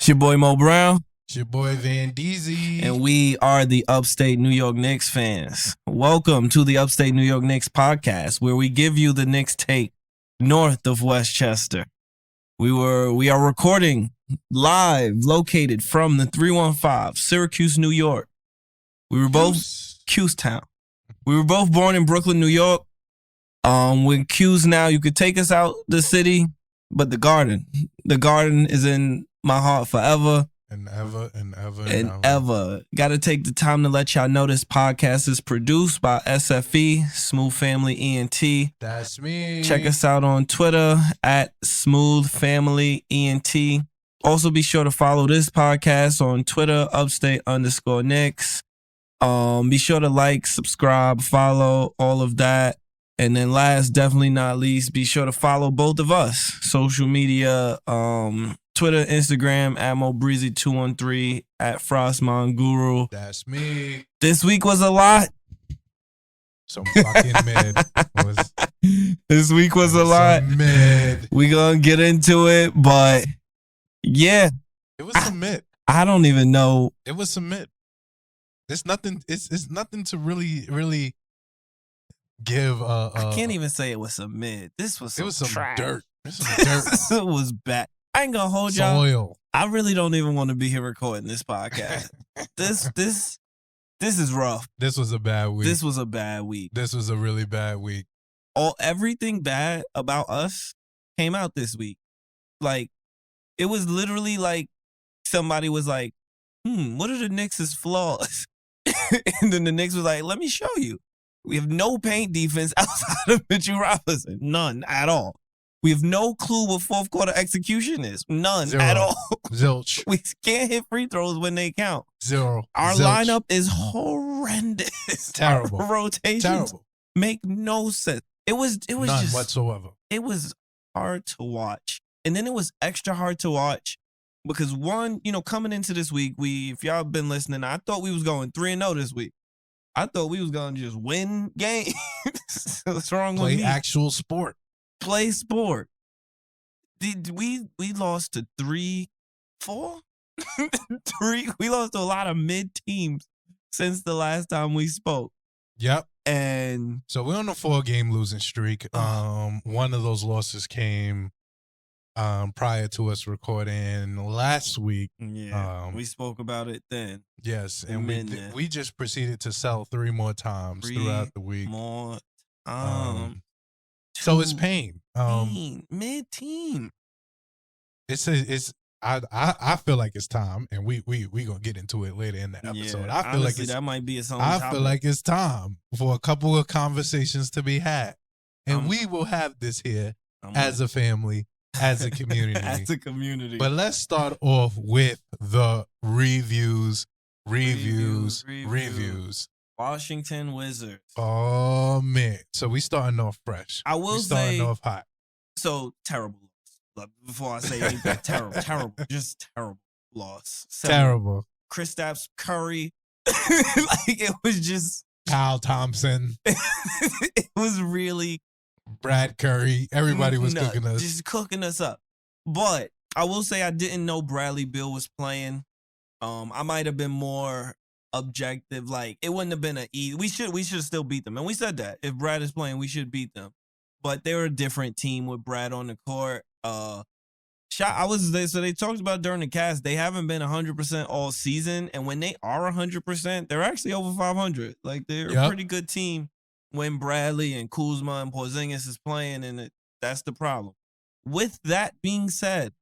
It's your boy Mo Brown. It's your boy Van Deezy. And we are the Upstate New York Knicks fans. Welcome to the Upstate New York Knicks podcast, where we give you the Knicks take north of Westchester. We are recording live, located from the 315, Syracuse, New York. We were both Q's-town. We were both born in Brooklyn, New York. With Q's now, you could take us out the city, but the garden is in my heart forever. And ever. Got to take the time to let y'all know this podcast is produced by SFE, Smooth Family ENT. That's me. Check us out on Twitter at Smooth Family ENT. Also, be sure to follow this podcast on Twitter, Upstate_Knicks. Be sure to like, subscribe, follow, all of that. And then last, definitely not least, be sure to follow both of us. Social media, Twitter, Instagram, at MoBreezy213, at FrostMonGuru. That's me. This week was a lot. Some fucking mid. This week was a lot. Mid. We gonna get into it, but yeah. It was some mid. I don't even know. It was some mid. It's nothing. It's nothing to really give. I can't even say it was some mid. This was some it was some trash. dirt. It was some dirt. It was bad. I ain't gonna hold y'all. Soil. I really don't even want to be here recording this podcast. This is rough. This was a bad week. This was a bad week. This was a really bad week. Everything bad about us came out this week. Like, it was literally like somebody was like, what are the Knicks' flaws? And then the Knicks was like, let me show you. We have no paint defense outside of Mitchell Robinson. None at all. We have no clue what fourth quarter execution is. None Zero. at all. Zilch. We can't hit free throws when they count. Zero. Our Zilch. lineup is horrendous. Terrible. Our rotations Terrible. make no sense. It was None just whatsoever. It was hard to watch. And then it was extra hard to watch because one, coming into this week, if y'all been listening, I thought we was going 3-0 this week. I thought we was going to just win games. What's wrong with me? Play actual sport. Play sport. We lost to 3-4? We lost to a lot of mid teams since the last time we spoke. Yep. And so we're on a 4-game losing streak. One of those losses came prior to us recording last week. Yeah, we spoke about it then. Yes, and we just proceeded to sell 3 more times throughout the week. More so it's pain. Mid team. I feel like it's time, and we gonna get into it later in the episode. Yeah, I feel like that might be its own I topic. feel like it's time for a couple of conversations to be had, and we will have this here as a family, as a community, as a community. But let's start off with the reviews. Washington Wizards. Oh man! So we starting off fresh. I will starting off hot. So terrible. Before I say anything, terrible, just terrible loss. Terrible. Kristaps Curry, like it was just Kyle Thompson. It was really Brad Curry. Everybody was cooking us, just cooking us up. But I will say I didn't know Bradley Beal was playing. I might have been more objective. Like it wouldn't have been an easy. We should still beat them, and we said that if Brad is playing, we should beat them. But they're a different team with Brad on the court. So they talked about during the cast, they haven't been 100% all season, and when they are 100%, they're actually over 500. Like they're a pretty good team when Bradley and Kuzma and Porzingis is playing, and that's the problem. With that being said,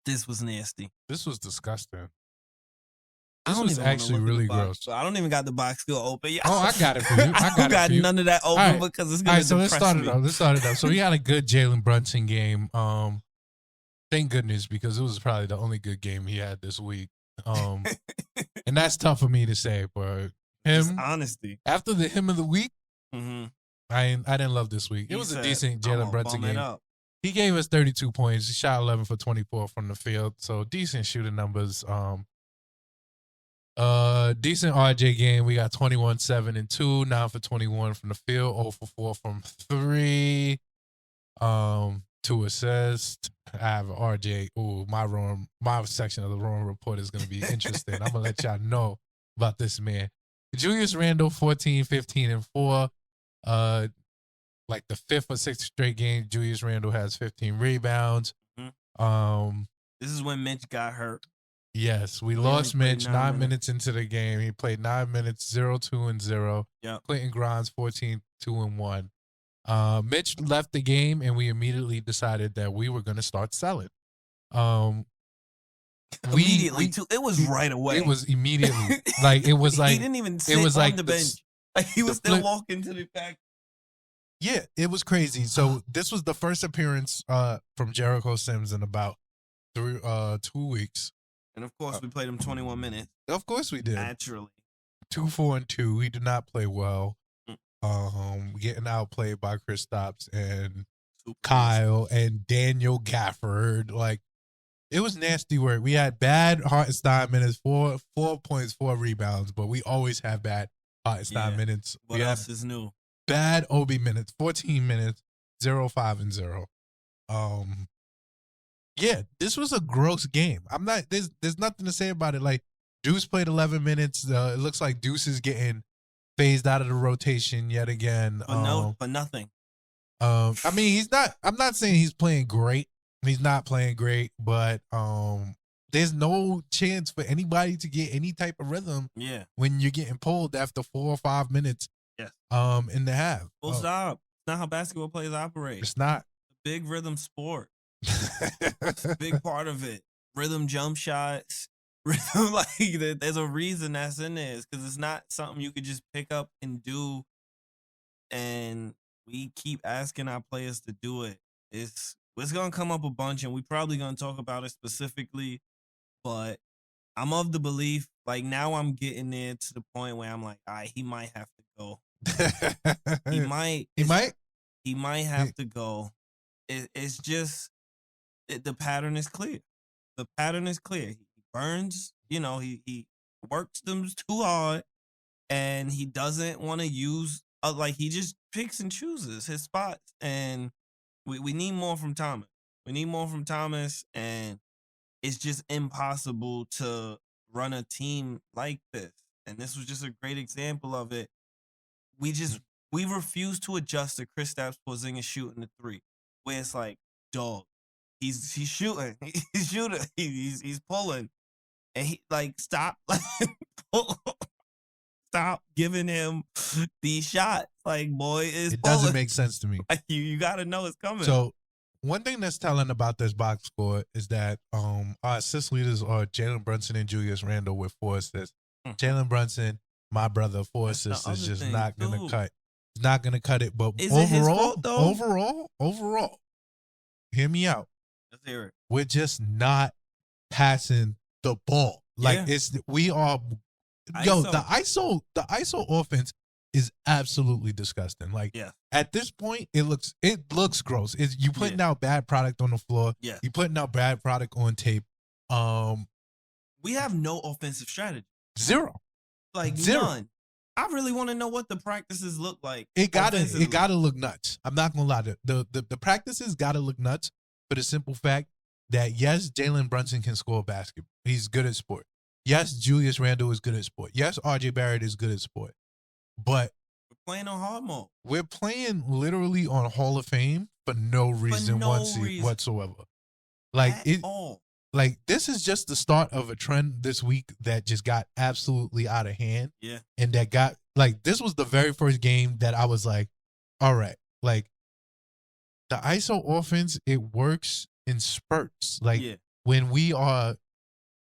this was nasty. This was disgusting. This was actually really gross. I don't even got the box still open. Oh, I got it for you. I got none of that open because it's going to depress me. Let's start it up. So we had a good Jalen Brunson game. Thank goodness, because it was probably the only good game he had this week. And that's tough for me to say, but him, just honesty. After the him of the week, I didn't love this week. It was a decent Jalen Brunson game. He gave us 32 points. He shot 11 for 24 from the field, so decent shooting numbers. Decent RJ game. We got 21, 7 and 2, 9 for 21 from the field, 0 for 4 from 3. 2 assists. I have RJ. Ooh, my section of the Rowan Report is going to be interesting. I'm going to let y'all know about this man. Julius Randle, 14, 15, and 4. Like the 5th or 6th straight game, Julius Randle has 15 rebounds. Mm-hmm. This is when Mitch got hurt. Yes, we lost Mitch 9 minutes into the game. He played 9 minutes, 0, 2, and 0. Yep. Quentin Grimes, 14, 2, and 1. Mitch left the game, and we immediately decided that we were going to start selling. Immediately, too. It was right away. It was immediately. Like, it was like... he didn't even sit on the bench. Like, he was still walking to the back. Yeah, it was crazy. So, this was the first appearance from Jericho Sims in about 2 weeks. And, of course, we played him 21 minutes. Of course we did. Naturally. 2, 4, and 2. He did not play well. Getting outplayed by Kristaps and Kyle and Daniel Gafford. Like, it was nasty work. We had bad Hartenstein minutes, 4 points, 4 rebounds, but we always have bad Hartenstein minutes. What else is new? Bad Obi minutes, 14 minutes, 0, 5, and 0. Yeah, this was a gross game. There's nothing to say about it. Like, Deuce played 11 minutes. It looks like Deuce is getting phased out of the rotation yet again. But nothing. I mean, I'm not saying he's playing great. He's not playing great, but there's no chance for anybody to get any type of rhythm when you're getting pulled after 4 or 5 minutes in the half. Full stop. It's not how basketball players operate. It's not. It's a big rhythm sport. It's a big part of it. Rhythm jump shots. Rhythm, like, there's a reason that's in there. Because it's not something you could just pick up and do. And we keep asking our players to do it. It's going to come up a bunch, and we probably going to talk about it specifically. But I'm of the belief, like, now I'm getting there to the point where I'm like, all right, he might have to go. He might have to go. It's just the pattern is clear. The pattern is clear. He burns, he works them too hard, and he doesn't want to use he just picks and chooses his spots, and we need more from Thomas. We need more from Thomas, and it's just impossible to run a team like this. And this was just a great example of it. We refuse to adjust to Kristaps Porzingis shooting the 3, where it's like, dog, he's shooting, he's shooting, he's pulling, and he stop giving him these shots. Like, boy, it doesn't make sense to me. Like, you got to know it's coming. So one thing that's telling about this box score is that our assist leaders are Jalen Brunson and Julius Randle with 4 assists. Jalen Brunson, my brother, 4 assists is just not going to cut. It's not going to cut it. But overall, hear me out. Let's hear it. We're just not passing the ball. Like, the ISO offense is absolutely disgusting. Like, at this point, it looks gross. You putting out bad product on the floor. Yeah. You putting out bad product on tape. We have no offensive strategy. Zero. Like, none. I really want to know what the practices look like. It gotta look nuts. I'm not gonna lie. The practices gotta look nuts for the simple fact that, yes, Jalen Brunson can score basketball. He's good at sport. Yes, Julius Randle is good at sport. Yes, RJ Barrett is good at sport. But we're playing on hard mode. We're playing literally on Hall of Fame for no reason whatsoever. Like, like, this is just the start of a trend this week that just got absolutely out of hand. Yeah. And that got, like, this was the very first game that I was like, all right, like, the ISO offense, it works in spurts. Like, when we are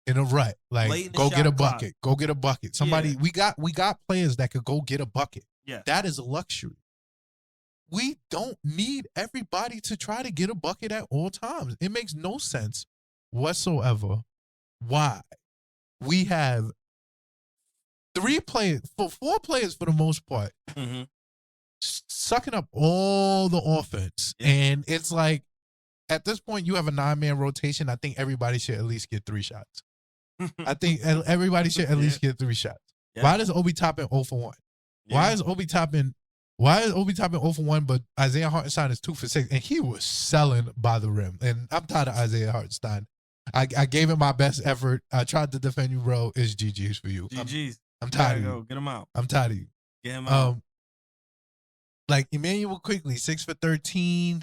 in a rut, like, go get a bucket. Go get a bucket. Somebody, we got players that could go get a bucket. Yeah. That is a luxury. We don't need everybody to try to get a bucket at all times. It makes no sense whatsoever why we have 4 players for the most part sucking up all the offense. And it's like, at this point, you have a 9-man rotation. I think everybody should at least get 3 shots. I think everybody should at least get 3 shots. Why does Obi Toppin 0 for 1? Why is Obi Toppin Why is Obi Toppin 0 for 1, but Isaiah Hartenstein is 2 for 6? And he was selling by the rim. And I'm tired of Isaiah Hartenstein. I gave it my best effort. I tried to defend you, bro. It's GG's for you. GG's. I'm tired of you. Get him out. I'm tired of you. Get him out. Like Emmanuel quickly, 6 for 13,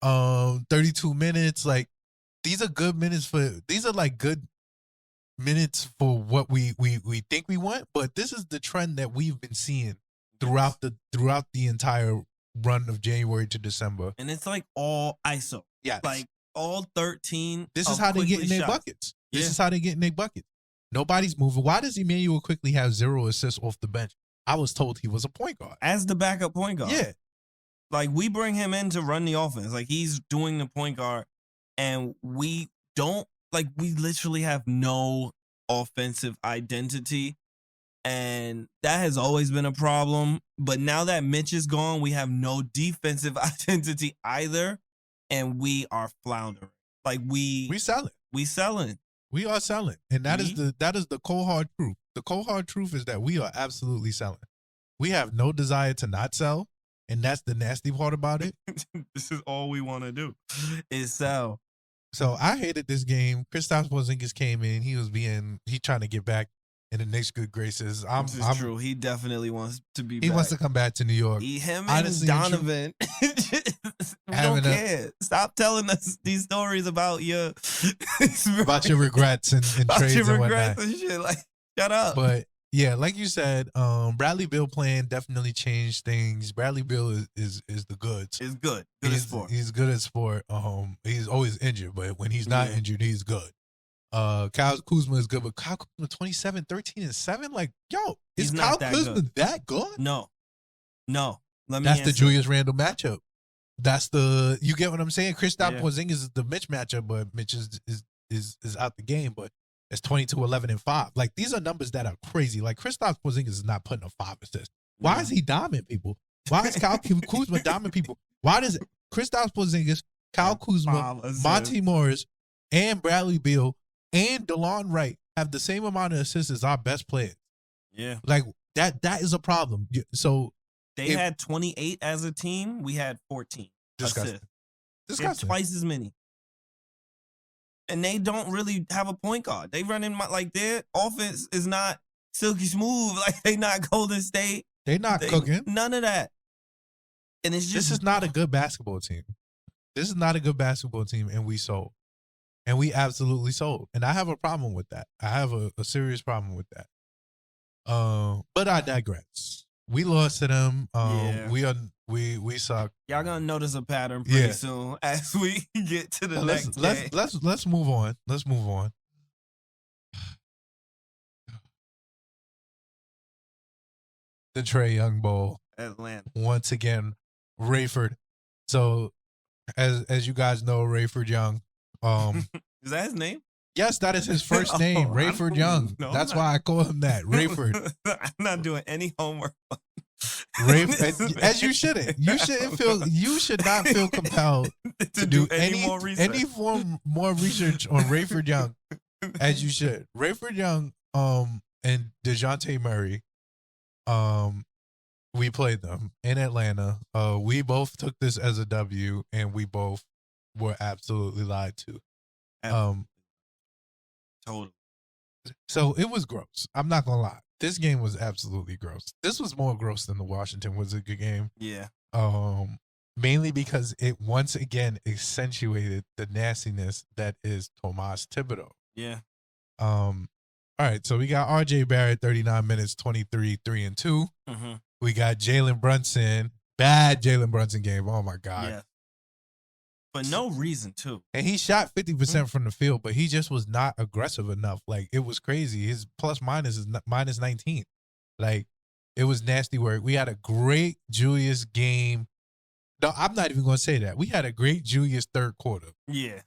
32 minutes. Like these are good minutes these are like good minutes for what we think we want. But this is the trend that we've been seeing throughout the entire run of January to December. And it's like all ISO. Yeah. Like all 13. This is how they get in their buckets. This is how they get in their buckets. Nobody's moving. Why does Emmanuel quickly have 0 assists off the bench? I was told he was a point guard. As the backup point guard. Yeah. Like we bring him in to run the offense. Like he's doing the point guard. And we literally have no offensive identity. And that has always been a problem. But now that Mitch is gone, we have no defensive identity either. And we are floundering. Like we selling. We selling. We are selling. And that is the cold hard truth. The cold hard truth is that we are absolutely selling. We have no desire to not sell. And that's the nasty part about it. This is all we want to do is sell. So I hated this game. Kristaps Porzingis came in. He trying to get back in the Knicks' good graces. This is true. He definitely wants to be back. He wants to come back to New York. Him and Donovan. We don't care. Stop telling us these stories about your regrets and trades your and regrets whatnot. And shit. Like, shut up. But yeah, like you said, Bradley Beal playing definitely changed things. Bradley Beal is the goods. He's good. Good at sport. He's good at sport. He's always injured, but when he's not injured, he's good. Kyle Kuzma is good, but Kyle Kuzma 27, 13, and 7. Like, yo, is Kyle Kuzma that good? No. That's the Julius Randle matchup. That's you get what I'm saying? Kristaps Porzingis is the Mitch matchup, but Mitch is out the game, but it's 22, 11, and 5. Like, these are numbers that are crazy. Like, Kristaps Porzingis is not putting up 5 assists. Why is he dominant people? Why is Kyle Kuzma dominant people? Why does Kristaps Porzingis, Kyle Kuzma, Monty Morris, and Bradley Beal and DeLon Wright have the same amount of assists as our best players? Yeah. Like, that is a problem. So they had 28 as a team. We had 14 disgusting. assists. Disgusting. Twice as many. And they don't really have a point guard. They run in like their offense is not silky smooth. Like they not Golden State. They're not cooking. None of that. And it's just this is not a good basketball team. This is not a good basketball team, and we sold. And we absolutely sold. And I have a problem with that. I have a serious problem with that. But I digress. We lost to them. We suck. Y'all gonna notice a pattern pretty soon as we get to the next day. Let's move on. Let's move on. The Trae Young Bowl. Atlanta. Once again, Rayford. So as you guys know, Rayford Young. Is that his name? Yes, that is his first name, Rayford Young. That's why I call him that, Rayford. I'm not doing any homework. Rayford, as you shouldn't. You should not feel compelled to do any more research on Rayford Young, as you should. Rayford Young, and DeJounte Murray, we played them in Atlanta. We both took this as a W, and we both were absolutely lied to. Totally. So it was gross. I'm not gonna lie. This game was absolutely gross. This was more gross than the Washington Wizards game. Yeah. Mainly because it once again accentuated the nastiness that is Tomas Thibodeau. Yeah. All right. So we got RJ Barrett, 39 minutes, 23, 3 and 2. Mm-hmm. We got Jalen Brunson, bad Jalen Brunson game. Oh my God. Yeah. For no reason, too. And he shot 50% from the field, but he just was not aggressive enough. Like, it was crazy. His plus minus is minus 19. Like, it was nasty work. We had a great Julius game. No, I'm not even going to say that. We had a great Julius third quarter. Yeah.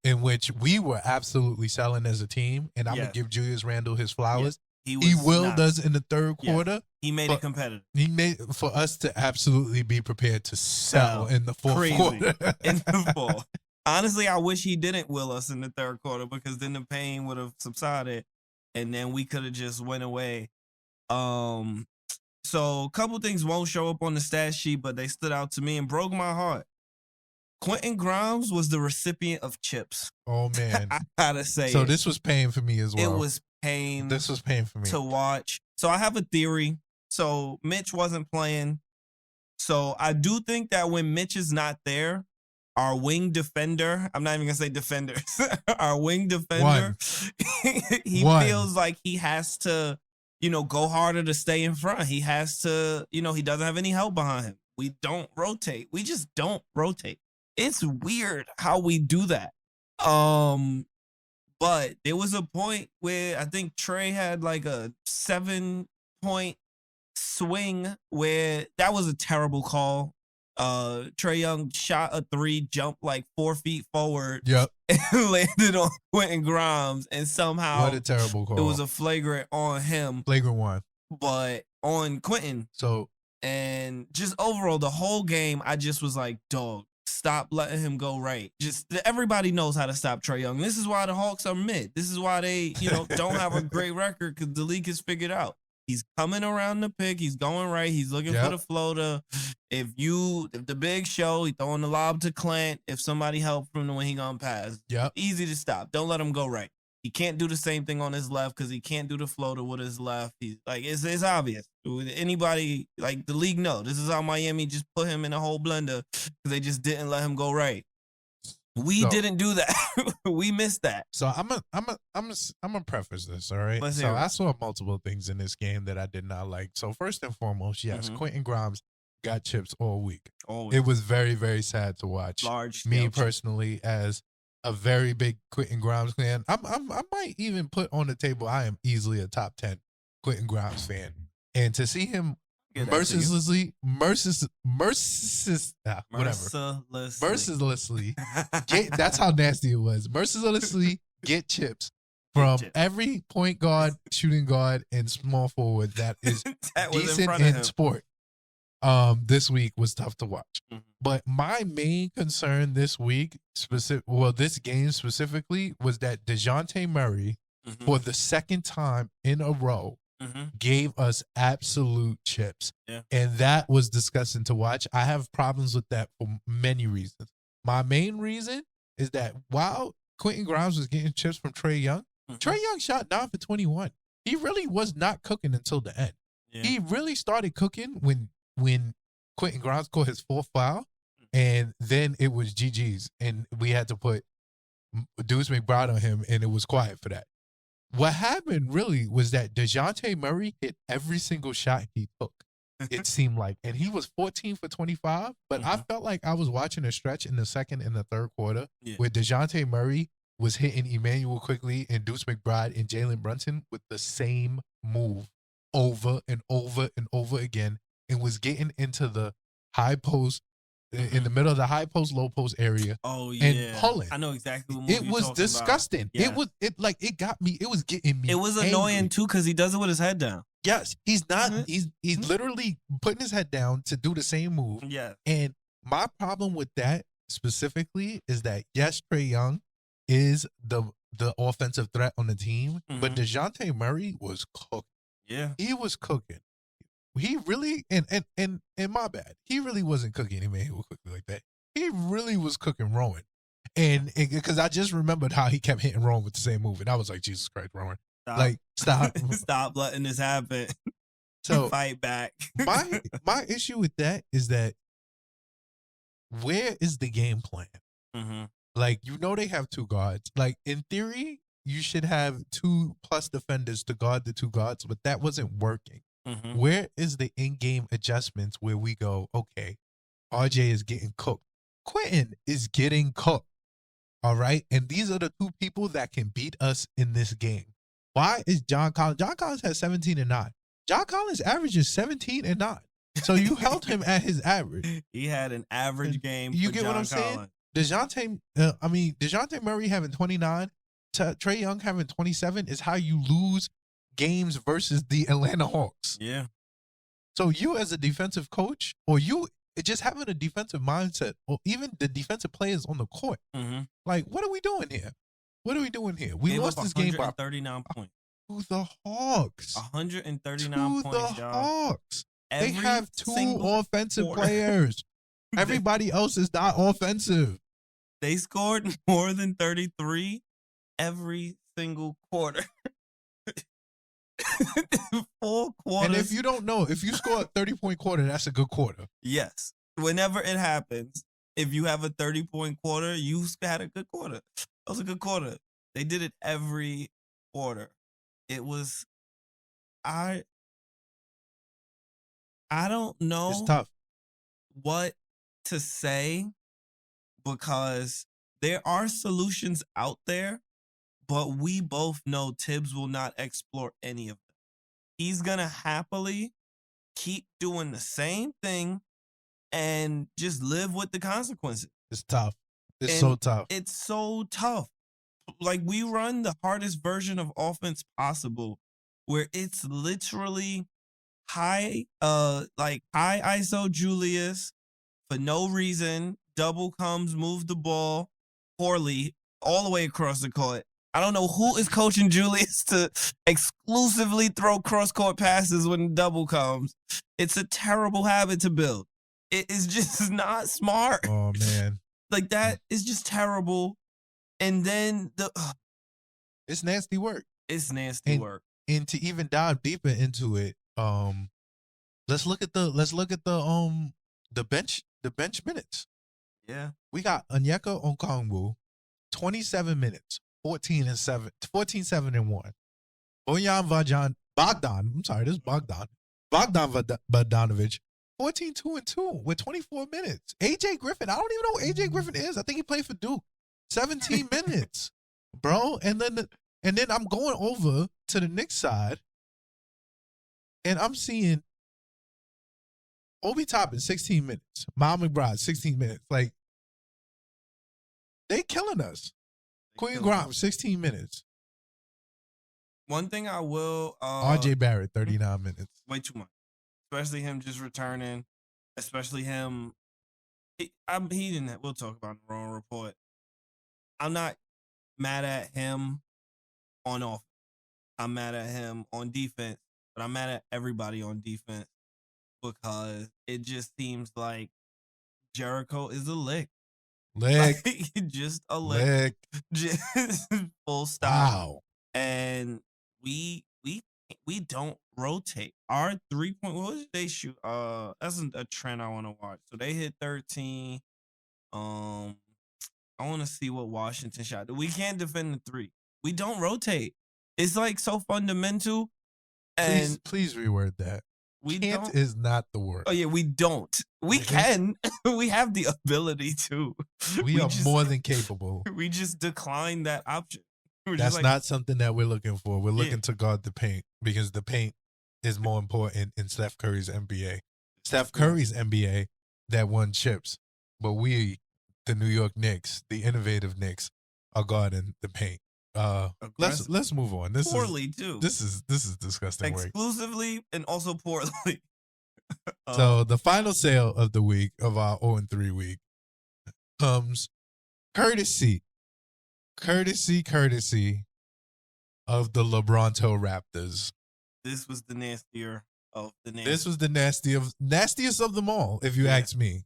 In which we were absolutely selling as a team. And I'm going to give Julius Randle his flowers. Yeah. He willed us in the third quarter. He made it competitive. He made for us to absolutely be prepared to sell in the fourth quarter. In the fourth. Honestly, I wish he didn't will us in the third quarter because then the pain would have subsided and then we could have just went away. So a couple things won't show up on the stat sheet, but they stood out to me and broke my heart. Quentin Grimes was the recipient of chips. Oh, man. I gotta say So this was pain for me as well. It was pain. This was pain for me to watch. So I have a theory. So Mitch wasn't playing. So I do think that when Mitch is not there, our wing defender, I'm not even gonna say defenders, our wing defender, he feels like he has to, go harder to stay in front. He has to, he doesn't have any help behind him. We don't rotate. We just don't rotate. It's weird how we do that. But there was a point where I think Trey had like a 7-point swing where that was a terrible call. Trae Young shot a 3, jumped like 4 feet forward, and landed on Quentin Grimes, and somehow what a terrible call. It was a flagrant on him. Flagrant one. But on Quentin. And just overall, the whole game, I just was like, dog, stop letting him go right. Just everybody knows how to stop Trae Young. This is why the Hawks are mid. This is why they, don't have a great record, because the league has figured out. He's coming around the pick. He's going right. He's looking for the floater. If the big show, he throwing the lob to Clint. If somebody helped him when he gonna pass, easy to stop. Don't let him go right. He can't do the same thing on his left because he can't do the floater with his left. He's like, it's obvious. Anybody, like the league know. This is how Miami just put him in a whole blender because they just didn't let him go right. We didn't do that. We missed that. So I'm gonna preface this, all right? So I saw multiple things in this game that I did not like. So first and foremost, yes, Quentin Grimes got chips all week. It was very, very sad to watch. Me personally, as a very big Quentin Grimes fan, I might even put on the table I am easily a top 10 Quentin Grimes fan, and to see him mercilessly that's how nasty it was. Mercilessly get chips from every point guard, shooting guard, and small forward that is decent in sport. This week was tough to watch. But my main concern this week, this game specifically, was that DeJounte Murray, for the second time in a row, gave us absolute chips. And that was disgusting to watch. I have problems with that for many reasons. My main reason is that while Quentin Grimes was getting chips from Trae Young, Trae Young shot 9 for 21. He really was not cooking until the end. He really started cooking when Quentin Grimes caught his 4th foul, and then it was GG's, and we had to put Deuce McBride on him, and it was quiet for that. What happened really was that DeJounte Murray hit every single shot he took, it seemed like. And he was 14 for 25, but I felt like I was watching a stretch in the second and the third quarter where DeJounte Murray was hitting Emmanuel Quickly and Deuce McBride and Jalen Brunson with the same move over and over and over again, and was getting into the high post, in the middle of the high post, low post area. And pulling. I know exactly what it was disgusting. It got me. It was getting me. It was annoying too because he does it with his head down. Yes, he's not. He's literally putting his head down to do the same move. Yeah. And my problem with that specifically is that yes, Trae Young is the offensive threat on the team, but DeJounte Murray was cooking. Yeah, he was cooking. He really, and my bad, he really wasn't cooking Emmanuel Quickly like that. He really was cooking Rowan. And because I just remembered how he kept hitting Rowan with the same move. And I was like, Jesus Christ, Rowan. Stop. Stop letting this happen. So fight back. my issue with that is that where is the game plan? Like, they have 2 guards. Like, in theory, you should have 2+ defenders to guard the 2 guards, but that wasn't working. Where is the in-game adjustments where we go, okay, RJ is getting cooked. Quentin is getting cooked. All right? And these are the 2 people that can beat us in this game. Why is John Collins? John Collins has 17 and 9. John Collins' average is 17 and 9. So you held him at his average. He had an average game. You get John what I'm Collins. saying? DeJounte Murray having 29, Trae Young having 27 is how you lose games versus the Atlanta Hawks. Yeah. So you as a defensive coach, or you just having a defensive mindset, or even the defensive players on the court, like, what are we doing here? We lost this game by 139 points. To the Hawks. 139 points, y'all. Hawks. They have two single offensive quarter. players. Everybody else is not offensive. They scored more than 33 every single quarter. 4 quarters. And if you don't know, if you score a 30-point quarter, that's a good quarter. Yes. Whenever it happens, if you have a 30-point quarter, you had a good quarter. That was a good quarter. They did it every quarter. It was I don't know It's tough. what to say because there are solutions out there, but we both know Tibbs will not explore any of them. He's going to happily keep doing the same thing and just live with the consequences. It's tough. It's so tough. It's so tough. Like, we run the hardest version of offense possible where it's literally high ISO Julius for no reason, double comes, move the ball poorly all the way across the court. I don't know who is coaching Julius to exclusively throw cross-court passes when the double comes. It's a terrible habit to build. It is just not smart. Oh, man. Like, that is just terrible. And then it's nasty work. It's nasty work. And to even dive deeper into it, let's look at the bench minutes. Yeah. We got Onyeka Okongwu, 27 minutes, 14-7, 14-7-1. Bojan Bogdan, I'm sorry, this is Bogdan. Bogdan Bogdanovic, 14-2-2 with 24 minutes. AJ Griffin, I don't even know who AJ Griffin is. I think he played for Duke. 17 minutes, bro. And then I'm going over to the Knicks side, and I'm seeing Obi Toppin, 16 minutes. Miles McBride, 16 minutes. Like, they killing us. Quentin Grimes, 16 minutes. One thing I will... RJ Barrett, 39 minutes. Way too much. Especially him just returning. Especially him... He didn't... We'll talk about the wrong report. I'm not mad at him on offense. I'm mad at him on defense. But I'm mad at everybody on defense because it just seems like Jericho is a lick. Lick. Like, just a lick. Just full stop. Wow. And we don't rotate. Our 3-point, what did they shoot? That's a trend I want to watch. So they hit 13. I want to see what Washington shot. We can't defend the 3. We don't rotate. It's like so fundamental. And please reword that. We Can't don't, is not the word. Oh yeah, we don't. We can. We have the ability to. We are more than capable. We just decline that option. That's not something that we're looking for. We're looking to guard the paint because the paint is more important in Steph Curry's NBA. Steph Curry's NBA that won chips, but we, the New York Knicks, the innovative Knicks, are guarding the paint. Let's move on. This is disgusting work. Exclusively and also poorly. So the final sale of the week of our 0-3 week comes courtesy of the LeBronto Raptors. This was the nastier of the nasty. This was the nastiest of them all, if you ask me.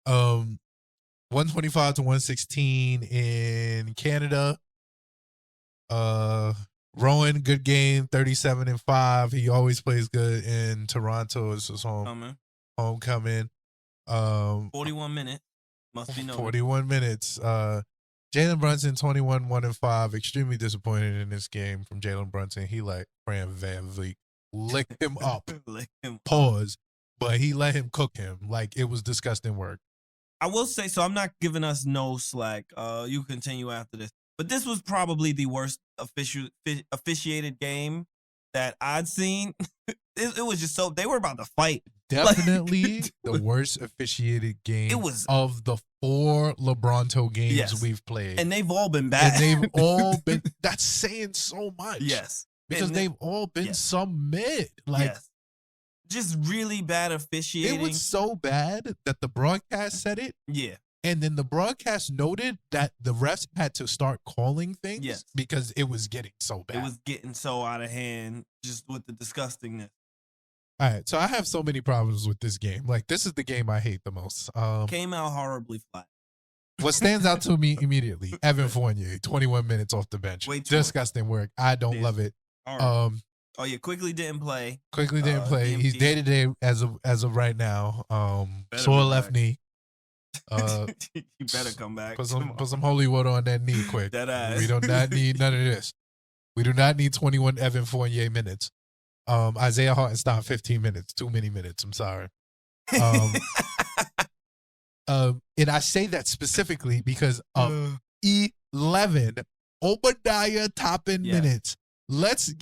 125 to 116 in Canada. Rowan, good game, 37-5. He always plays good in Toronto. It's his homecoming. 41 minutes. Must be noted. 41 minutes. Jalen Brunson, 21-1-5. Extremely disappointed in this game from Jalen Brunson. He let Fran VanVleet lick him up. Pause. But he let him cook him. Like, it was disgusting work. I will say, so I'm not giving us no slack. You continue after this. But this was probably the worst officiated game that I'd seen. It was just so, they were about to fight. Definitely the worst officiated game of the 4 LeBronto games we've played. And they've all been bad. And they've all been, that's saying so much. Yes. Because they've all been some mid. Like, just really bad officiating. It was so bad that the broadcast said it. Yeah. And then the broadcast noted that the refs had to start calling things because it was getting so bad. It was getting so out of hand just with the disgustingness. All right, so I have so many problems with this game. Like, this is the game I hate the most. Came out horribly flat. What stands out to me immediately, Evan Fournier, 21 minutes off the bench. Disgusting work. I don't love it. Oh yeah, Quickly didn't play. Quickly didn't play. He's day-to-day as of right now. Sore left knee. You better come back. Put some holy water on that knee quick. That ass. We do not need none of this. We do not need 21 Evan Fournier minutes. Isaiah Hartenstein 15 minutes. Too many minutes. I'm sorry. And I say that specifically because of 11 Obadiah Toppin minutes. Let's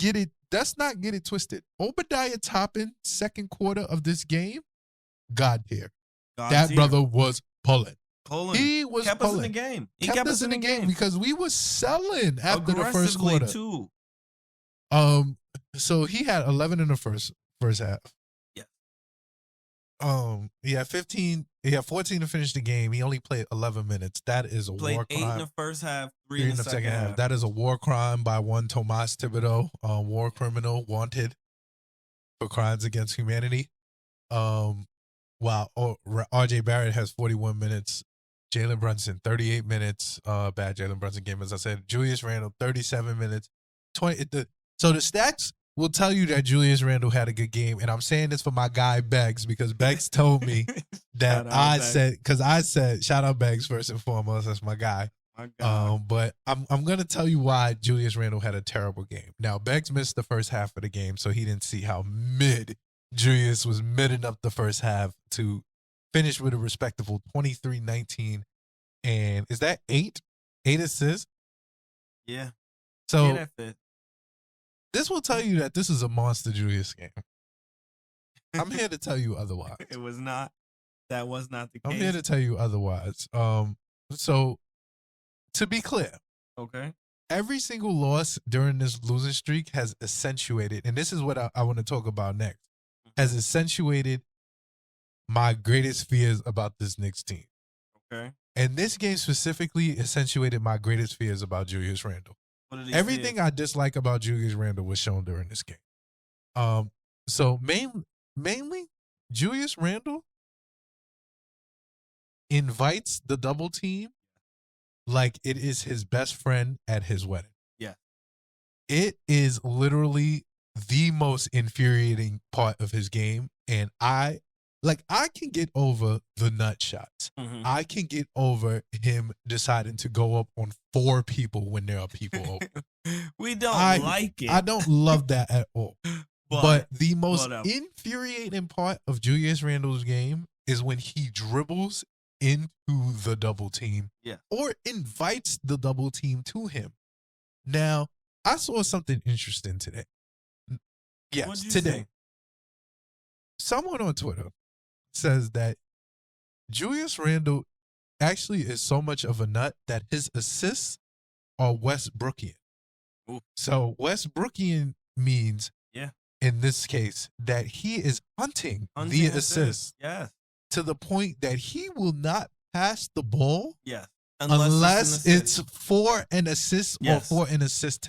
not get it twisted. Obadiah Toppin, second quarter of this game, God tier. That brother was pulling. He was kept pulling. Us in the game. He kept us in the game because we was selling after the first Aggressively, quarter. too. So he had 11 in the first half. Yeah. He had 15. He had 14 to finish the game. He only played 11 minutes. That is a war crime. 8 in the first half, 3 in the second half. That is a war crime by one Tomas Thibodeau, war criminal wanted for crimes against humanity. While RJ Barrett has 41 minutes. Jalen Brunson 38 minutes. Bad Jalen Brunson game, as I said. Julius Randle 37 minutes. So the stats will tell you that Julius Randle had a good game, and I'm saying this for my guy Beggs because Beggs told me that I said shout out Beggs first and foremost. That's my guy. But I'm gonna tell you why Julius Randle had a terrible game. Now Beggs missed the first half of the game, so he didn't see how mid Julius was midding up the first half to finish with a respectable 23-19, and is that 8 assists? Yeah. So this will tell you that this is a monster Julius game. I'm here to tell you otherwise. It was not. That was not the case. I'm here to tell you otherwise. So to be clear, okay, every single loss during this losing streak has accentuated, and this is what I want to talk about next, has accentuated my greatest fears about this Knicks team. Okay. And this game specifically accentuated my greatest fears about Julius Randle. Everything I dislike about Julius Randle was shown during this game. So mainly, Julius Randle invites the double team like it is his best friend at his wedding. Yeah. It is literally the most infuriating part of his game, and I can get over the nut shots. Mm-hmm. I can get over him deciding to go up on 4 people when there are people open. We don't like it. I don't love that at all. But the most infuriating part of Julius Randle's game is when he dribbles into the double team or invites the double team to him. Now, I saw something interesting today. Yes, today. Someone on Twitter says that Julius Randle actually is so much of a nut that his assists are Westbrookian. Ooh. So Westbrookian means, in this case, that he is hunting the assist to the point that he will not pass the ball unless it's for an assist or for an assist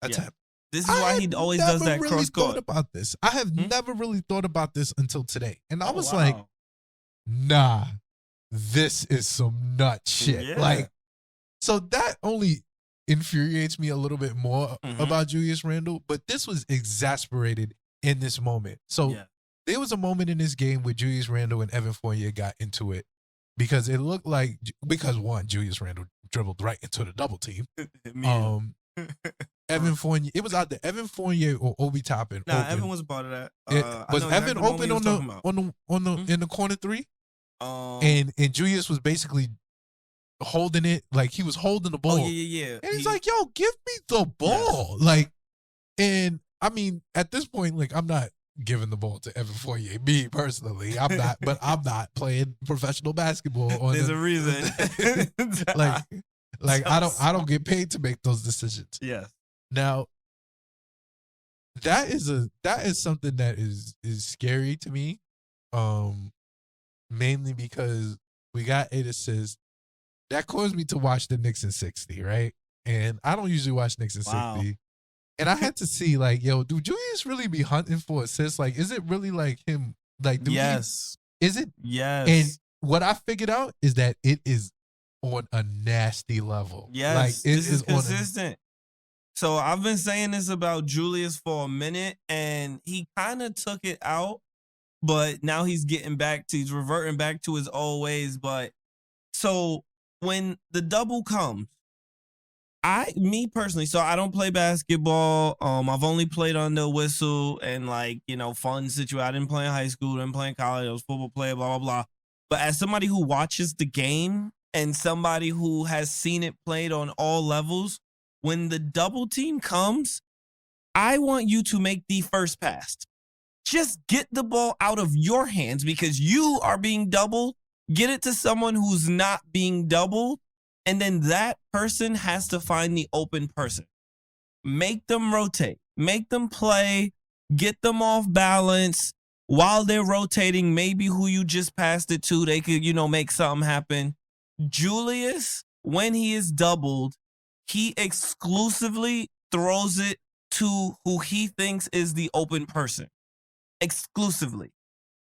attempt. This is why he always does that cross court. I have never really thought about this. I have never really thought about this until today. And I was like, nah, this is some nut shit. Yeah. Like, so that only infuriates me a little bit more about Julius Randle, but this was exasperated in this moment. So there was a moment in this game where Julius Randle and Evan Fournier got into it because it looked like, Julius Randle dribbled right into the double team. Evan Fournier, it was out there. Evan Fournier or Obi Toppin. Nah, Evan was a part of that. Was Evan open in the corner 3? And Julius was basically holding it, like he was holding the ball. Oh yeah. And he's like, "Yo, give me the ball!" Like, and I mean, at this point, like, I'm not giving the ball to Evan Fournier. Me personally, I'm not. But I'm not playing professional basketball. There's a reason. Like I don't get paid to make those decisions. Yes. Now, that is something that is scary to me, mainly because we got 8 assists. That caused me to watch the Knicks in 60, right? And I don't usually watch Knicks in 60. And I had to see, like, yo, do Julius really be hunting for assists? Like, is it really like him? Like, Yes. Is it? Yes. And what I figured out is that it is on a nasty level. Yes. Like, this is consistent. So I've been saying this about Julius for a minute, and he kind of took it out, but now he's he's reverting back to his old ways. But so when the double comes, me personally, so I don't play basketball. I've only played on the whistle and like, fun situation. I didn't play in high school, didn't play in college. I was a football player, blah, blah, blah. But as somebody who watches the game and somebody who has seen it played on all levels, when the double team comes, I want you to make the first pass. Just get the ball out of your hands because you are being doubled. Get it to someone who's not being doubled. And then that person has to find the open person. Make them rotate. Make them play. Get them off balance. While they're rotating, maybe who you just passed it to, they could, make something happen. Julius, when he is doubled, he exclusively throws it to who he thinks is the open person. Exclusively.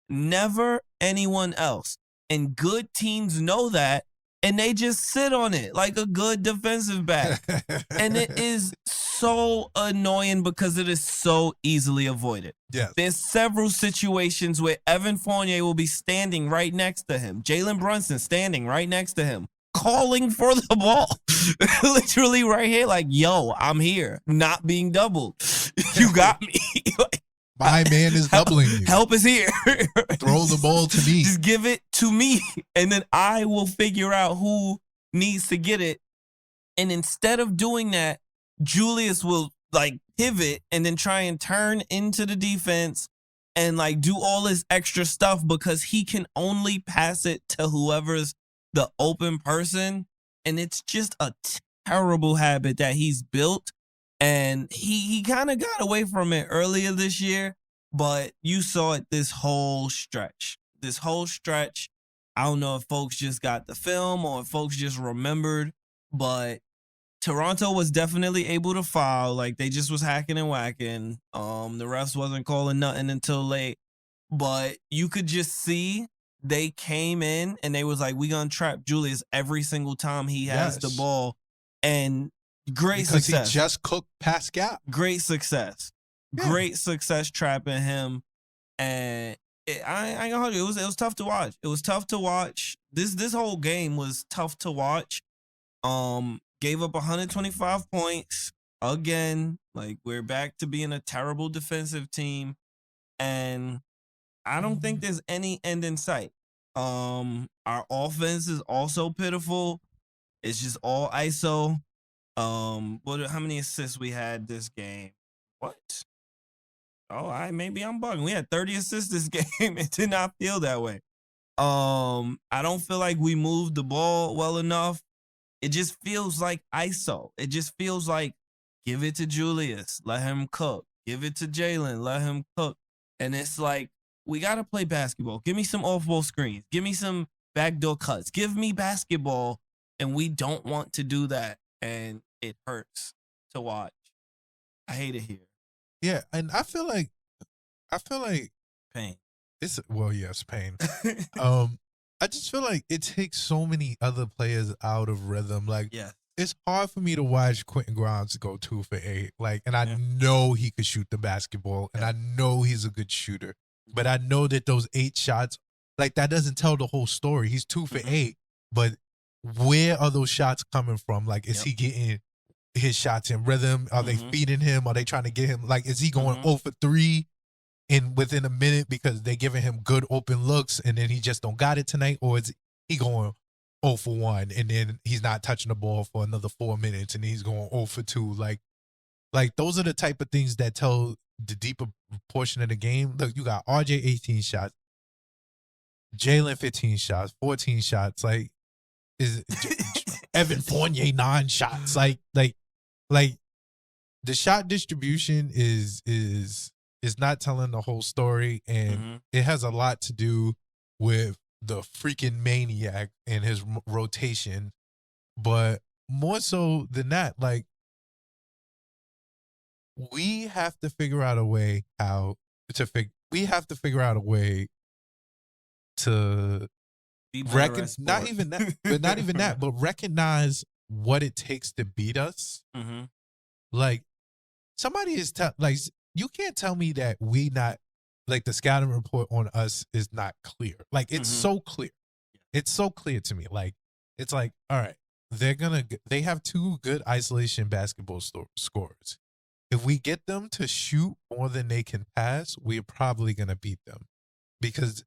Never anyone else. And good teams know that. And they just sit on it like a good defensive back. And it is so annoying because it is so easily avoided. Yes. There's several situations where Evan Fournier will be standing right next to him. Jalen Brunson standing right next to him, calling for the ball. Literally right here, like, yo, I'm here, not being doubled. You got me. My man is doubling you. Help is here. Throw the ball to me. Just give it to me. And then I will figure out who needs to get it. And instead of doing that, Julius will like pivot and then try and turn into the defense and like do all this extra stuff because he can only pass it to whoever's the open person. And it's just a terrible habit that he's built. And he kind of got away from it earlier this year, but you saw it this whole stretch. I don't know if folks just got the film or if folks just remembered, but Toronto was definitely able to foul. Like, they just was hacking and whacking. The refs wasn't calling nothing until late, but you could just see they came in and they was like, we gonna trap Julius every single time he has the ball. And great success. Because he just cooked Pascal. Great success. Yeah. Great success trapping him. And I ain't gonna hold you. It was tough to watch. It was tough to watch. This whole game was tough to watch. Gave up 125 points again. Like, we're back to being a terrible defensive team. And I don't think there's any end in sight. Our offense is also pitiful. It's just all ISO. How many assists we had this game? What? Oh, maybe I'm bugging. We had 30 assists this game. It did not feel that way. I don't feel like we moved the ball well enough. It just feels like ISO. It just feels like give it to Julius, let him cook. Give it to Jalen, let him cook. And it's like, we got to play basketball. Give me some off-ball screens. Give me some backdoor cuts. Give me basketball. And we don't want to do that. And it hurts to watch. I hate it here. Yeah, and I feel like pain. Yes, pain. I just feel like it takes so many other players out of rhythm. Like, it's hard for me to watch Quentin Grimes go 2 for 8. Like, and I know he could shoot the basketball, and I know he's a good shooter. But I know that those 8 shots, like, that doesn't tell the whole story. He's 2 for 8, but where are those shots coming from? Like, is he getting his shots in rhythm? Are they feeding him? Are they trying to get him? Like, is he going 0 for 3 within a minute because they giving him good open looks and then he just don't got it tonight? Or is he going 0 for 1 and then he's not touching the ball for another 4 minutes and he's going 0 for 2? Like those are the type of things that tell the deeper portion of the game. Look, you got RJ 18 shots, Jalen 15 shots, 14 shots. Like, is Evan Fournier 9 shots? Like the shot distribution is not telling the whole story, and it has a lot to do with the freaking maniac and his rotation. But more so than that, like, we have to figure out a way we have to figure out a way to Be better at not sport. even that, but not even that, but recognize what it takes to beat us. Mm-hmm. Like somebody is like you can't tell me that we not like the scouting report on us is not clear. Like it's so clear. It's so clear to me. Like it's like, all right, they have two good isolation basketball scorers. If we get them to shoot more than they can pass, we're probably gonna beat them because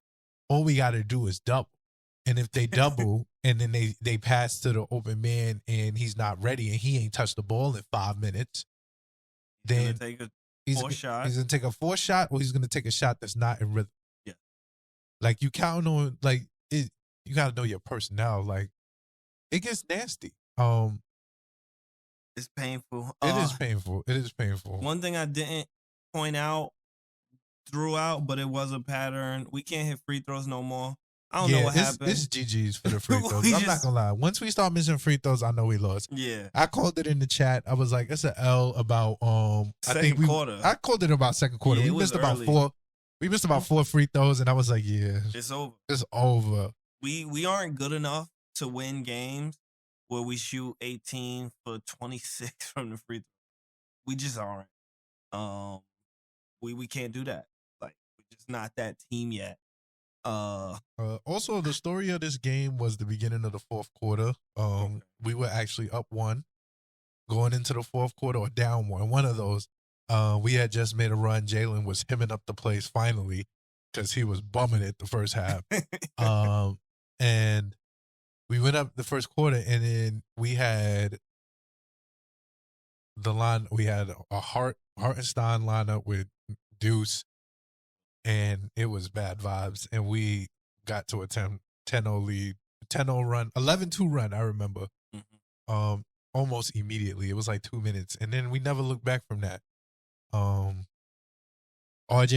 all we got to do is double. And if they double and then they pass to the open man and he's not ready and he ain't touched the ball in 5 minutes, then he's going to take a 4 shot or he's going to take a shot that's not in rhythm. Yeah. Like you count on like it, you got to know your personnel. Like it gets nasty. It's painful. It is painful. It is painful. One thing I didn't point out throughout, but it was a pattern. We can't hit free throws no more. I don't know what happened. It's GG's for the free throws. I'm not gonna lie. Once we start missing free throws, I know we lost. Yeah. I called it in the chat. I was like, it's an L about second quarter. I called it about second quarter. Yeah, we missed about four. We missed about 4 free throws, and I was like, yeah, it's over. It's over. We aren't good enough to win games where we shoot 18 for 26 from the free throw. We just aren't. We can't do that. Like we're just not that team yet. Also, the story of this game was the beginning of the fourth quarter. We were actually up 1 going into the fourth quarter or down 1. One of those. We had just made a run. Jalen was hemming up the place finally because he was bumming it the first half. And we went up the first quarter, and then we had the line. We had a Hartenstein lineup with Deuce. And it was bad vibes. And we got to a 10-0 lead, 10-0 run, 11-2 run, I remember. Mm-hmm. Almost immediately. It was like 2 minutes. And then we never looked back from that. RJ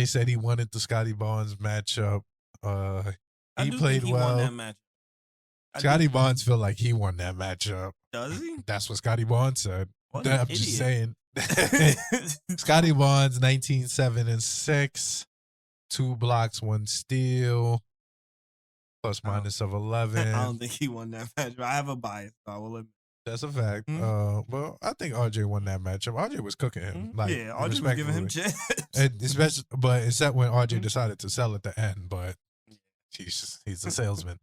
said he wanted the Scotty Barnes matchup. He played well. Won that matchup. Scotty Barnes feel like he won that matchup. Does he? That's what Scotty Barnes said. I'm just saying. Scotty Barnes, 19-7-6. 2 blocks, 1 steal, plus minus of 11. I don't think he won that match, but I have a bias, so I will admit. That's a fact. Well, I think RJ won that matchup. RJ was cooking him. Like, yeah, RJ was giving him chips. Especially, but except when RJ decided to sell at the end, but he's a salesman.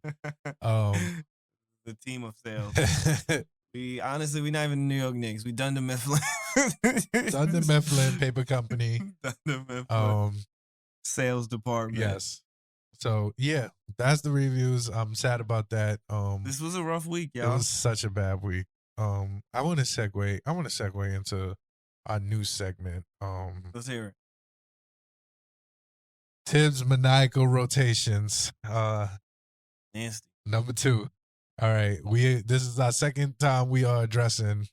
The team of sales. We not even New York Knicks. We Dunder Mifflin. Dunder Mifflin Paper Company. Dunder Mifflin. Sales department. Yes. So yeah, that's the reviews. I'm sad about that. This was a rough week, y'all. It was such a bad week. I want to segue into our new segment. Let's hear it. Tibbs maniacal rotations. Nasty. Number 2. All right. This is our second time we are addressing.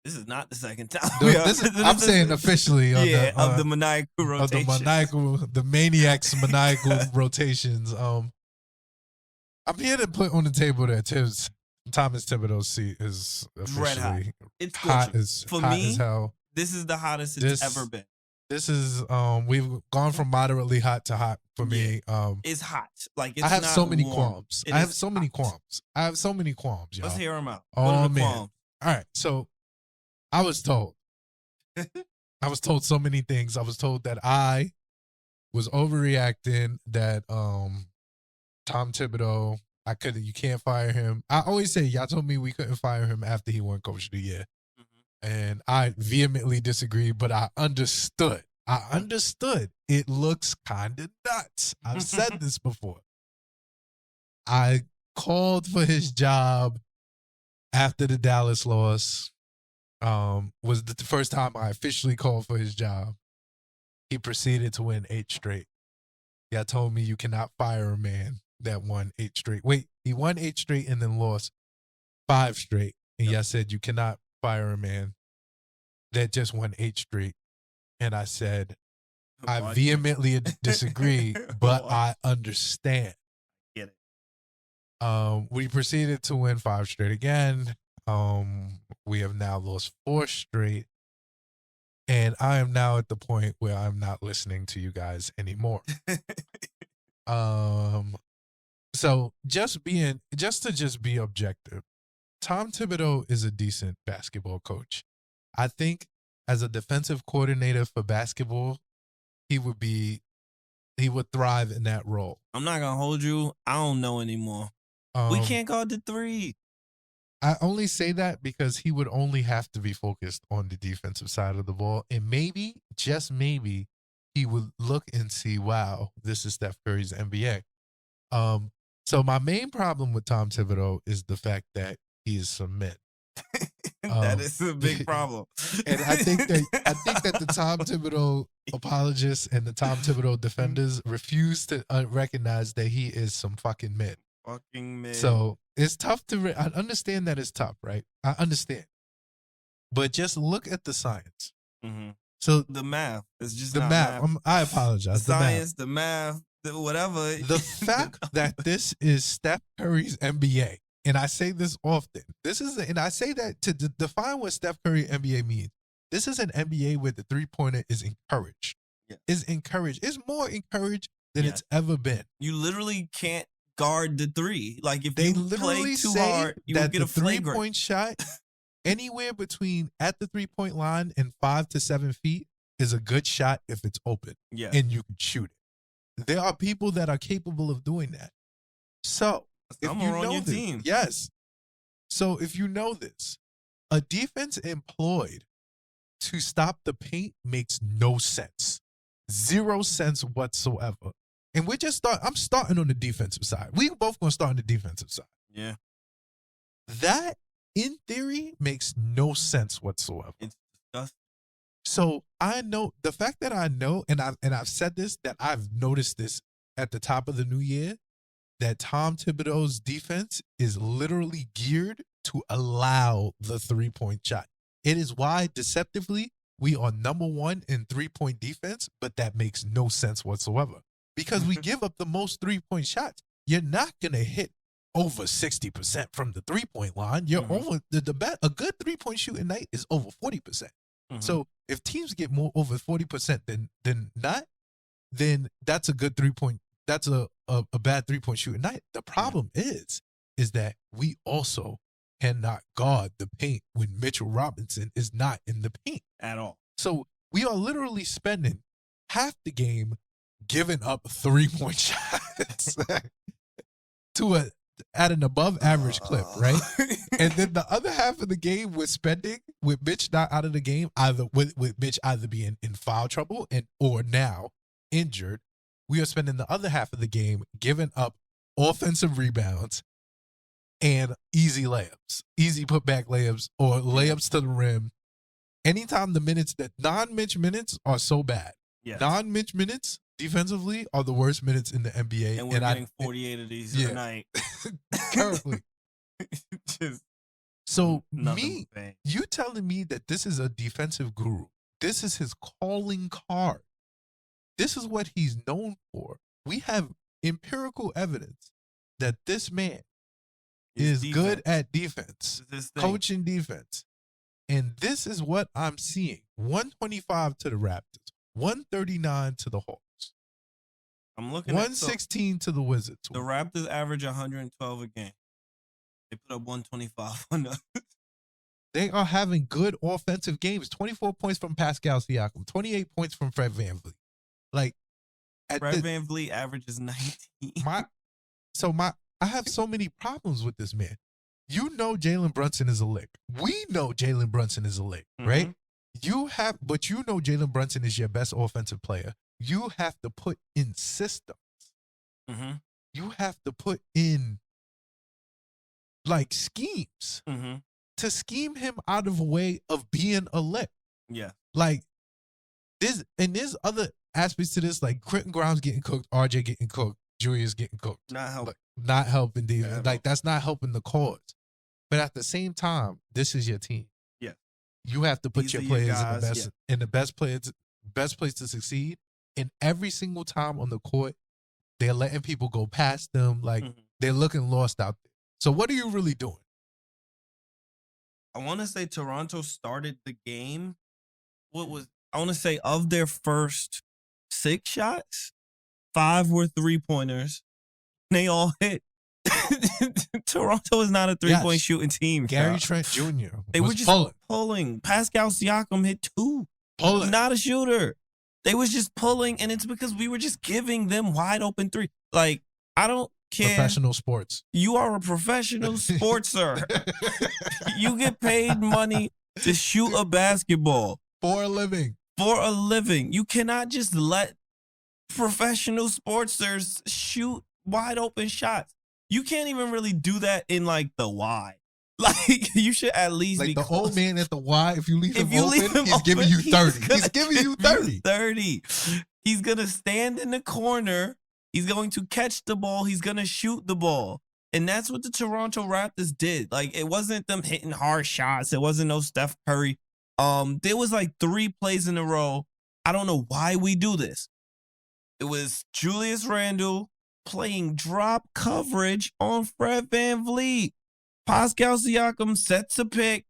This is not the second time. I'm saying officially of the maniacal rotations. The maniacs maniacal rotations. I'm here to put on the table that Thomas Thibodeau's seat is officially it's hot as hell. This is the hottest it's ever been. This is we've gone from moderately hot to hot for me. It's hot. Like it's I have not so many warm. qualms. I have so many qualms, y'all. Let's hear them out. Oh, what are the man. qualms? All right, so I was told so many things. I was told that I was overreacting, that Tom Thibodeau, you can't fire him. I always say, y'all told me we couldn't fire him after he won Coach of the Year. Mm-hmm. And I vehemently disagree, but I understood. It looks kind of nuts. I've said this before. I called for his job after the Dallas loss. Was the first time I officially called for his job. He proceeded to win 8 straight. Y'all told me you cannot fire a man that won 8 straight. Wait, he won 8 straight and then lost 5 straight. And y'all said you cannot fire a man that just won 8 straight. And I said, I vehemently disagree, but I understand. Get it. We proceeded to win 5 straight again. We have now lost 4 straight. And I am now at the point where I'm not listening to you guys anymore. So just to be objective, Tom Thibodeau is a decent basketball coach. I think as a defensive coordinator for basketball, he would thrive in that role. I'm not gonna hold you. I don't know anymore. We can't guard the three. I only say that because he would only have to be focused on the defensive side of the ball. And maybe, just maybe, he would look and see, wow, this is Steph Curry's NBA. So my main problem with Tom Thibodeau is the fact that he is some men. That is a big problem. And I think that the Tom Thibodeau apologists and the Tom Thibodeau defenders refuse to recognize that he is some fucking men. Fucking men. So it's tough to. I understand that it's tough, right? I understand, but just look at the science. Mm-hmm. So the math is just the not math. I apologize. The science, the math, whatever. The fact that this is Steph Curry's NBA, and I say this often. And I say that to define what Steph Curry NBA means. This is an NBA where the 3-pointer is encouraged. Yeah. Is encouraged. It's more encouraged than it's ever been. You literally can't guard the three. Like if they you literally play too say hard, you will that get the a flagrant 3-point shot anywhere between at the 3-point line and 5 to 7 feet is a good shot if it's open. Yeah. And you can shoot it. There are people that are capable of doing that. So if you know your this, team. yes. So if you know this, a defense employed to stop the paint makes no sense. 0 sense whatsoever. And I'm starting on the defensive side. We both gonna start on the defensive side. Yeah. That, in theory, makes no sense whatsoever. It's disgusting. So I know the fact that I know, and I've said this, that I've noticed this at the top of the new year, that Tom Thibodeau's defense is literally geared to allow the 3-point shot. It is why, deceptively, we are number 1 in 3-point defense, but that makes no sense whatsoever. Because we give up the most 3-point shots. You're not going to hit over 60% from the 3-point line. You're over a good 3-point shooting night is over 40%. Mm-hmm. So if teams get more over 40% than not, then that's a good 3-point. That's a bad 3-point shooting night. The problem is that we also cannot guard the paint when Mitchell Robinson is not in the paint at all. So we are literally spending half the game giving up 3-point shots at an above average clip, right? And then the other half of the game we're spending with Mitch not out of the game, either with Mitch either being in foul trouble or now injured. We are spending the other half of the game giving up offensive rebounds and easy layups, easy putback layups or layups to the rim. Anytime the minutes that non-Mitch minutes are so bad. Yes. Non-Mitch minutes defensively are the worst minutes in the NBA. And we're getting 48 of these a night. Currently. So you telling me that this is a defensive guru. This is his calling card. This is what he's known for. We have empirical evidence that this man is good at defense, coaching defense. And this is what I'm seeing. 125 to the Raptors, 139 to the Hawks. I'm looking 116 to the Wizards. The Raptors average 112 a game. They put up 125 on us. They are having good offensive games. 24 points from Pascal Siakam, 28 points from Fred VanVleet. Like Fred VanVleet averages 19. I have so many problems with this man. You know Jalen Brunson is a lick. We know Jalen Brunson is a lick, right? But you know Jalen Brunson is your best offensive player. You have to put in systems. Mm-hmm. You have to put in like schemes to scheme him out of a way of being a lick. Yeah. Like there's other aspects to this, like Quentin Grimes getting cooked, RJ getting cooked, Julius getting cooked. Not helping. Not helping defense. Like that's not helping the cause. But at the same time, this is your team. Yeah. You have to put your players in the best place to succeed. And every single time on the court, they're letting people go past them. Like they're looking lost out there. So what are you really doing? I want to say Toronto started the game. I want to say of their first 6 shots, 5 were 3-pointers. They all hit. Toronto is not a 3-point shooting team. Gary Trent Jr. They were just pulling. Pascal Siakam hit 2. Pulling. Not a shooter. They was just pulling, and it's because we were just giving them wide open 3. Like, I don't care. Professional sports. You are a professional sportser. You get paid money to shoot a basketball. For a living. For a living. You cannot just let professional sportsers shoot wide open shots. You can't even really do that in like the Y. Like, you should at least like be the close. Old man at the Y. If you leave him open, he's giving you 30. He's giving you 30. 30. He's gonna stand in the corner. He's going to catch the ball. He's gonna shoot the ball. And that's what the Toronto Raptors did. Like, it wasn't them hitting hard shots. It wasn't no Steph Curry. There was like 3 plays in a row. I don't know why we do this. It was Julius Randle playing drop coverage on Fred VanVleet. Pascal Siakam sets a pick,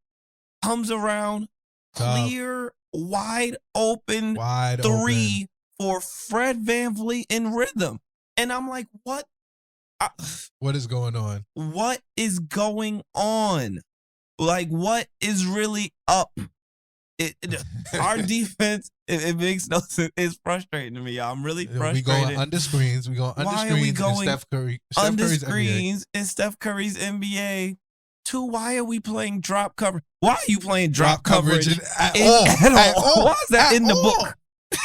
comes around, clear, wide open 3 for Fred VanVleet in rhythm. And I'm like, what? What is going on? What is going on? Like, what is really up? Our defense, it makes no sense. It's frustrating to me, y'all. I'm really frustrated. We going under screens. We going under Why screens are we going in Steph Curry. under Curry's screens NBA. in Steph Curry's NBA? 2, why are we playing drop coverage? Why are you playing drop coverage at all? Why is that in the book?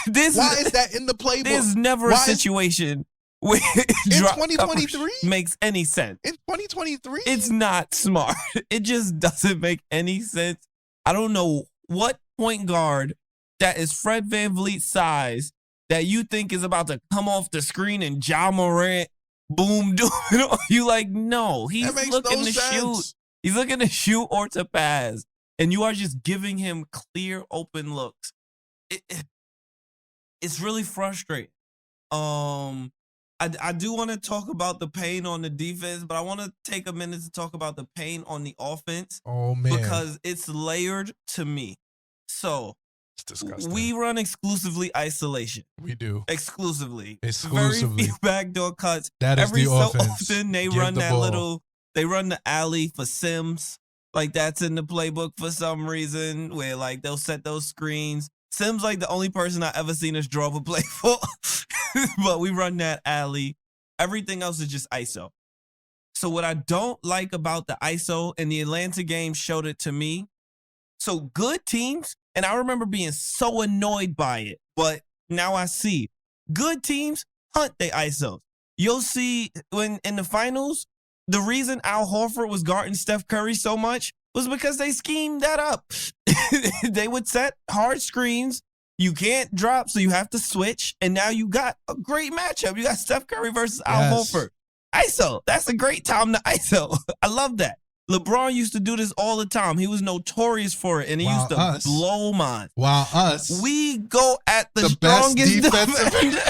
Why is that in the playbook? There's never a situation where in drop 2023 makes any sense. In 2023, it's not smart. It just doesn't make any sense. I don't know what point guard that is Fred VanVleet's size that you think is about to come off the screen and Ja Morant boom do it. You like, no, he's looking to shoot. He's looking to shoot or to pass, and you are just giving him clear open looks. It's really frustrating. I do want to talk about the pain on the defense, but I want to take a minute to talk about the pain on the offense. Oh, man. Because it's layered to me. So, it's disgusting. We run exclusively isolation. We do. Exclusively. Exclusively. Very few backdoor cuts. That is Every the so offense. often they Give run the that ball. they run the alley for Sims. Like, that's in the playbook for some reason, where like they'll set those screens. Sims like the only person I ever seen us draw up a play for. But we run that alley. Everything else is just ISO. So what I don't like about the ISO, and the Atlanta game showed it to me. So good teams, and I remember being so annoyed by it, but now I see good teams hunt they ISOs. You'll see when in the finals, the reason Al Horford was guarding Steph Curry so much was because they schemed that up. They would set hard screens. You can't drop, so you have to switch. And now you got a great matchup. You got Steph Curry versus Al Horford. ISO. That's a great time to ISO. I love that. LeBron used to do this all the time. He was notorious for it, and he used to blow mine. While us, we go at the strongest defender.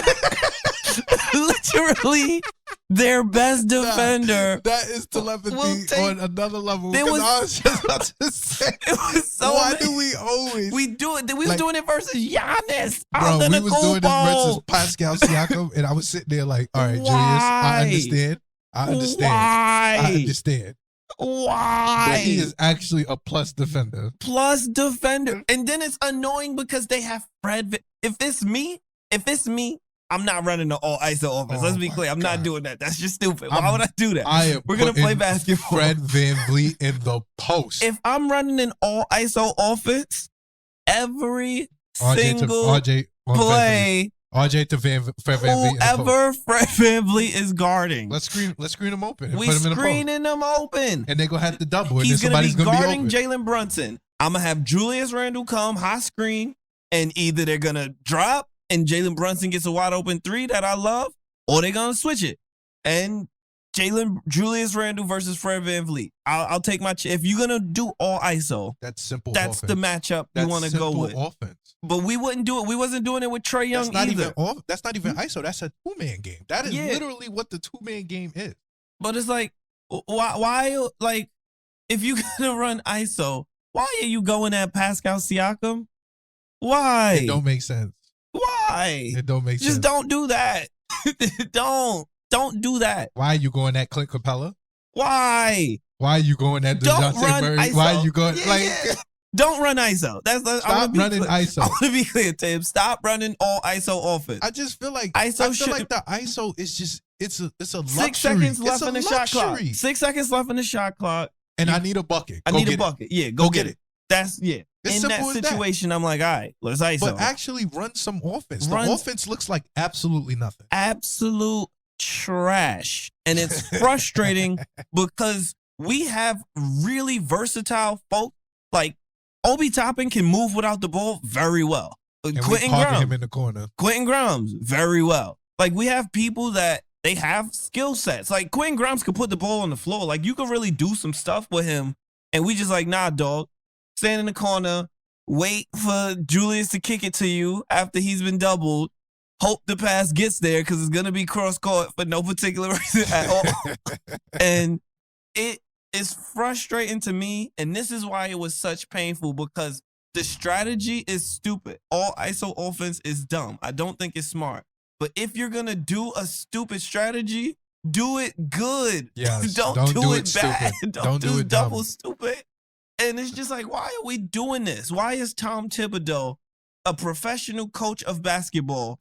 Literally, their best defender. That is telepathy on another level. I was just about to say, why do we always? We do it. We was doing it versus Giannis. Bro, we was doing this versus Pascal Siakam, and I was sitting there like, all right, Julius, I understand. Why? I understand. Why? But he is actually a plus defender. Plus defender. And then it's annoying because they have Fred. If it's me, I'm not running the all ISO offense. Let's be clear. I'm not doing that. That's just stupid. Why would I do that? We're going to play basketball. Fred VanVleet in the post. If I'm running an all ISO offense, every single play, RJ to Fred VanVleet. Whoever Fred VanVleet is guarding. Let's screen him open. We screening them open. And they're going to have to double. He's going to be guarding Jalen Brunson. I'm going to have Julius Randle come, high screen, and either they're going to drop and Jalen Brunson gets a wide open 3 that I love, or they're going to switch it. And Julius Randle versus Fred VanVleet. I'll take my if you're going to do all ISO. That's simple. That's offense. The matchup you want to go with. Offense. But we wouldn't do it. We wasn't doing it with Trae Young either. That's not even ISO. That's a 2-man game. That is literally what the 2-man game is. But it's like, why like, if you're going to run ISO, why are you going at Pascal Siakam? Why? It don't make sense. Why? It don't make sense. Just don't do that. Don't do that. Why are you going at Clint Capella? Why? Why are you going at Don't DeJounte run Murray? ISO. Why are you going Don't run ISO. Stop running ISO. I want to be clear, Tim. Stop running all ISO offense. I just feel like ISO like the ISO is just it's a luxury. 6 seconds left in the shot clock. 6 seconds left in the shot clock. And I need a bucket. I need a bucket. Yeah, go get it. That's It's in that situation, I'm like, all right, let's ISO. But actually run some offense. The offense looks like absolutely nothing. Absolute trash. And it's frustrating because we have really versatile folks. Like Obi Toppin can move without the ball very well. And Quentin Grimes, him in the corner. Quentin Grimes, very well. Like we have people that they have skill sets. Like Quentin Grimes could put the ball on the floor. Like you could really do some stuff with him. And we just like, nah, dog. Stand in the corner, wait for Julius to kick it to you after he's been doubled. Hope the pass gets there because it's going to be cross court for no particular reason at all. And it is frustrating to me. And this is why it was such painful, because the strategy is stupid. All ISO offense is dumb. I don't think it's smart. But if you're going to do a stupid strategy, do it good. Yes, don't do it bad. Don't do it double dumb. stupid. And it's just like, why are we doing this? Why is Tom Thibodeau, a professional coach of basketball,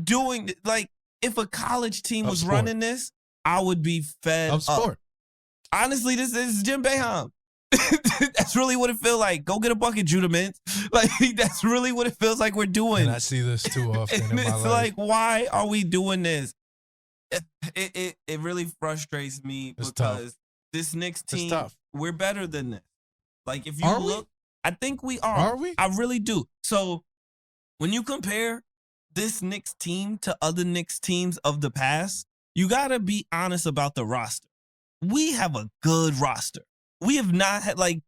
doing, like, if a college team was running this, I would be fed up. Honestly, this is Jim Boeheim. That's really what it feels like. Go get a bucket, Judah Mintz. Like, that's really what it feels like we're doing. And I see this too often in my life. It's like, why are we doing this? It really frustrates me because this Knicks team, we're better than this. Like, if you look, I think we are. Are we? I really do. So, when you compare this Knicks team to other Knicks teams of the past, you got to be honest about the roster. We have a good roster. We have not had, like,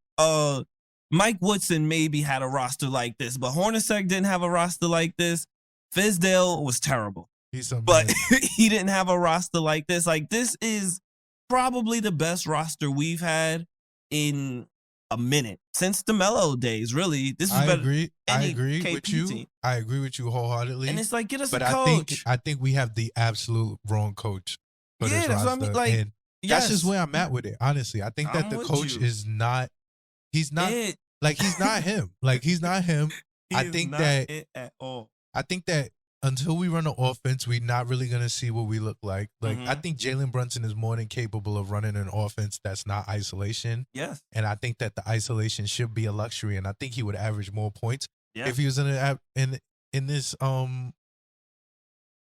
Mike Woodson maybe had a roster like this, but Hornacek didn't have a roster like this. Fizdale was terrible. But he didn't have a roster like this. Like, this is probably the best roster we've had in a minute since the Melo days. Really, this is better. I agree KP with you. Team. I agree with you wholeheartedly. And it's like, get us but a coach. I think we have the absolute wrong coach for this that's roster. what I mean. Like, and that's just where I'm at with it. Honestly, I think that the coach is not. He's not like he's not him. Like he's not him. I think that it at all. I think that until we run the offense, we're not really gonna see what we look like. Like I think Jalen Brunson is more than capable of running an offense that's not isolation. Yes. And I think that the isolation should be a luxury, and I think he would average more points if he was in this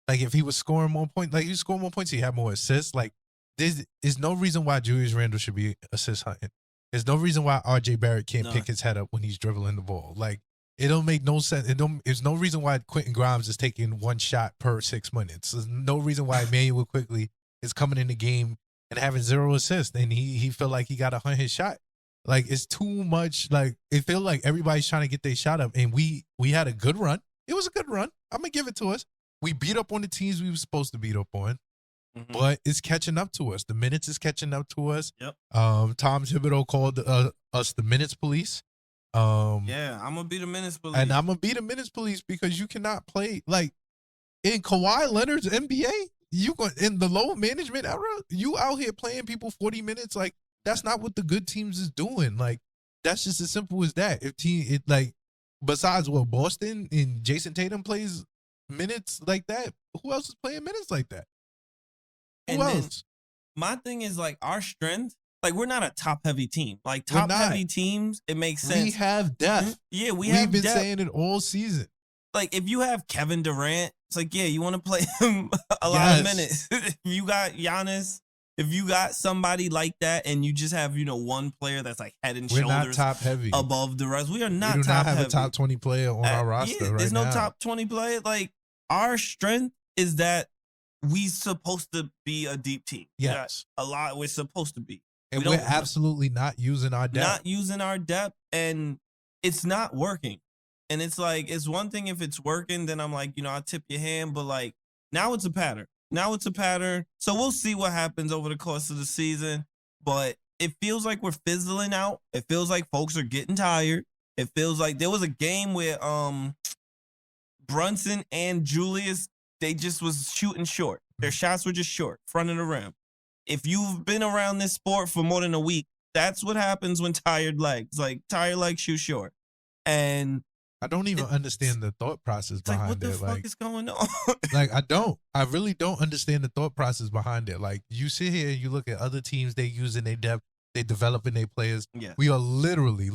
like if he was scoring more points. Like he was scoring more points, he had more assists. Like there's no reason why Julius Randle should be assist hunting. There's no reason why RJ Barrett can't pick his head up when he's dribbling the ball. Like it don't make no sense. There's no reason why Quentin Grimes is taking one shot per 6 minutes. There's no reason why Emmanuel Quickly is coming in the game and having 0 assists, and he felt like he got to hunt his shot. Like it's too much. Like it felt like everybody's trying to get their shot up, and we had a good run. It was a good run. I'm gonna give it to us. We beat up on the teams we were supposed to beat up on. But it's catching up to us. The minutes is catching up to us. Yep. Tom Thibodeau called us the minutes police. Yeah, I'm gonna be the minutes police. And I'm gonna be the minutes police because you cannot play like in Kawhi Leonard's NBA. You go in the low management era. You out here playing people 40 minutes. Like that's not what the good teams is doing. Like that's just as simple as that. Besides what Boston and Jason Tatum plays minutes like that, who else is playing minutes like that? Who else? My thing is like our strength. Like we're not a top-heavy team. Like top-heavy teams, it makes sense. We have depth. Yeah, we've been saying it all season. Like if you have Kevin Durant, it's like you want to play him a lot of minutes. If you got Giannis, if you got somebody like that, and you just have one player that's like head and shoulders top heavy above the rest. We are not. We do top not have heavy. a top 20 player on our roster. Right there's no now. top 20 player. Like our strength is that we supposed to be a deep team. Yes, a lot. We're supposed to be, and we're absolutely not using our depth. Not using our depth, and it's not working. And it's like it's one thing if it's working, then I'm like I tip your hand. But like now it's a pattern. So we'll see what happens over the course of the season. But it feels like we're fizzling out. It feels like folks are getting tired. It feels like there was a game where Brunson and Julius, they just was shooting short. Their shots were just short, front of the rim. If you've been around this sport for more than a week, that's what happens when tired legs shoot short. And I don't even understand the thought process behind what the it. fuck is going on? I really don't understand the thought process behind it. Like, you sit here and you look at other teams, they using their depth, they developing their players. Yeah. We are literally,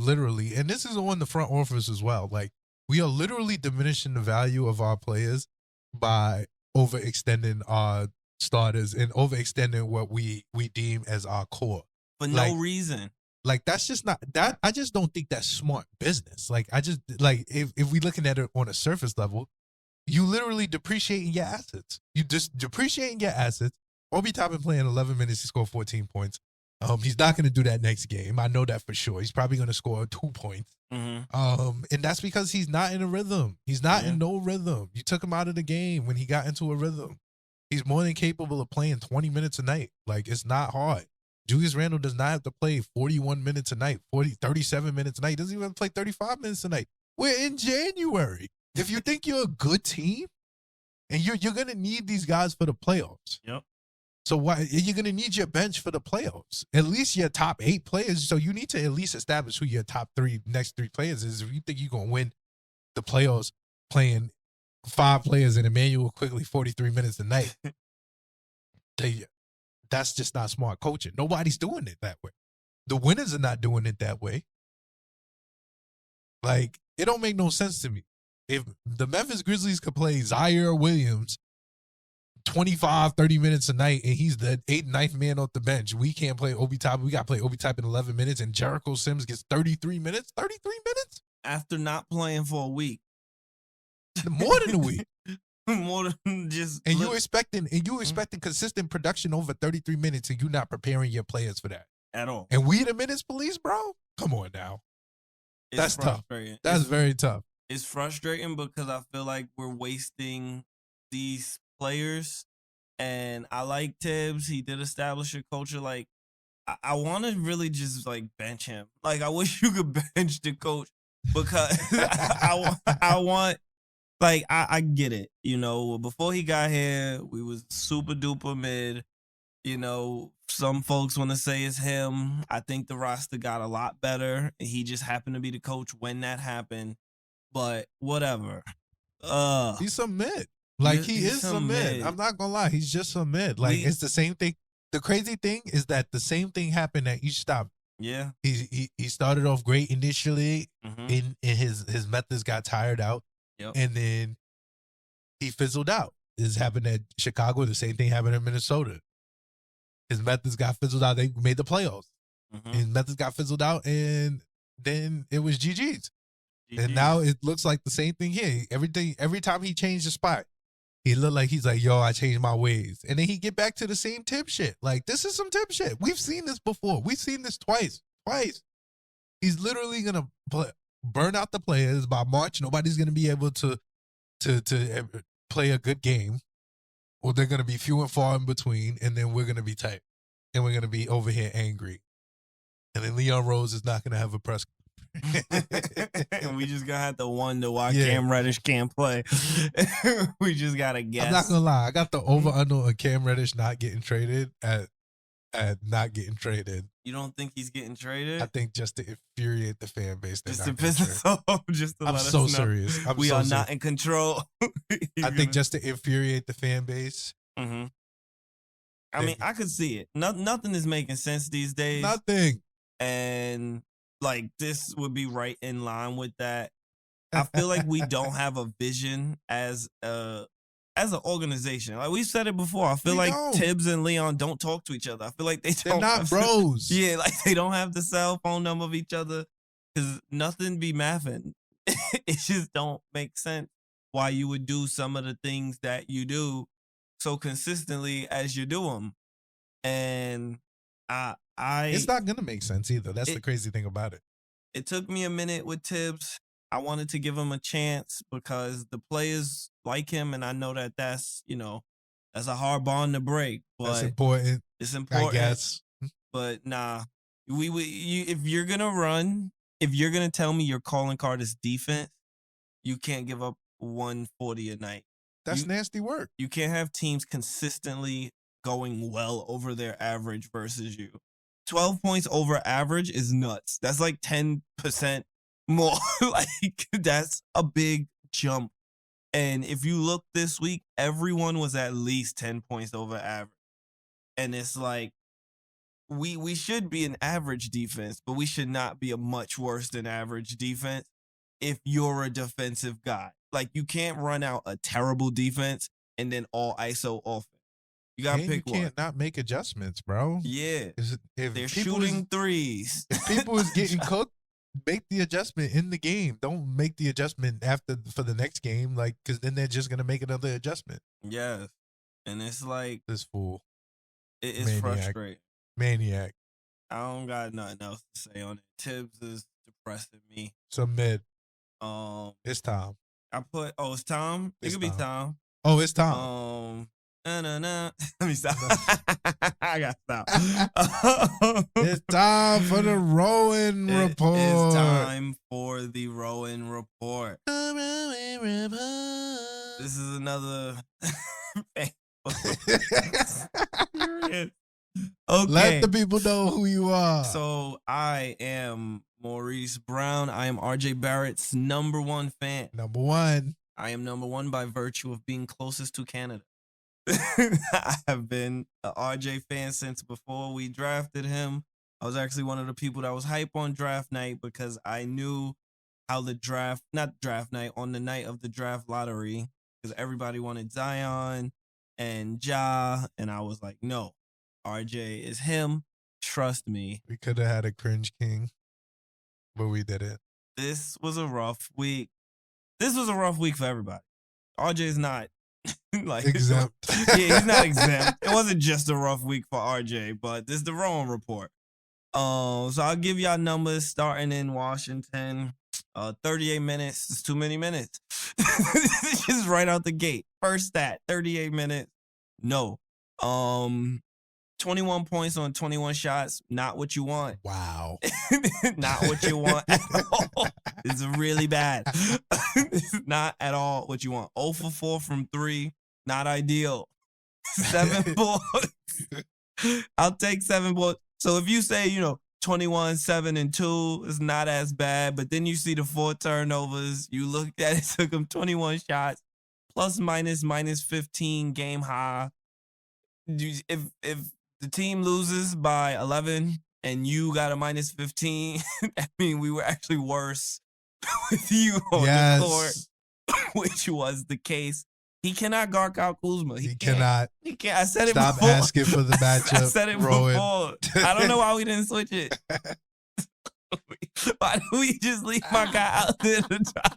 and this is on the front office as well. Like, we are literally diminishing the value of our players by overextending our starters and overextending what we deem as our core. For no reason. Like, that's just not that. I just don't think that's smart business. Like, if we looking at it on a surface level, you literally depreciating your assets. You just depreciating your assets. Obi Toppin playing 11 minutes, he scored 14 points. He's not going to do that next game. I know that for sure. He's probably going to score 2 points. Mm-hmm. And that's because he's not in a rhythm. He's not in no rhythm. You took him out of the game when he got into a rhythm. He's more than capable of playing 20 minutes a night. Like, it's not hard. Julius Randle does not have to play 41 minutes a night, 37 minutes a night. He doesn't even have to play 35 minutes a night. We're in January. If you think you're a good team, and you're going to need these guys for the playoffs. Yep. So why you're going to need your bench for the playoffs? At least your top 8 players. So you need to at least establish who your next three players is. If you think you're going to win the playoffs playing 5 players and Emmanuel Quickly 43 minutes a night, that's just not smart coaching. Nobody's doing it that way. The winners are not doing it that way. Like, it don't make no sense to me. If the Memphis Grizzlies could play Zaire Williams 25, 30 minutes a night, and he's the 8th, 9th man off the bench, we can't play Obi Toppin. We got to play Obi Toppin in 11 minutes, and Jericho Sims gets 33 minutes? 33 minutes? After not playing for a week. More than a week. More than just... And you expecting consistent production over 33 minutes, and you not preparing your players for that. At all. And we the minutes police, bro? Come on now. That's tough. That's very tough. It's frustrating because I feel like we're wasting these players. And I like Tibbs. He did establish a culture. Like, I want to really just, like, bench him. Like, I wish you could bench the coach because I want... Like, I get it. You know, before he got here, we was super duper mid. You know, some folks want to say it's him. I think the roster got a lot better. He just happened to be the coach when that happened. But whatever. He's some mid. Like, he is some mid. I'm not going to lie. He's just some mid. Like, it's the same thing. The crazy thing is that the same thing happened at each stop. Yeah. He started off great initially. And his methods got tired out. Yep. And then he fizzled out. This happened at Chicago. The same thing happened in Minnesota. His methods got fizzled out. They made the playoffs. His methods got fizzled out, and then it was GG's. And now it looks like the same thing here. Every time he changed the spot, he looked like he's like, yo, I changed my ways. And then he get back to the same tip shit. Like, this is some tip shit. We've seen this before. We've seen this twice. He's literally going to burn out the players by March. Nobody's going to be able to play a good game, or they're going to be few and far in between, and then we're going to be tight, and we're going to be over here angry, and then Leon Rose is not going to have a press. And we just gonna have to wonder why Cam Reddish can't play. We just gotta guess. I'm not gonna lie. I got the over under on Cam Reddish not getting traded at not getting traded. You don't think he's getting traded? I think just to infuriate the fan base. Just to piss us off. Just to I'm let so us know serious. we are not in control. I think just to infuriate the fan base. Mm-hmm. I mean, I could see it. Nothing is making sense these days. Nothing. And like, this would be right in line with that. I feel like we don't have a vision as an organization. Like, we've said it before. I feel like Tibbs and Leon don't talk to each other. I feel like they're not bros. Yeah, like they don't have the cell phone number of each other because nothing be mathing. It just don't make sense why you would do some of the things that you do so consistently as you do them. And it's not gonna make sense either. That's the crazy thing about it. It took me a minute with Tibbs. I wanted to give him a chance because the players like him, and I know that that's a hard bond to break. But that's important. It's important, I guess. But nah, if you're gonna run if you're gonna tell me your calling card is defense, you can't give up 140 a night. That's nasty work. You can't have teams consistently going well over their average versus you. 12 points over average is nuts. That's like 10% more. Like, that's a big jump. And if you look this week, everyone was at least 10 points over average. And it's like, we should be an average defense, but we should not be a much worse than average defense if you're a defensive guy. Like, you can't run out a terrible defense and then all ISO offense. You got to pick one. You can't not make adjustments, bro. Yeah. If they're shooting threes. If people is getting cooked, make the adjustment in the game. Don't make the adjustment for the next game, like, because then they're just gonna make another adjustment. Yes, and it's like this fool. It's frustrating. Maniac. I don't got nothing else to say on it. Tibbs is depressing me. Submit. It's Tom. It's Tom. It could be Tom. Oh, it's Tom. Let me stop. I got to stop. It's time for the Rowan Report. It's time for the Rowan Report. This is another. Okay. Let the people know who you are. So I am Maurice Brown. I am RJ Barrett's number one fan. Number one. I am number one by virtue of being closest to Canada. I have been an RJ fan since before we drafted him. I was actually one of the people that was hype on draft night because I knew how the on the night of the draft lottery, because everybody wanted Zion and Ja, and I was like, no, RJ is him. Trust me. We could have had a cringe king, but we didn't. This was a rough week. This was a rough week for everybody. RJ's not like exempt. Yeah, he's not exempt. It wasn't just a rough week for RJ, but this is the Rowan Report. So I'll give y'all numbers starting in Washington. 38 minutes is too many minutes. Just right out the gate. First stat, 38 minutes. No. 21 points on 21 shots. Not what you want. Wow. Not what you want at all. It's really bad. It's not at all what you want. 0 for 4 from 3. Not ideal. 7 points. I'll take 7 points. So if you say, 21, 7, and 2 is not as bad, but then you see the 4 turnovers. You looked at it, took him 21 shots, plus minus 15 game high. If the team loses by 11 and you got a minus 15, I mean, we were actually worse with you on the court, which was the case. He cannot guard Kyle Kuzma. He cannot. He can't. I said it Stop before. Stop asking for the matchup. I said it Rowan. before. I don't know why we didn't switch it. Why do we just leave my guy out there to try?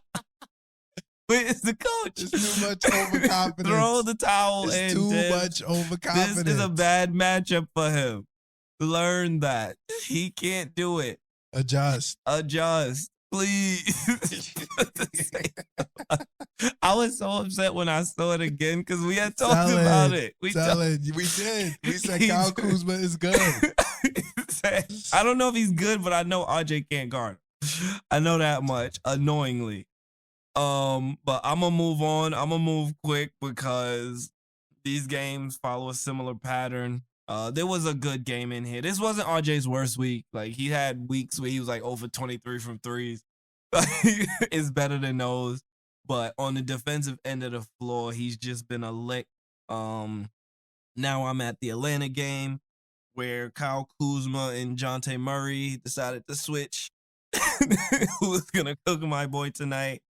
Where's the coach? It's too much overconfidence. Throw the towel in. It's too much overconfidence. This is a bad matchup for him. Learn that. He can't do it. Adjust. Please. I was so upset when I saw it again because we had talked about it. We did. We said Kyle Kuzma is good. I don't know if he's good, but I know RJ can't guard him. I know that much, annoyingly. But I'm gonna move on. I'm gonna move quick because these games follow a similar pattern. There was a good game in here. This wasn't RJ's worst week. Like, he had weeks where he was like over 23 from threes. It's better than those. But on the defensive end of the floor, he's just been a lick. Now I'm at the Atlanta game where Kyle Kuzma and Jonte Murray decided to switch. Who's gonna cook my boy tonight?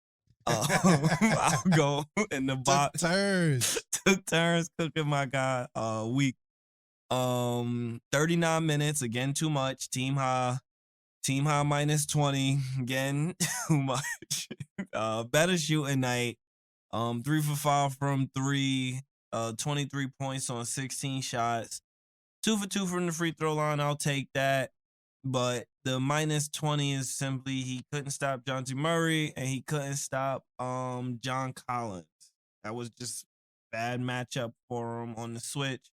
I'll go in the box. Took turns cooking my guy week. 39 minutes, again too much. Team high minus 20, again too much. Better shooting night. 3 for 5 from 3. 23 points on 16 shots. 2 for 2 from the free throw line. I'll take that. But the minus 20 is simply he couldn't stop Jonte Murray and he couldn't stop John Collins. That was just bad matchup for him on the switch.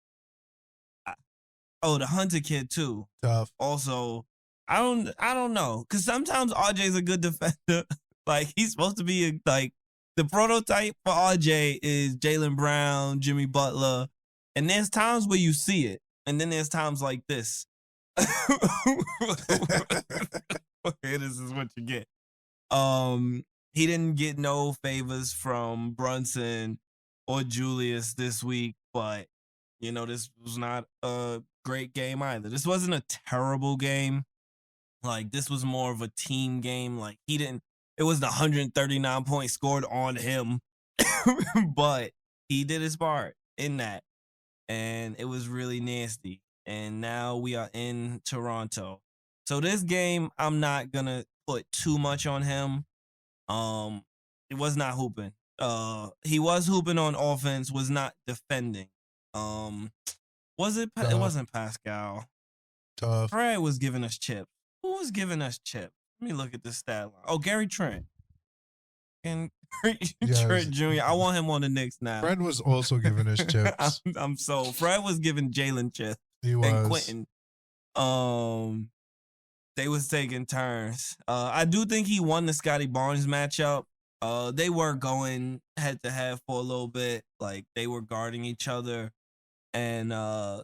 The Hunter kid too. Tough. Also I don't know, because sometimes RJ's a good defender. Like he's supposed to be like the prototype for RJ is Jaylen Brown, Jimmy Butler, and there's times where you see it, and then there's times like this. Okay, this is what you get. He didn't get no favors from Brunson or Julius this week, but this was not a great game either. This wasn't a terrible game. Like this was more of a team game. Like it was the 139 points scored on him, but he did his part in that, and it was really nasty. And now we are in Toronto. So this game, I'm not gonna put too much on him. It was not hooping. He was hooping on offense, was not defending. Was it? It wasn't Pascal. Tough. Fred was giving us chips. Who was giving us chips? Let me look at the stat line. Oh, Gary Trent. And Trent Jr. I want him on the Knicks now. Fred was also giving us chips. I'm sold. Fred was giving Jalen chips. He was. And Quentin. They was taking turns. I do think he won the Scotty Barnes matchup. They were going head to head for a little bit. Like they were guarding each other. And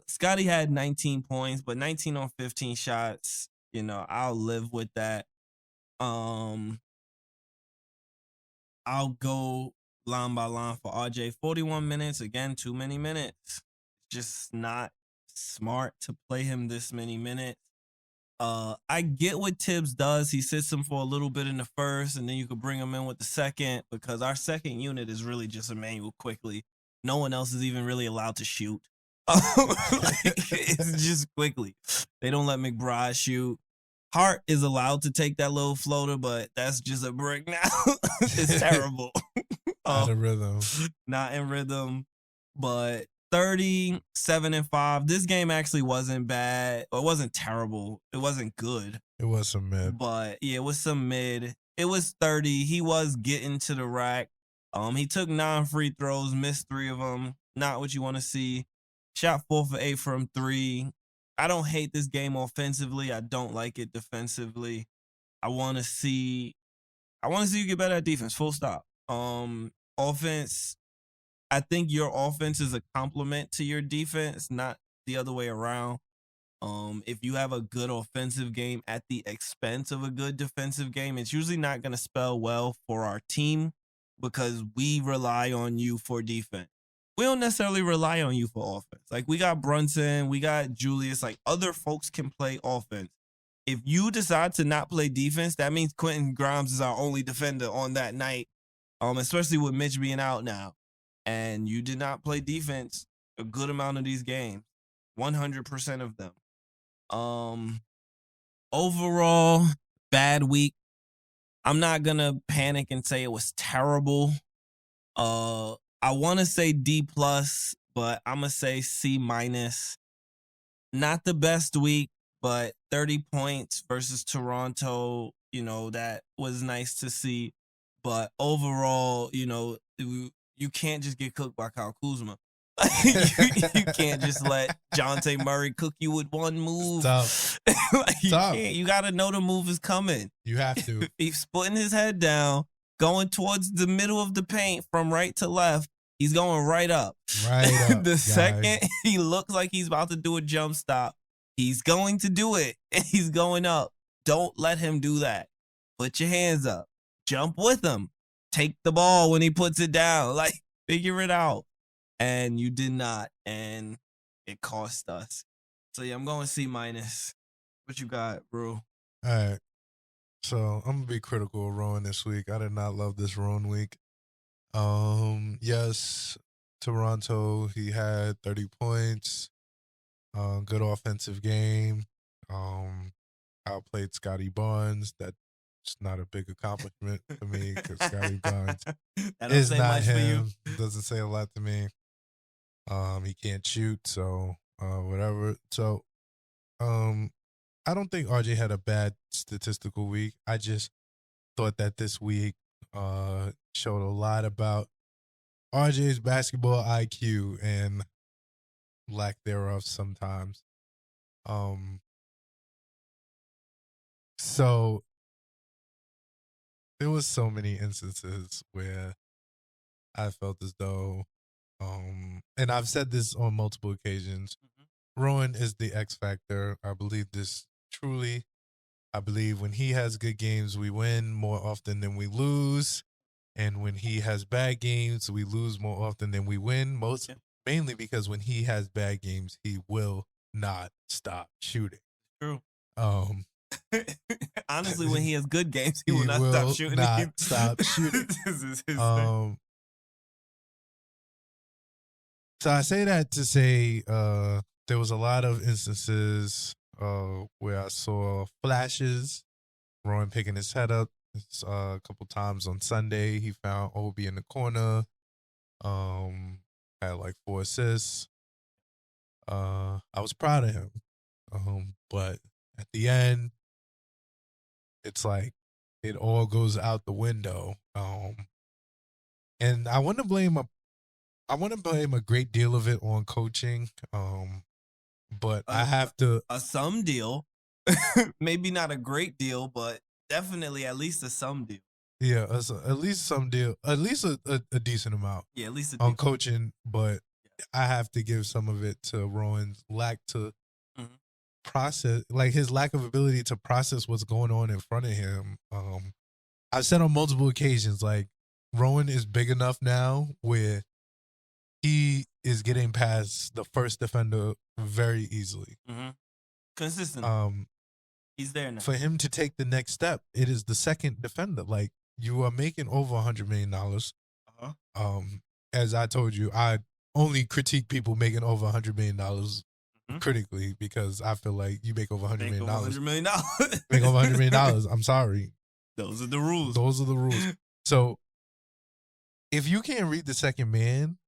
Scotty had 19 points, but 19 on 15 shots. I'll live with that. I'll go line by line for RJ. 41 minutes. Again, too many minutes. Just not smart to play him this many minutes. I get what Tibbs does. He sits him for a little bit in the first, and then you could bring him in with the second, because our second unit is really just Emmanuel Quickly. No one else is even really allowed to shoot. It's just Quickly. They don't let McBride shoot. Hart is allowed to take that little floater, but that's just a brick now. It's terrible. Not in rhythm. Not in rhythm. But 37-5. This game actually wasn't bad. It wasn't terrible. It wasn't good. It was some mid. But yeah, it was some mid. It was 30. He was getting to the rack. He took 9 free throws, missed 3 of them. Not what you want to see. Shot 4 for 8 from 3. I don't hate this game offensively. I don't like it defensively. I want to see you get better at defense. Full stop. Offense. I think your offense is a complement to your defense, not the other way around. If you have a good offensive game at the expense of a good defensive game, it's usually not going to spell well for our team, because we rely on you for defense. We don't necessarily rely on you for offense. Like we got Brunson, we got Julius, like other folks can play offense. If you decide to not play defense, that means Quentin Grimes is our only defender on that night, especially with Mitch being out now. And you did not play defense a good amount of these games, 100% of them. Overall, bad week. I'm not going to panic and say it was terrible. I want to say D+, but I'm going to say C-. Not the best week, but 30 points versus Toronto, that was nice to see. But overall, you can't just get cooked by Kyle Kuzma. you can't just let Jonte Murray cook you with one move. You can't. You got to know the move is coming. You have to. He's putting his head down, going towards the middle of the paint from right to left. He's going right up. Right up. The second he looks like he's about to do a jump stop, he's going to do it, and he's going up. Don't let him do that. Put your hands up. Jump with him. Take the ball when he puts it down. Like, figure it out. And you did not, and it cost us. So, yeah, I'm going C-. What you got, bro? All right. So, I'm going to be critical of Rowan this week. I did not love this Rowan week. Yes, Toronto, he had 30 points. Good offensive game. Outplayed Scotty Barnes. That's not a big accomplishment to me, because Scotty Barnes is not him. Doesn't say a lot to me. He can't shoot, so whatever. So, I don't think RJ had a bad statistical week. I just thought that this week showed a lot about RJ's basketball IQ and lack thereof sometimes. So there was so many instances where I felt as though, and I've said this on multiple occasions, Rowan is the X factor. I believe this truly. I believe when he has good games, we win more often than we lose. And when he has bad games, we lose more often than we win. Mainly because when he has bad games, he will not stop shooting. True. Honestly, Honestly, when he has good games, he will not stop shooting. Stop shooting. This is his thing. So I say that to say there was a lot of instances where I saw flashes, Rowan picking his head up. A couple times on Sunday, he found Obi in the corner. Had like 4 assists. I was proud of him. But at the end, it's like it all goes out the window. And I want to blame a great deal of it on coaching. But I have to some deal. Maybe not a great deal, but definitely at least a some deal. Yeah, at least some deal. At least a decent amount. Yeah, at least on coaching, but I have to give some of it to Rowan's lack to process, like his lack of ability to process what's going on in front of him. I've said on multiple occasions, like Rowan is big enough now where he is getting past the first defender very easily. Consistent. He's there now. For him to take the next step, it is the second defender. Like, you are making over $100 million. As I told you, I only critique people making over $100 million critically because I feel like you make over $100 million. Make over $100 million. I'm sorry. Those are the rules. Those are the rules. So if you can't read the second man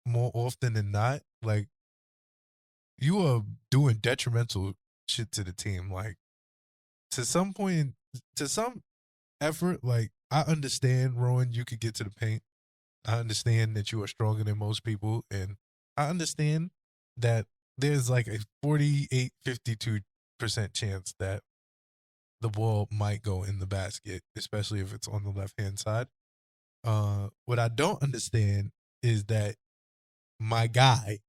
more often than not, like, you are doing detrimental shit to the team. Like, to some point, to some effort, like, I understand, Rowan, you could get to the paint. I understand that you are stronger than most people. And I understand that there's like a 48-52% chance that the ball might go in the basket, especially if it's on the left-hand side. What I don't understand is that, my guy,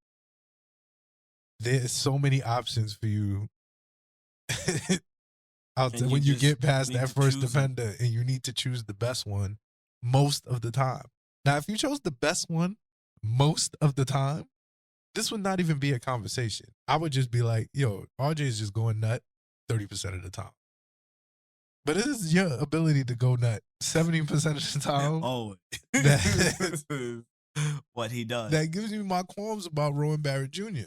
there's so many options for you out there when you get past that first defender and you need to choose the best one most of the time. Now, if you chose the best one most of the time, this would not even be a conversation. I would just be like, yo, RJ is just going nut 30% of the time. But it is your ability to go nut 70% of the time. Oh, what he does. That gives me my qualms about Rowan Barrett Jr.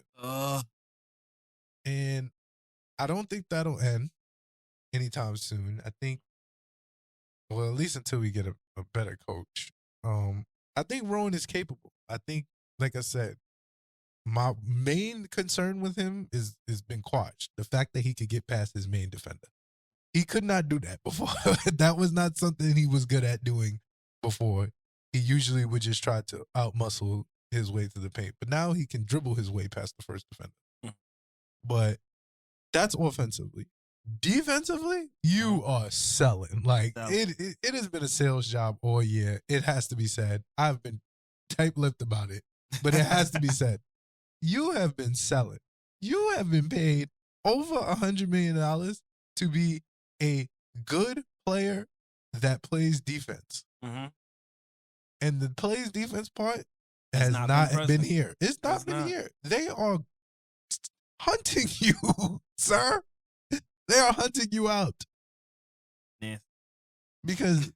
And I don't think that'll end anytime soon. I think, well, at least until we get a better coach. I think Rowan is capable. I think, like I said, my main concern with him is been quashed. The fact that he could get past his main defender. He could not do that before. That was not something he was good at doing before. He usually would just try to outmuscle his way to the paint. But now he can dribble his way past the first defender. But that's offensively. Defensively, you are selling. Like, it has been a sales job all year. It has to be said. I've been tight-lipped about it, but it has to be said. You have been selling. You have been paid over $100 million to be a good player that plays defense. And the plays defense part has not been here. It's not been here. They are hunting you, sir. They are hunting you out. Yeah. Because,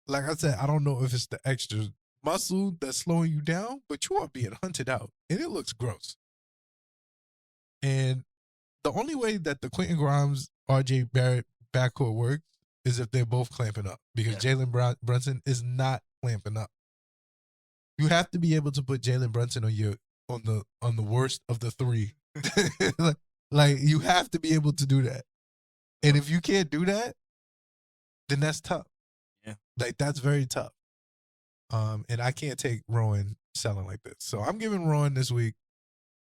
like I said, I don't know if it's the extra muscle that's slowing you down, but you are being hunted out. And it looks gross. And the only way that the Quentin Grimes, RJ Barrett backcourt works is if they're both clamping up. Because Jalen Brunson is not clamping up. You have to be able to put Jalen Brunson on the worst of the three. Like, you have to be able to do that. And if you can't do that, then that's tough. Yeah. Like, that's very tough. And I can't take Rowan selling like this. So I'm giving Rowan this week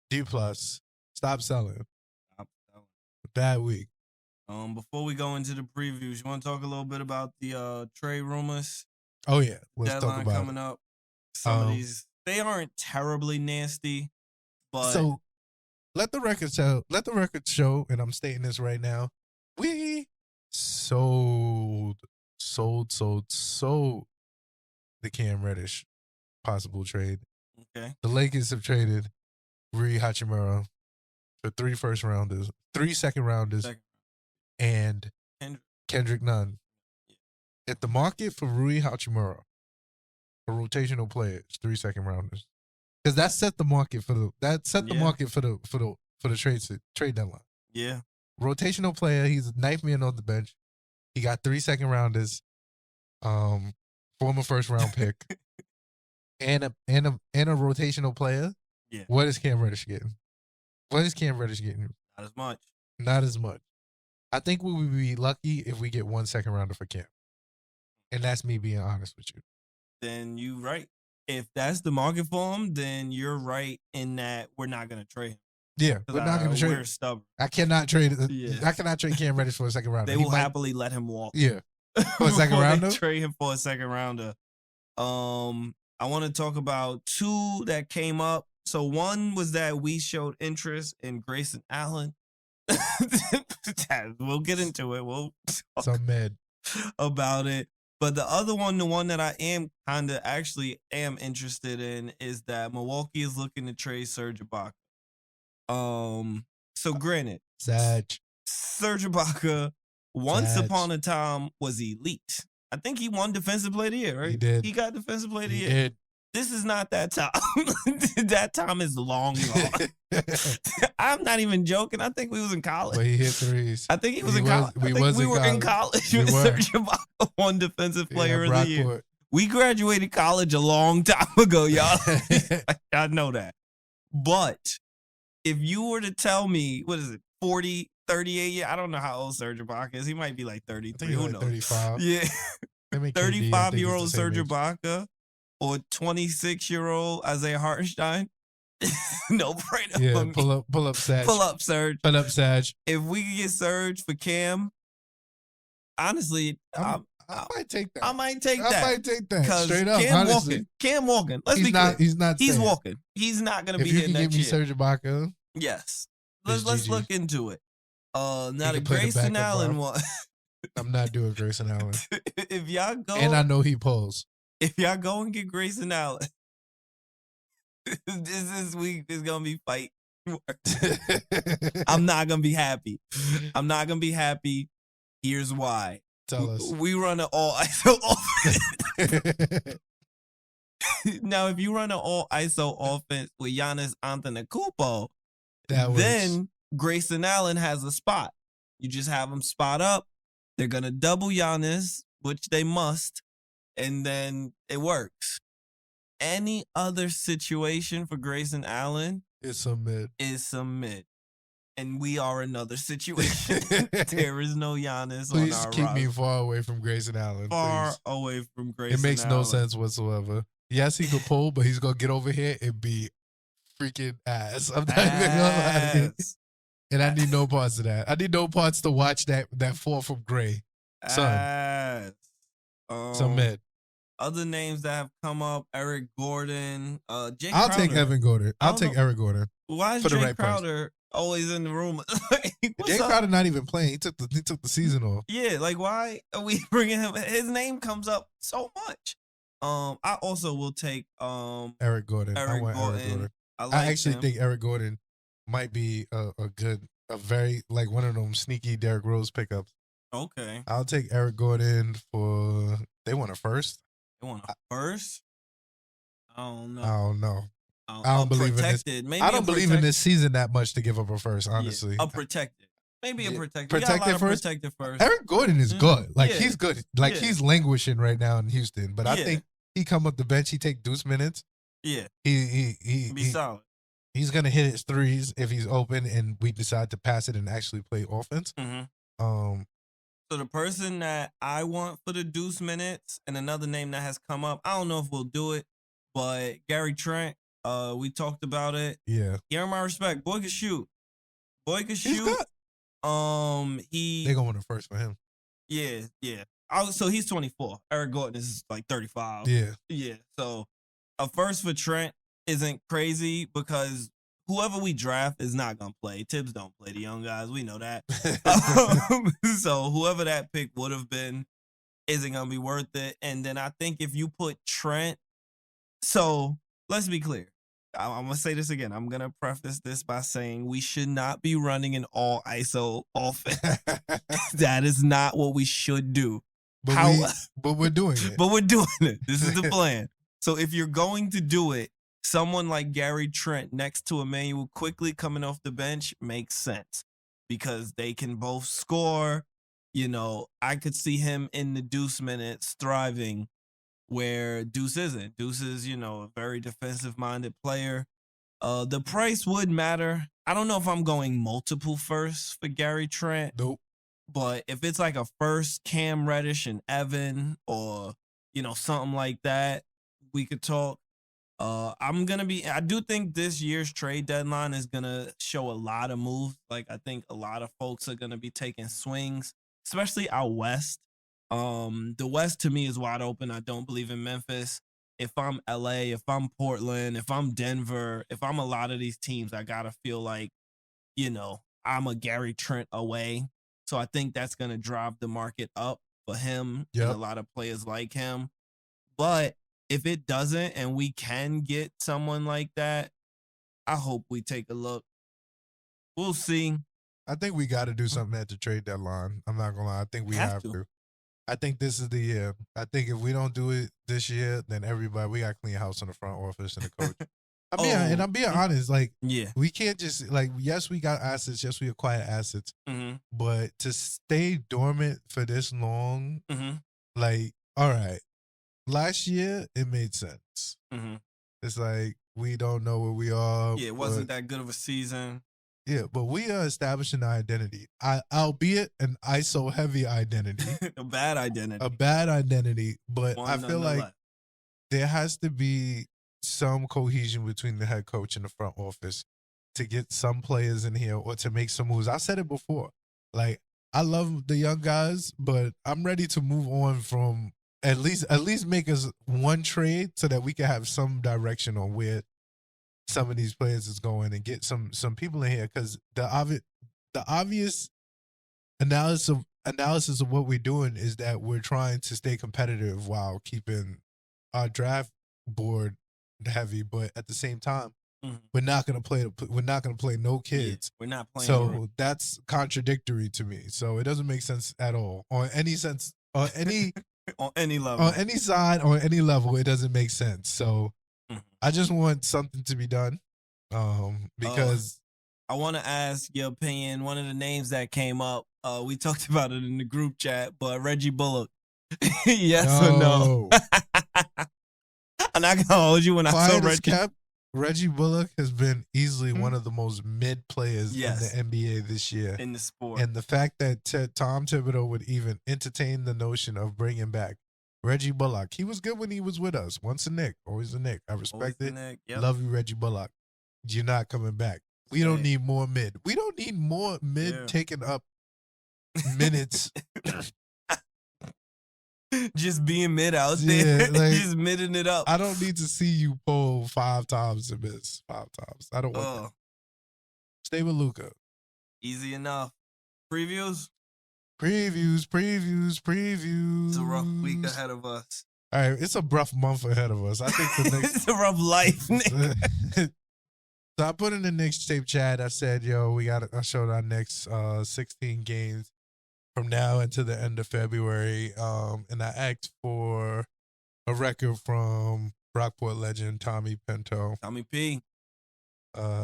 D+. Stop selling. Stop selling. Bad week. Before we go into the previews, you want to talk a little bit about the trade rumors? Oh yeah, let's Deadline talk about coming it. up. Some of these, they aren't terribly nasty, but So let the record show, and I'm stating this right now. We sold the Cam Reddish possible trade. okay. The Lakers have traded Rui Hachimura for 3 second rounders, and Kendrick Nunn. If the market for Rui Hachimura, a rotational player, is 3 second rounders, because that set the market for the market for the trade deadline. Yeah. Rotational player, he's a ninth man on the bench. He got 3 second rounders, former first round pick, and a rotational player. Yeah. What is Cam Reddish getting? Not as much. Not as much. I think we would be lucky if we get 1 second rounder for Cam. And that's me being honest with you. Then you right. If that's the market for him, then you're right in that we're not going to trade him. Yeah, we're not going to trade. We're stubborn. I cannot trade. Yeah. I cannot trade Cam Reddish for a second rounder. They will happily let him walk. Yeah, for a second rounder. Trade him for a second rounder. I want to talk about two that came up. So one was that we showed interest in Grayson Allen. We'll get into it. We'll talk about it. But the other one, the one that I am interested in, is that Milwaukee is looking to trade Serge Ibaka. So granted, Serge Ibaka once upon a time was elite. I think he won Defensive Player of the Year, right? He did. He got Defensive Player of the Year. Did. This is not that time. That time is long gone. I'm not even joking. I think we was in college. But he hit threes. I think he was in college. We were in college when Serge Ibaka won Defensive Player of the Year. We graduated college a long time ago, y'all. I know that. But if you were to tell me, 40, 38 years? I don't know how old Serge Ibaka is. He might be like 33. Who knows? 35. Yeah. 35-year-old Serge Ibaka or 26-year-old Isaiah Hartenstein. No brainer. Yeah, for me. pull up Serge. Pull up Serge. If we could get Serge for Cam, honestly, I might take that. I might take that. Straight up. Cam walking. Let's be clear. He's walking. He's not going to be here next year. If you can give me Serge Ibaka. Yes. Let's look into it. Now the Grayson Allen one. I'm not doing Grayson Allen. If y'all go, and I know he pulls. If y'all go and get Grayson Allen, this week is gonna be fight. I'm not gonna be happy. Here's why. Tell us. We run an all ISO offense. Now, if you run an all ISO offense with Giannis Antetokounmpo, then Grayson Allen has a spot. You just have him spot up. They're gonna double Giannis, which they must, and then it works. Any other situation for Grayson Allen is some mid. And we are another situation. There is no Giannis on our roster. Please keep me far away from Grayson Allen. Away from Grayson Allen. It makes no sense whatsoever. Yes, he could pull, but he's going to get over here and be freaking ass. I'm not even going to lie to you. And I need no parts of that. I need no parts to watch that fall from Gray. Son. Some mid. Other names that have come up: Eric Gordon, Jay I'll Crowder. take Evan Gordon. I'll take Eric Gordon. Why is Jay Crowder always in the room? Jay Crowder not even playing. He took the season off. Yeah, like why are we bringing him? His name comes up so much. I also will take Eric Gordon. I want Eric Gordon. I actually think Eric Gordon might be a very like one of them sneaky Derrick Rose pickups. Okay. I'll take Eric Gordon for. They want a first. They want a first? I don't know. I don't believe in this. Maybe I don't believe in this season that much to give up a first, honestly. Yeah, a protected. Maybe a protected. Protected first? Eric Gordon is good. Like, he's good. Like, he's languishing right now in Houston. But I think he come up the bench, he take deuce minutes. Yeah. He be solid. He's going to hit his threes if he's open and we decide to pass it and actually play offense. Mm-hmm. So the person that I want for the deuce minutes and another name that has come up, I don't know if we'll do it, but Gary Trent, we talked about it. Yeah. He earned my respect. Boy can shoot. He's good. They gonna win the first for him. Yeah. So he's 24. Eric Gordon is like 35. Yeah. So a first for Trent isn't crazy because whoever we draft is not gonna play. Tibbs don't play the young guys. We know that. So whoever that pick would have been isn't gonna be worth it. And then I think if you put Trent, so let's be clear. I'm gonna say this again. I'm gonna preface this by saying we should not be running an all ISO offense. That is not what we should do. But we're doing it. But we're doing it. This is the plan. So if you're going to do it, someone like Gary Trent next to Emmanuel quickly coming off the bench makes sense because they can both score. You know, I could see him in the Deuce minutes thriving where Deuce isn't. Deuce is, you know, a very defensive-minded player. The price would matter. I don't know if I'm going multiple firsts for Gary Trent. Nope. But if it's like a first Cam Reddish and Evan or, you know, something like that, we could talk. I do think this year's trade deadline is going to show a lot of moves. Like, I think a lot of folks are going to be taking swings, especially out west. The West to me is wide open. I don't believe in Memphis. If I'm LA, if I'm Portland, if I'm Denver, if I'm a lot of these teams, I got to feel like, you know, I'm a Gary Trent away. So I think that's going to drive the market up for him and a lot of players like him. But if it doesn't and we can get someone like that, I hope we take a look. We'll see. I think we got to do something at the trade deadline. I'm not going to lie. I think we have to. I think this is the year. I think if we don't do it this year, then we got to clean house in the front office and the coach. And I'm being honest. Like, we can't just, like, yes, we got assets. Yes, we acquired assets. Mm-hmm. But to stay dormant for this long, mm-hmm. like, all right. Last year, it made sense. Mm-hmm. It's like, we don't know where we are. Yeah, it wasn't that good of a season. Yeah, but we are establishing an identity, albeit an ISO-heavy identity. A bad identity. But I feel like there has to be some cohesion between the head coach and the front office to get some players in here or to make some moves. I said it before. Like, I love the young guys, but I'm ready to move on from at least make us one trade so that we can have some direction on where some of these players is going and get some people in here, because the obvious analysis of what we're doing is that we're trying to stay competitive while keeping our draft board heavy, but at the same time, we're not gonna play no kids. We're not playing. So that's contradictory to me. So it doesn't make sense at all on any on any level, on any side, on any level. It doesn't make sense. So I just want something to be done, because I want to ask your opinion. One of the names that came up, we talked about it in the group chat, but Reggie Bullock. Yes or no? I'm not gonna hold you when I saw Reggie. Reggie Bullock has been easily one of the most mid players in the NBA this year in the sport, and the fact that Tom Thibodeau would even entertain the notion of bringing back Reggie Bullock. He was good when he was with us. Once a Knick, always a Knick. I respect it. Love you, Reggie Bullock. You're not coming back. We don't need more mid. We don't need more mid taking up minutes. Just being mid out there. Like, just midding it up. I don't need to see you pull 5 times and miss 5 times. I don't want that. Stay with Luka. Easy enough. Previews? Previews. It's a rough week ahead of us. All right, it's a rough month ahead of us. I think the next. It's a rough life. So I put in the Knicks tape chat. I said, I showed our next 16 games from now until the end of February. And I asked for a record from Rockport legend Tommy Pinto. Tommy P.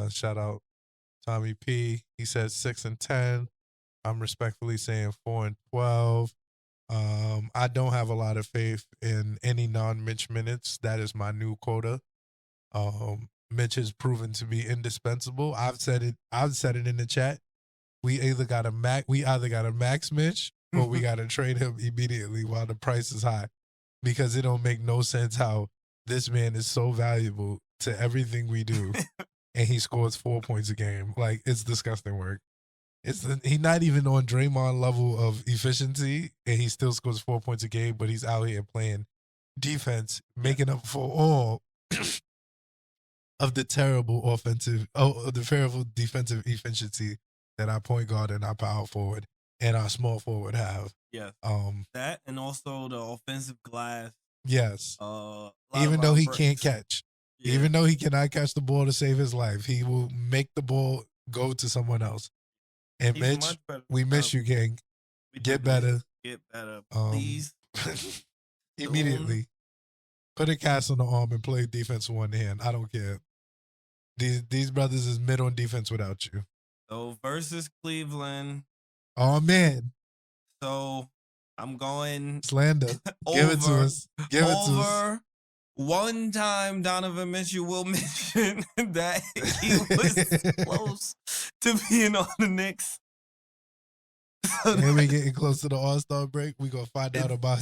Shout out Tommy P. He said 6-10. I'm respectfully saying 4-12. I don't have a lot of faith in any non-Mitch minutes. That is my new quota. Mitch has proven to be indispensable. I've said it in the chat. We either got to max Mitch or we got to trade him immediately while the price is high, because it don't make no sense how this man is so valuable to everything we do and he scores 4 points a game. Like, it's disgusting work. He's not even on Draymond level of efficiency, and he still scores 4 points a game. But he's out here playing defense, making up for all of the terrible defensive efficiency that our point guard and our power forward and our small forward have. Yes. That and also the offensive glass. Yes. Even though he can't catch, even though he cannot catch the ball to save his life, he will make the ball go to someone else. And He's Mitch, we miss you, King. Get better. Get better, please. Immediately. Put a cast on the arm and play defense one hand. I don't care. These brothers is mid on defense without you. So versus Cleveland. Oh, man. So I'm going slander. Give it to us. Give it to us. One time Donovan Mitchell will mention that he was close to being on the Knicks. And we getting close to the All-Star break. We gonna find out about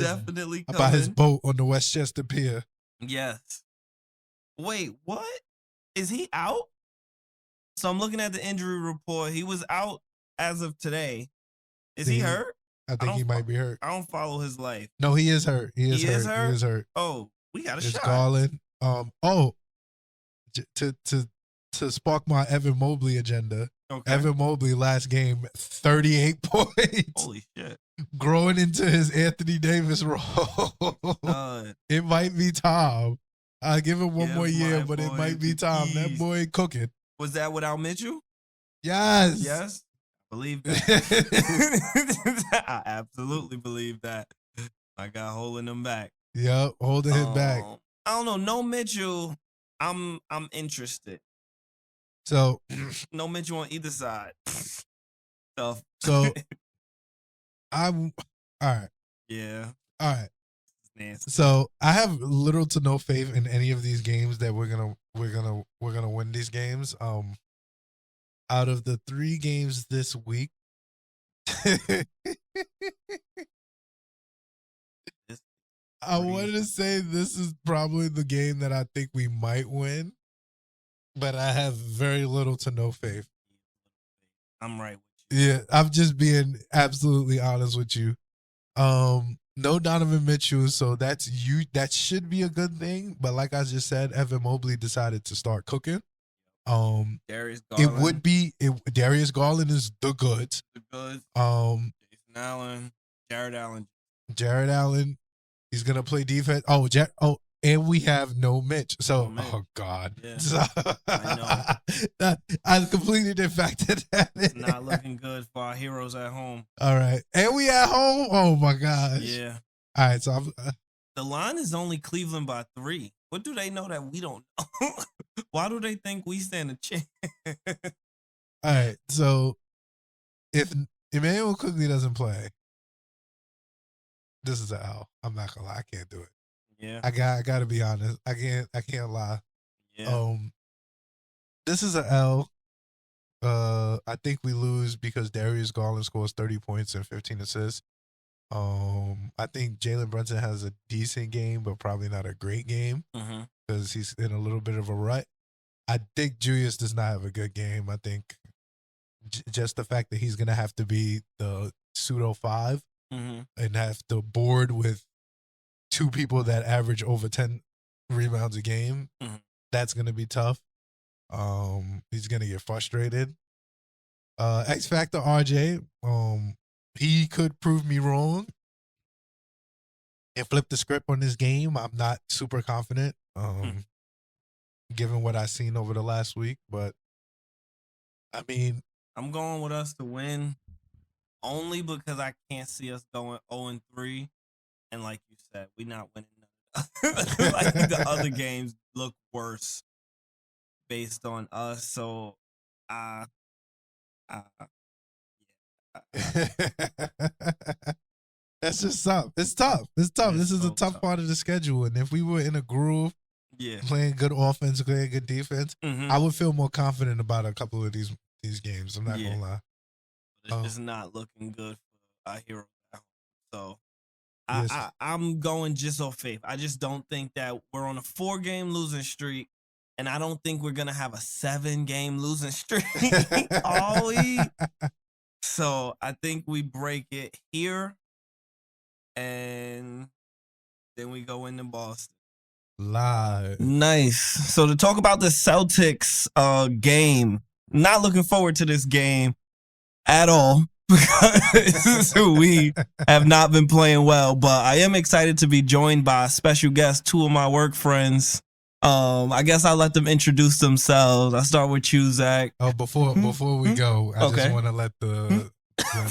his boat on the Westchester Pier. Yes. Wait, what? Is he out? So I'm looking at the injury report. He was out as of today. Is he hurt? I think he might be hurt. I don't follow his life. No, he is hurt. He is hurt. Oh, we got a shot. It's Garland. To spark my Evan Mobley agenda. Okay. Evan Mobley last game 38 points. Holy shit! Growing into his Anthony Davis role. It might be time. I'll give him one more year, but it might be time. That boy cooking. Was that without Mitchell? Yes. Yes. I believe that. I absolutely believe that. I got holding him back. Yep, holding him back. I don't know. No Mitchell. I'm interested. So no Mitchell on either side. So I'm all right. Yeah. All right. So I have little to no faith in any of these games that we're gonna win these games. Out of the 3 games this week, I want to say this is probably the game that I think we might win, but I have very little to no faith. I'm right with you. Yeah, I'm just being absolutely honest with you. No Donovan Mitchell, so that should be a good thing. But like I just said, Evan Mobley decided to start cooking. Darius Garland. Darius Garland is the goods. The goods. Jason Allen, Jared Allen. He's gonna play defense. And we have no Mitch. So, oh God. Yeah. So, I know. I completely didn't factor that in. It's not looking good for our heroes at home. All right. And we at home? Oh, my gosh. Yeah. All right. So, the line is only Cleveland by 3. What do they know that we don't know? Why do they think we stand a chance? All right. So, if Emmanuel Quigley doesn't play, this is an L. I'm not gonna lie. I can't do it. Yeah. I got to be honest. I can't lie. Yeah. This is an L. I think we lose because Darius Garland scores 30 points and 15 assists. I think Jalen Brunson has a decent game, but probably not a great game because he's in a little bit of a rut. I think Julius does not have a good game. I think just the fact that he's going to have to be the pseudo 5 and have to board with 2 people that average over 10 rebounds a game, that's going to be tough. He's going to get frustrated. X Factor RJ, he could prove me wrong and flip the script on this game. I'm not super confident, given what I've seen over the last week. But, I mean, I'm going with us to win only because I can't see us going 0-3. And like you said, we're not winning none. Like the other games look worse based on us. So, that's just tough. It's tough. This is a tough part of the schedule. And if we were in a groove, playing good offense, playing good defense, I would feel more confident about a couple of these games. I'm not gonna lie. But it's just not looking good for our heroes. So I'm going just off faith. I just don't think that we're on a 4-game losing streak, and I don't think we're gonna have a 7-game losing streak. Ollie, So I think we break it here, and then we go into Boston. Live. Nice. So to talk about the Celtics game, not looking forward to this game at all because we have not been playing well. But I am excited to be joined by special guests, two of my work friends. I guess I'll let them introduce themselves. I'll start with you, Zach. Oh, before we go, I Okay. just want to let the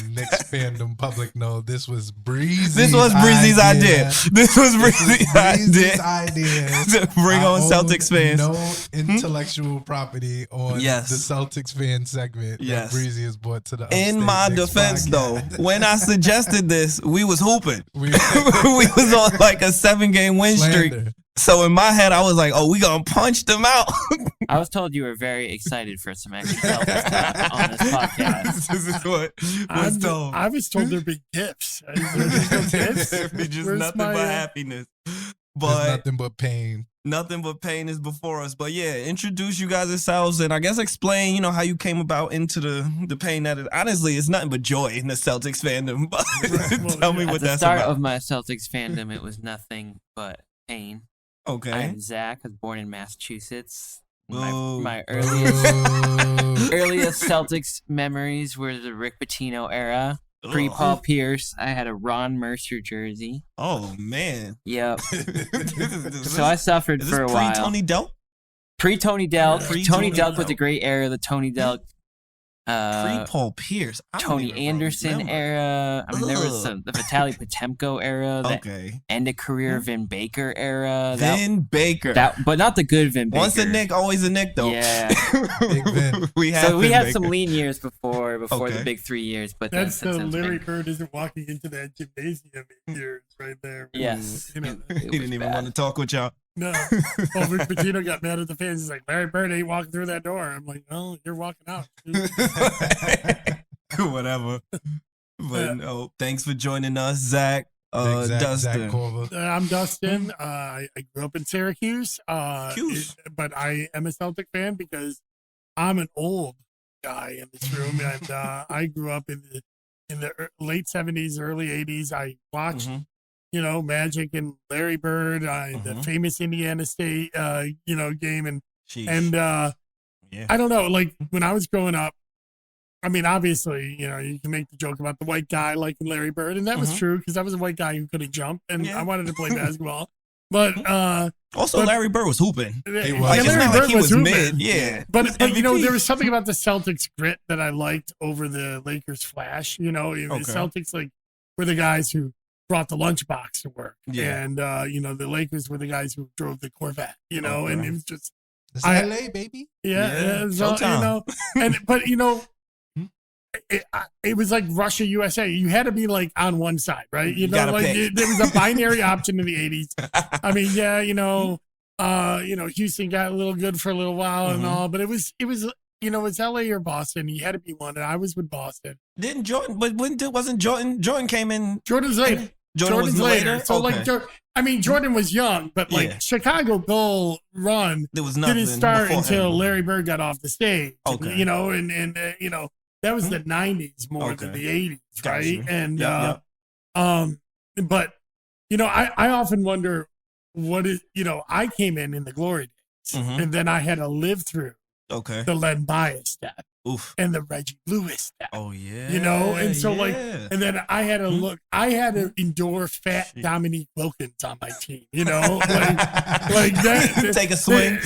Knicks fandom public know this was Breezy's Breezy's idea. This was Breezy's Breezy's idea. idea. To bring on Celtics fans. No intellectual property on Yes. the Celtics fan segment Yes. that Breezy has brought to the Upstate In my Knicks defense, podcast. though, when I suggested this, we was hooping. We We was on like a 7-game win streak. slander. So in my head, I was like, "Oh, we gonna punch them out." I was told you were very excited for some extra Celtics talk on this podcast. This is what was told. I was told there'd be gifts. Is there no gifts? It'd be just Where's nothing my, but happiness. There's But nothing but pain. nothing but pain is before us. But yeah, introduce you guys yourselves and I guess explain, how you came about into the pain that is. Honestly, it's nothing but joy in the Celtics fandom. But tell me At what the that's start about. of my Celtics fandom, it was nothing but pain. Okay. I'm Zach. I was born in Massachusetts. Boo. My Boo. earliest Celtics memories were the Rick Pitino era. Pre Ugh. Paul Pierce. I had a Ron Mercer jersey. Oh man. Yep. So So I suffered for a while. Tony Delk? Pre Tony Delk. Pre- Tony Tony Delk was Delk. a great era. The Tony Delk. Pre Paul Pierce. I don't Tony even Anderson remember. era. I mean, there was Ugh. the Vitaly Potemko era. The Okay. end of career Vin Baker era. Vin Baker. But not the good Vin Baker. Once a Nick, always a Nick, though. Yeah. Big Vin. we had So we Vin had Baker. some lean years before Okay. the big 3 years, but then That's since the it's Larry been- Bird isn't walking into that gymnasium years right there. Yes. You know, It He didn't was even bad. want to talk with y'all. no. Well, Rick Pitino got mad at the fans. He's like, Larry Bird ain't walking through that door. I'm like, no, you're walking out. Whatever. But no, thanks for joining us, Zach. Big Zach Dustin. Corver. I'm Dustin. I grew up in Syracuse, but I am a Celtic fan because I'm an old guy in this room, and I grew up in the late '70s, early '80s. I watched, Mhm. Magic and Larry Bird, the famous Indiana State, game, and Sheesh. Yeah. I don't know, like when I was growing up. I mean, obviously, you can make the joke about the white guy liking Larry Bird, and that was true because I was a white guy who couldn't jump, and Yeah. I wanted to play basketball. But Also, but- Larry Bird was hooping. He yeah, was. Like, it's Larry not Bird like he was hooping. mid. Yeah. But MVP. there was something about the Celtics grit that I liked over the Lakers flash. The Celtics were the guys who brought the lunchbox to work, Yeah. and the Lakers were the guys who drove the Corvette. And Okay. it was just It's I- LA, baby. Yeah, so, Showtime. but it was like Russia, USA. You had to be like on one side, right? gotta pick. There was a binary option in the '80s. I mean, Houston got a little good for a little while and Mhm. all, but it was it's LA or Boston. You had to be one, and I was with Boston. Didn't Jordan? But wasn't Jordan? Jordan came in. Jordan's later. Jordan's was later. So Okay. Jordan was young, but Yeah. Chicago Bull run There was nothing didn't start before until him. Larry Bird got off the stage. Okay. And that was the '90s more than Okay. the '80s, Got right? you. And Yep. but I often wonder what is I came in the glory days, Mhm. and then I had to live through Okay. the Len Bias death Oof. and the Reggie Lewis death. Oh yeah. And so yeah. and then I had to Mhm. I had to endure fat Shit. Dominique Wilkins on my team, like that. Take a swing.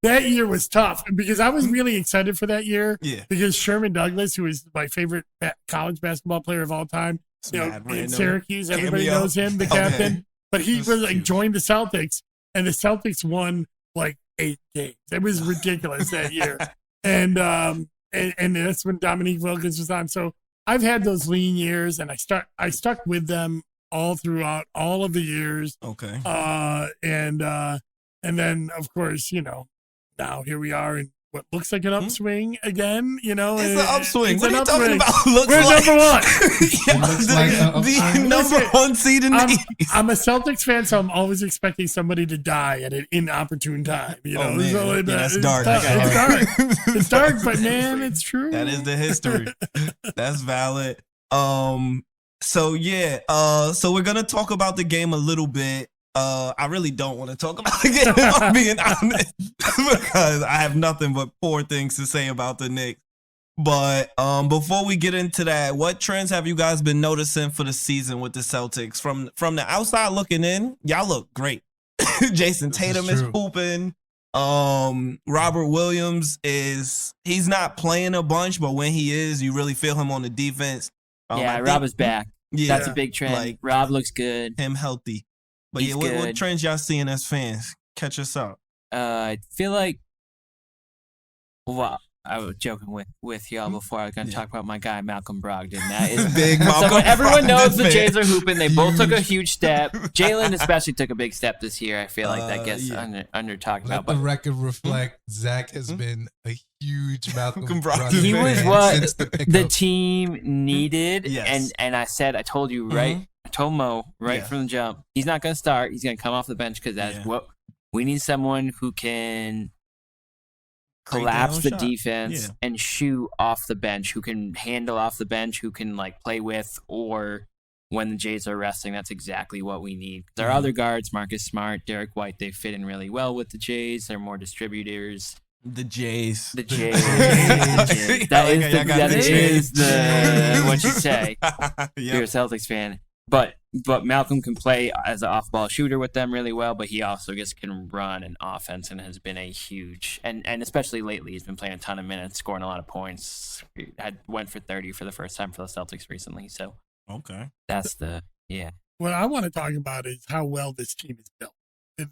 That year was tough because I was really excited for that year Yeah. because Sherman Douglas, who is my favorite college basketball player of all time, Mad in random Syracuse, everybody cameo. knows him, the Okay. captain. But he That's was like cute. joined the Celtics, and the Celtics won like 8 games. It was ridiculous that year, and that's when Dominique Wilkins was on. So I've had those lean years, and I stuck with them all throughout all of the years. Okay. And then of course, now here we are in what looks like an upswing again. You know, It's an upswing. It's What an are you talking upswing. about? Looks We're like number one. the number one seed in the East. I'm a Celtics fan, so I'm always expecting somebody to die at an inopportune time. You know, Oh, man. so Yeah, that's it's dark. tough. I got It's dark. It's dark, but man, it's true. That is the history. That's valid. So yeah, so we're gonna talk about the game a little bit. I really don't want to talk about the game, if I'm being honest, because I have nothing but poor things to say about the Knicks. But before we get into that, what trends have you guys been noticing for the season with the Celtics? From the outside looking in, y'all look great. Jason Tatum is hooping. Robert Williams he's not playing a bunch, but when he is, you really feel him on the defense. Rob is back. Yeah, that's a big trend. Like, Rob looks good. Him healthy. But He's what trends y'all seeing as fans? Catch us up. I feel like, well, I was joking with y'all before. I was going to talk about my guy Malcolm Brogdon. That is big Malcolm. So everyone knows the fan. Jays are hooping. They both took a huge step. Jalen especially took a big step this year. I feel like that gets under talked Let about. the record reflect. Zach has been a huge Malcolm Brogdon Brogdon He fan was what since the the pickup. team needed, Yes. and I told you right. I told Mo right from the jump. He's not going to start. He's going to come off the bench because that's what we need. Someone who can collapse the defense and shoot off the bench, who can handle off the bench, who can like play with, or when the Jays are resting, that's exactly what we need. There are other guards, Marcus Smart, Derek White, they fit in really well with the Jays. They're more distributors. The Jays. The Jays. That is the what you say. You're a Celtics fan. But Malcolm can play as an off-ball shooter with them really well, but he also just can run an offense and has been a huge and especially lately he's been playing a ton of minutes, scoring a lot of points. Went for 30 for the first time for the Celtics recently. So that's What I want to talk about is how well this team is built.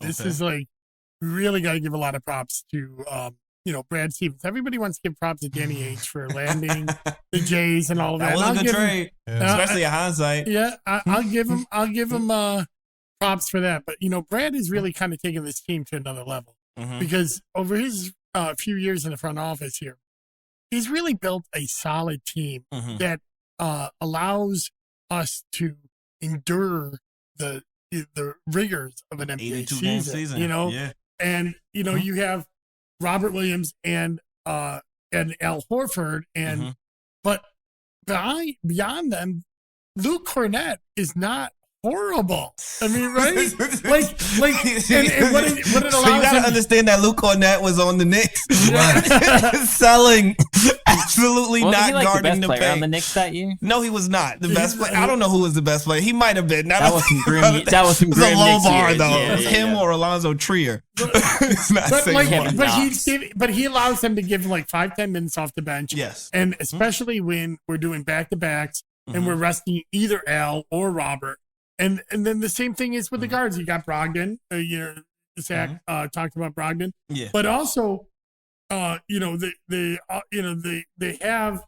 This is like really got to give a lot of props to Brad Stevens. Everybody wants to give props to Danny Ainge for landing the Jays and all of that. That was a good trade, especially in hindsight. Yeah, I'll give him props for that. But Brad is really kind of taking this team to another level because over his few years in the front office here, he's really built a solid team that allows us to endure the rigors of an NBA season. And you have Robert Williams and Al Horford, but beyond them, Luke Cornett is not horrible. I mean, right? and what it allows so you gotta understand that Luke Cornett was on the Knicks, selling, absolutely not guarding the player on the paint. Knicks that year. No, he was not the best player. I don't know who was the best player. He might have been. That was some grim. That was some It's grim a low Knicks bar years. though. Yeah, It's him or Alonzo Trier. It's not but he allows them to give 5-10 minutes off the bench. Yes, and especially when we're doing back-to-backs and we're resting either Al or Robert. And then the same thing is with the guards. You got Brogdon. Zach talked about Brogdon. Yeah. But also, they have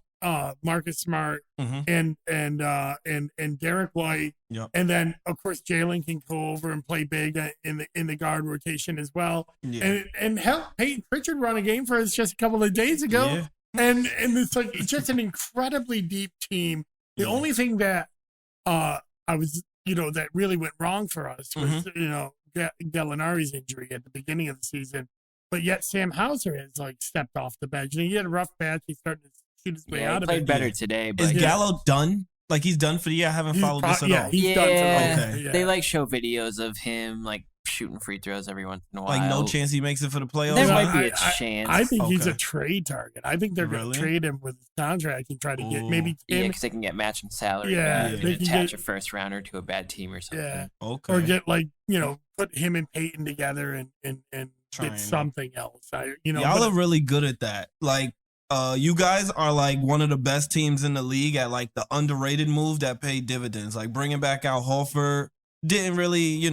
Marcus Smart and Derek White. Yep. And then of course Jalen can go over and play big in the guard rotation as well. Yeah. And help Peyton Pritchard run a game for us just a couple of days ago. Yeah. And it's just an incredibly deep team. The only thing that that really went wrong for us was, Gallinari's injury at the beginning of the season. But yet Sam Hauser has stepped off the bench. And he had a rough patch. He's starting to shoot his way out of it. He played better today. But is Gallo done? Like he's done for the year? I haven't followed this at all. He's done for okay. Yeah. They show videos of him shooting free throws every once in a while. No chance he makes it for the playoffs? There might be a chance. I think he's a trade target. I think they're going to trade him with his contract and try to get maybe him. because they can get matching salary. Yeah, they can attach a first rounder to a bad team or something. Yeah, okay. Or get put him and Peyton together and get something else. Y'all are really good at that. You guys are one of the best teams in the league at the underrated move that paid dividends. Bringing back Al Horford didn't really,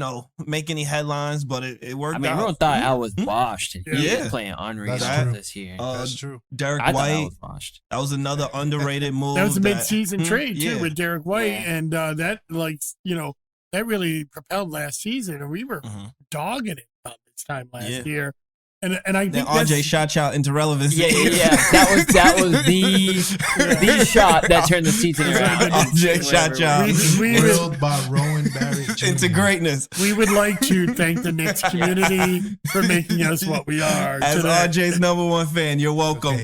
make any headlines, but it worked out. Everyone thought Al was washed, and he was playing unreal this year. That's true. Derek I thought Al White, was washed. that was another underrated move. That was a mid-season trade too Yeah. with Derek White, and that that really propelled last season, and we were dogging it about this time last year. And I think RJ shot y'all into relevancy. Yeah. That was the shot that turned the season around. RJ shot y'all Grilled by Rowan Barrett Jr. into greatness. We would like to thank the Knicks community for making us what we are. As today. RJ's #1 fan, you're welcome.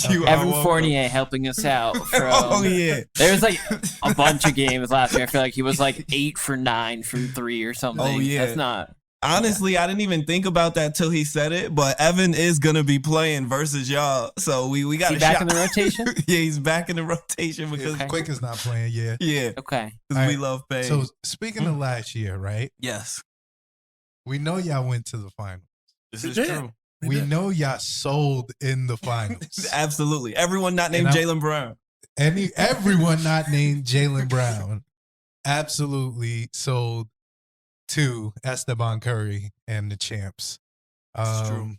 You Evan are welcome. Fournier helping us out. Oh yeah. There was like a bunch of games last year. I feel like he was like 8 for 9 from 3 or something. Oh, yeah. That's not. Honestly, I didn't even think about that till he said it. But Evan is gonna be playing versus y'all, so we got Is he back in the rotation? Yeah, he's back in the rotation because Quick is not playing. Yeah. Okay. because we love Paige. So speaking of last year, right? Yes, We know y'all went to the finals. this We is did. true. We know y'all sold in the finals. Absolutely, everyone not named And Jaylen Brown. Everyone not named Jaylen Brown absolutely sold to Esteban Curry and the champs. It's true.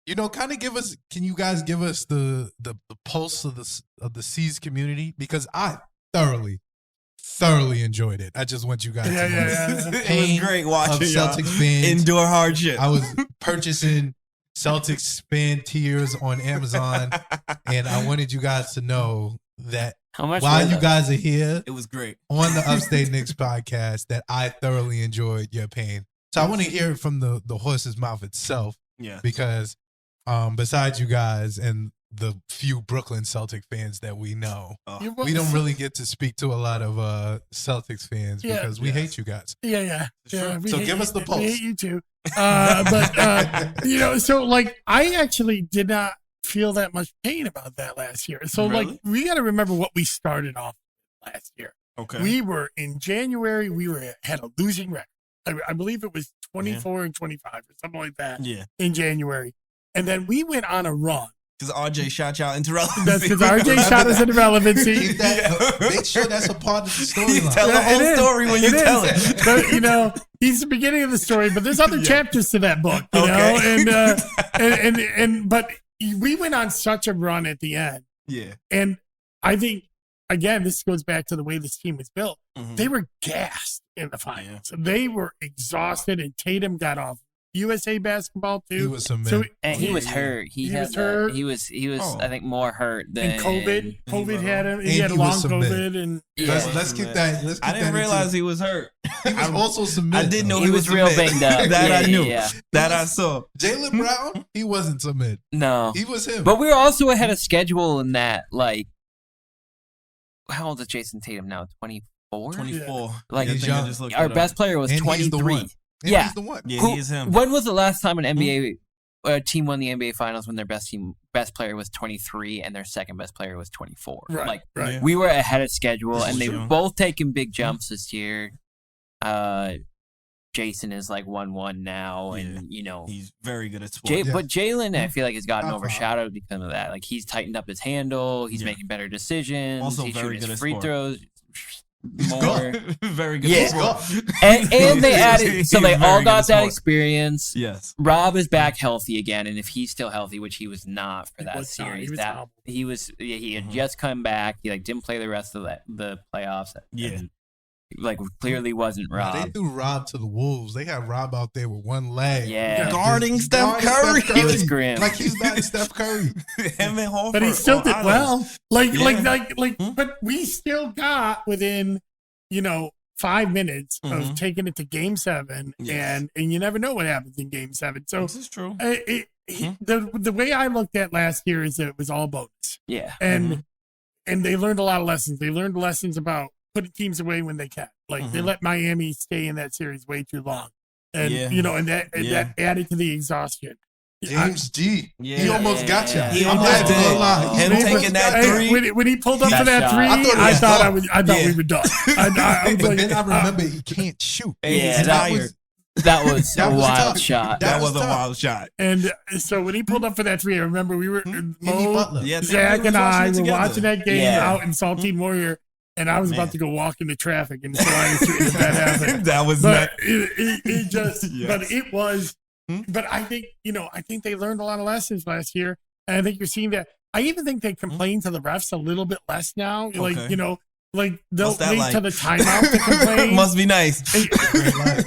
You know, kind of can you guys give us the pulse of the C's community? Because I thoroughly enjoyed it. I just want you guys to know. It was great watching of y'all Celtics fans endure hardship. I was purchasing Celtics fan tiers on Amazon, and I wanted you guys to know that How much? while were you those? guys are here It was great. on the Upstate Knicks podcast, that I thoroughly enjoyed your pain. So I want to hear it from the horse's mouth itself, Yeah. because besides you guys and the few Brooklyn Celtic fans that we know, we don't really get to speak to a lot of Celtics fans because we hate you guys. Yeah. Sure. We So hate give us the you- pulse. We hate you too. But you know, so like I actually did not feel that much pain about that last year. So Really? like we got to remember what we started off with last year. Okay. We were in January. We had a losing record. I believe it was 24 and 25 or something like that Yeah. in January, and then we went on a run. Because RJ shot y'all into relevancy. That's because RJ shot us into relevancy. Keep that, make sure that's a part of the storyline. Tell the Yeah, whole it is. story when you It tell is. it. But, you know, he's the beginning of the story, but there's other chapters to that book, you Okay. know, and but we went on such a run at the end, Yeah. and I think again this goes back to the way this team was built. Mhm. They were gassed in the finals. They were exhausted, and Tatum got off USA basketball too. He was some So man. And he was hurt. He was hurt. He was. Oh. I think more hurt than and COVID had him. He And had he long was submitted. COVID, and Yeah. Let's keep that. Let's keep I didn't that realize he was hurt. he was also submitted. I didn't know He was real submitted. banged up. That Yeah, I knew. yeah. That I saw. Jaylen Brown, he wasn't submitted. No, He was him. but we were also ahead of schedule in that. Like, how old is Jason Tatum now? 24. 24. Like, I He's think I young. just looked Our that best up. player was And he's the 23. one. And Yeah. he's the one. Yeah, he is him. When was the last time an NBA team won the NBA Finals when their best player was 23 and their second best player was 24? right, Like, right. Yeah. we were ahead of schedule, This and is they've true. both taken big jumps this year. Jason is like 1-1 now, and you know, He's very good at sports. Yeah. But Jalen, I feel like has gotten Top overshadowed because of that. Like he's tightened up his handle, he's Yeah. making better decisions, Also he's very shooting good his at free sport. throws more. good. Very good Yeah. at sports. And they added, so they Very all good got at that sports. experience. Yes. Rob is back healthy again, and if he's still healthy, which he was not for He that was not. series, He was that hobbled. he had Mhm. just come back. He like didn't play the rest of the playoffs. Yeah. And, like clearly wasn't They Rob. threw Rob to the wolves. They had Rob out there with one leg. Yeah. Guarding Steph Curry. He was grim. Like he's not Steph Curry. Him and Horford. But he still on did islands. well. Like, Yeah. but we still got within, 5 minutes of Mhm. taking it to Game 7, Yes. and you never know what happens in Game 7. So This is true. the way I looked at last year is that it was all bonus, Yeah. and they learned a lot of lessons. They learned lessons about putting teams away when they can. Like they Mhm. let Miami stay in that series way too long, and Yeah. and that added to the exhaustion. James G. Yeah. He almost got you. Yeah. He I'm almost not did. gonna lie. Him He taking almost that got you. three. When he pulled up That for that shot. three, I thought he I was thought done. we were done. I was But like, then I remember he can't shoot. Hey, Yeah, he's that tired. That was That a was wild tough. shot. That That was was a tough. wild shot. and so when he pulled up for that three, I remember we were Jimmy Mo, Butler. Yeah, Zach, and I were watching that game Yeah. out in Saltine Warrior, and I was Man. about to go walk into traffic and Salina Street if that happened. That was But nuts. it just, Yes. but it was, Hmm? but I think they learned a lot of lessons last year, and I think you're seeing that. I even think they complain to the refs a little bit less now. Like Okay. like they'll that wait like? to the timeout to complain. Must be nice.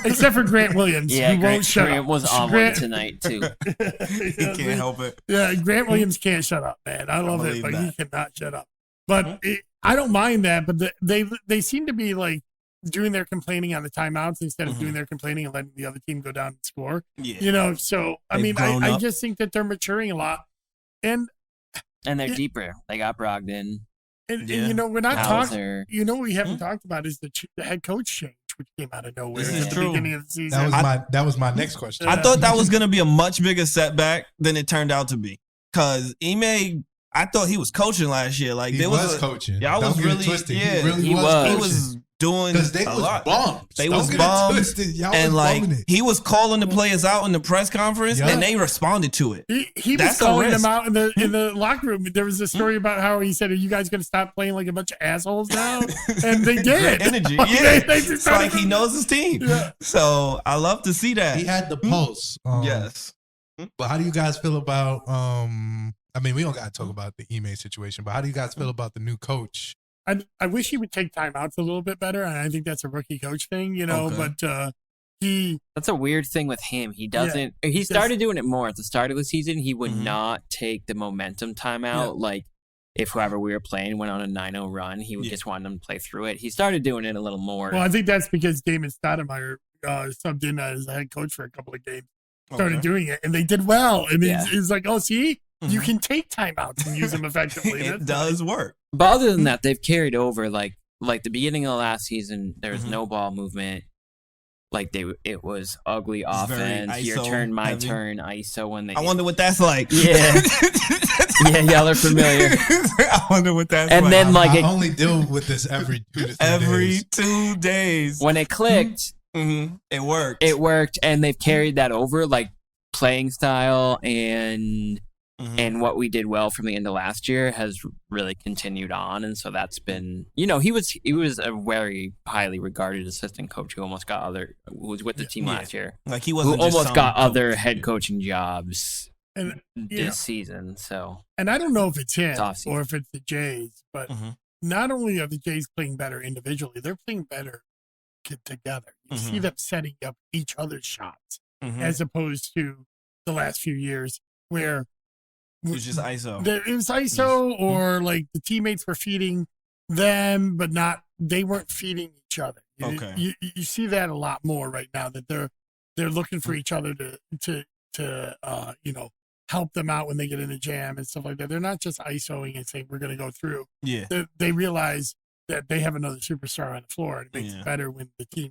Except for Grant Williams, who won't shut up. Grant was on one tonight too. He can't help it. Yeah, Grant Williams can't shut up, man. I love it, but he cannot shut up. But I don't mind that. But they seem to be like doing their complaining on the timeouts instead of doing their complaining and letting the other team go down and score. Yeah. You know, so I mean, I just think that they're maturing a lot, and they're deeper. They got Brogdon. And you know, we're not talking. You know, what we haven't talked about is the head coach change, which came out of nowhere at the beginning of the season. That was my next question. I thought that was going to be a much bigger setback than it turned out to be. Because Ime, I thought he was coaching last year. Like he was coaching. Yeah, I was really twisted. Yeah, he really was. He was doing a lot. They was bums, and like he was calling the players out in the press conference, and they responded to it. He was calling them out in the locker room. There was a story about how he said, "Are you guys going to stop playing like a bunch of assholes now?" And they did. Great energy, yeah. It's like he knows his team. Yeah. So I love to see that. He had the pulse. Yes. But how do you guys feel about? I mean, we don't got to talk about the Ime situation, but how do you guys feel about the new coach? I wish he would take timeouts a little bit better, and I think that's a rookie coach thing, you know. Okay. But that's a weird thing with him. He doesn't. Yeah, he started doing it more at the start of the season. He would not take the momentum timeout. Yeah. Like if whoever we were playing went on a 9-0 run, he would just want them to play through it. He started doing it a little more. Well, I think that's because Damon Stoudemire subbed in as the head coach for a couple of games. Started doing it, and they did well. And it's like, oh, see, you can take timeouts and use them effectively. It does work. But other than that, they've carried over. Like the beginning of the last season, there was no ball movement. Like it was ugly offense. Your turn, my turn, ISO. When they, I wonder what that's like. Yeah, yeah, y'all are familiar. I wonder what that's like. And then I only deal with this every 2 to 3 days. 2 days. When it clicked, it worked. It worked, and they've carried that over, like playing style and what we did well from the end of last year has really continued on. And so that's been, you know, he was a very highly regarded assistant coach who almost got who was with the team last year. Like he wasn't who almost got other head coaching jobs this season. So, and I don't know if it's him or if it's the Jays, but not only are the Jays playing better individually, they're playing better together. You see them setting up each other's shots as opposed to the last few years where it was just ISO. It was ISO, or like the teammates were feeding them, but they weren't feeding each other. You see that a lot more right now, that they're looking for each other to you know, help them out when they get in a jam and stuff like that. They're not just ISOing and saying we're going to go through. Yeah, they realize that they have another superstar on the floor, and it makes it better when the team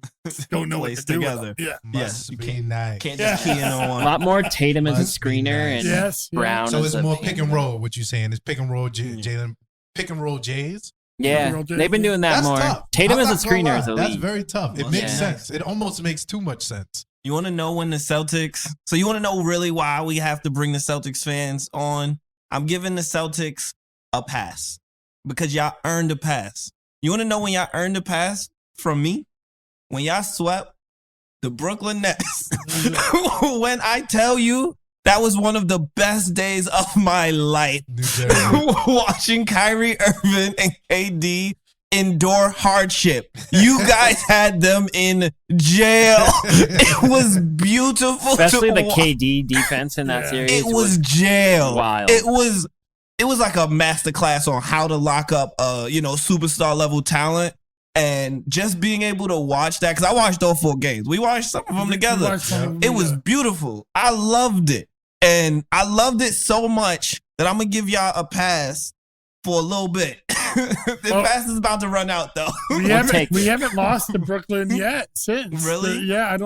don't know what to do together. Yeah, must be nice. Can't just key in on one. A lot more Tatum as a screener and Brown. So it's more pick and roll. What you saying is pick and roll, Jalen, pick and roll Jays. Yeah, they've been doing that more. Tough. Tatum as a screener is elite. That's very tough. It makes sense. It almost makes too much sense. You want to know when the Celtics? So you want to know really why we have to bring the Celtics fans on? I'm giving the Celtics a pass because y'all earned a pass. You want to know when y'all earned a pass from me? When y'all swept the Brooklyn Nets. When I tell you that was one of the best days of my life. Watching Kyrie Irving and KD endure hardship. You guys had them in jail. It was beautiful. Especially the KD defense in that series. It was jail. Wild. It was like a masterclass on how to lock up, superstar level talent, and just being able to watch that. Because I watched all 4 games. We watched some of them together. It was beautiful. I loved it, and I loved it so much that I'm gonna give y'all a pass for a little bit. The pass is about to run out, though. We haven't lost to Brooklyn yet since. Really? I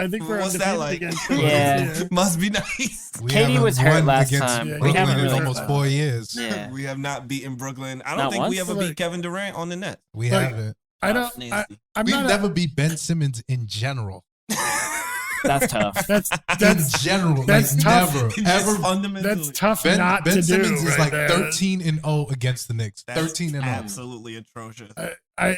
think we're What's that like? Against yeah. Must be nice. KD was hurt last time. We haven't really almost 4 years. Yeah. We have not beaten Brooklyn. I don't think we ever beat Kevin Durant on the Nets. We haven't. We've never beat Ben Simmons in general. That's tough. That's in general. That's tough. Never, ever. Fundamentally. That's tough Ben not to Simmons do. is right like 13-0 against the Knicks. That's 13-0. Absolutely atrocious. I'm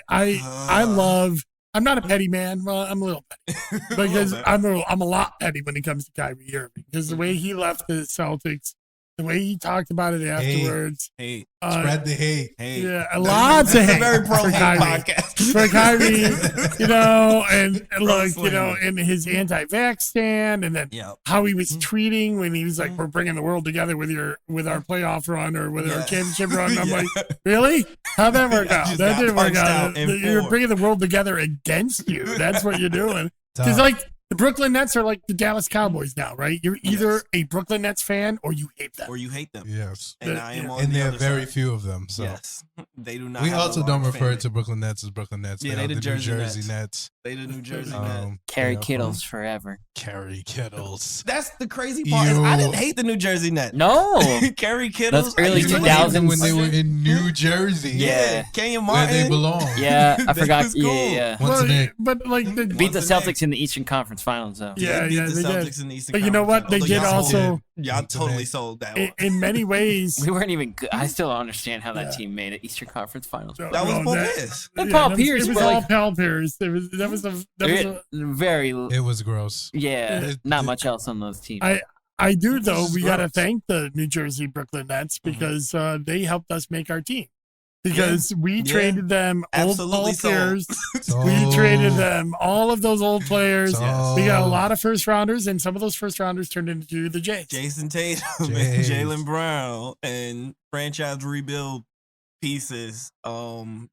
not a petty man. Well, I'm a little petty because I'm a lot petty when it comes to Kyrie Irving, because the way he left the Celtics The way he talked about it afterwards. Hate. Spread the hate. Yeah, lots of hate. Very pro for hate Kyrie. podcast. For Kyrie, and look, in his anti-vax stand, and then how he was tweeting when he was like, "We're bringing the world together with our playoff run or with our championship run." And I'm like, really? How'd that work out? That didn't work out. You're bringing the world together against you. That's what you're doing. Because the Brooklyn Nets are like the Dallas Cowboys now, right? You're either a Brooklyn Nets fan or you hate them. Yes. And I am on and the there are other very side. few of them. So yes. They do not. We have also a don't large refer fan to Brooklyn Nets as Brooklyn Nets. Yeah, they the the Jersey New Jersey Nets. Nets. They the New Jersey Nets. Carry Kittles forever. Carry Kittles. That's the crazy part. Is I didn't hate the New Jersey Nets. No. Carry Kittles. That's early I used to 2000s. when they were in New Jersey. Yeah. Kenyon Where Martin. they belong. Yeah, I That forgot. was cool. Yeah. But like Beat the Celtics in the Eastern Conference Finals, though. Yeah, Beat the they Celtics did. in the Eastern But you know what? Conference. They did also. Y'all totally sold that one. In many ways, We weren't even good. I still don't understand how that team made it. Eastern Conference Finals. That was Paul Pierce. And Paul that Pierce, It was but, all like, Paul Pierce. That was a very. It was gross. Yeah, not much else on those teams. I do though. We got to gross. thank the New Jersey Brooklyn Nets because they helped us make our team. Because we traded them old Paul Pierce. We traded them all of those old players. We got a lot of first rounders, and some of those first rounders turned into the Jays. Jason Tatum and Jaylen Brown and franchise rebuild pieces.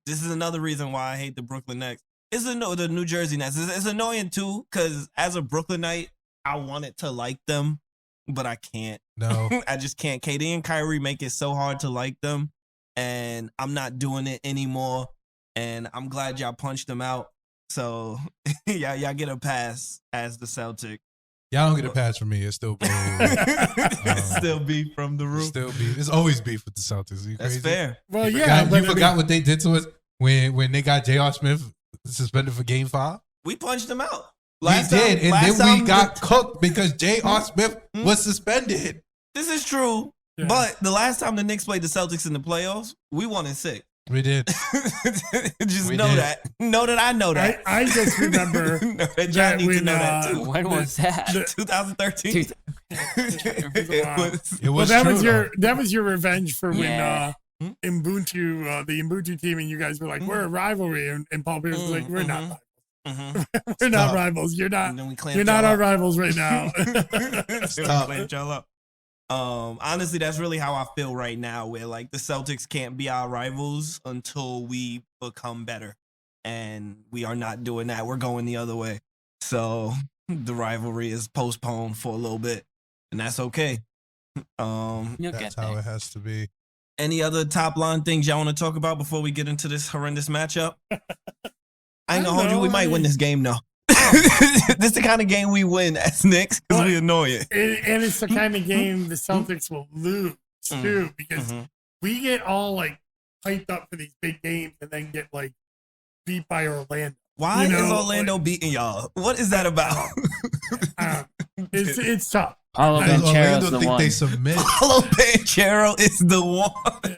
This is another reason why I hate the Brooklyn Nets. The New Jersey Nets. It's annoying too because as a Brooklynite, I wanted to like them, but I can't. No, I just can't. KD and Kyrie make it so hard to like them, and I'm not doing it anymore. And I'm glad y'all punched them out. So y'all get a pass as the Celtic. y'all don't get a pass from me. It's still beef. Still beef from the roof. Still beef. It's always beef with the Celtics. Are you That's crazy? fair. Well, You forgot what they did to us when they got J.R. Smith suspended for Game 5? We punched them out. We did, and then we got cooked because J.R. Smith was suspended. This is true, but the last time the Knicks played the Celtics in the playoffs, we won in 6. We did. Just We know did. that. Know that I know that. I just remember know that John needs to know that too. When was that? 2013. Well, that was your revenge for Yeah. when Ubuntu, the Ubuntu team, and you guys were like, we're a rivalry, and Paul Pierce was like, we're not rivals. We're not rivals. You're not. You're not our rivals right now. Stop. Y'all up. Honestly, that's really how I feel right now, where like the Celtics can't be our rivals until we become better. And we are not doing that. We're going the other way. So the rivalry is postponed for a little bit. And that's okay. That's how it has to be. Any other top line things y'all want to talk about before we get into this horrendous matchup? I ain't gonna hold you. We might win this game though. This is the kind of game we win as Knicks because we annoy it. And it's the kind of game the Celtics will lose too, because we get all like hyped up for these big games and then get like beat by Orlando. Why is Orlando beating y'all? What is that about? It's tough. Paulo Banchero's the think one. they submit. Paulo Banchero is the one.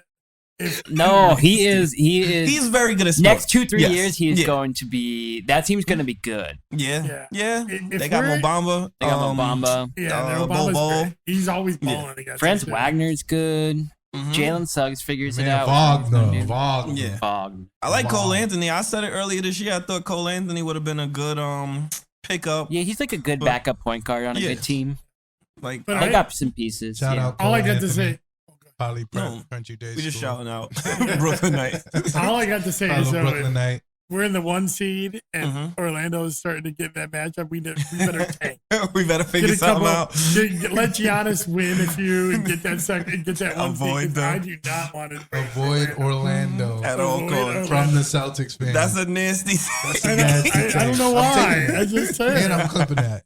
No, he is. He's very good at sports. Next 2-3 Yes. years, he is going to be. That team's going to be good. Yeah. They If got we're- Mobamba. They got Mobamba. Yeah, Obama's Obama's great. He's always balling against Franz us. Wagner's good. Jalen Suggs figures it out. Wagner. Yeah. Wagner. I like Cole Wow. Anthony. I said it earlier this year. I thought Cole Anthony would have been a good pickup. Yeah, he's like a good backup point guard on a good team. Like But They got some pieces. Shout yeah. out All I Cole got to Anthony. say, Probably No, Country Day. we just School. shouting out Brooklyn Knights. all I got to say Follow is Brooklyn Knight. we're in the 1 seed and Orlando is starting to get that matchup. We better tank. We better figure Get a something couple. out. Let Giannis win a few and get that second. Get that 1 Avoid seed. 'Cause them. I do not want to Avoid Orlando At all costs. from the Celtics fans. That's a nasty thing. I don't know why. I just said. And I'm clipping that.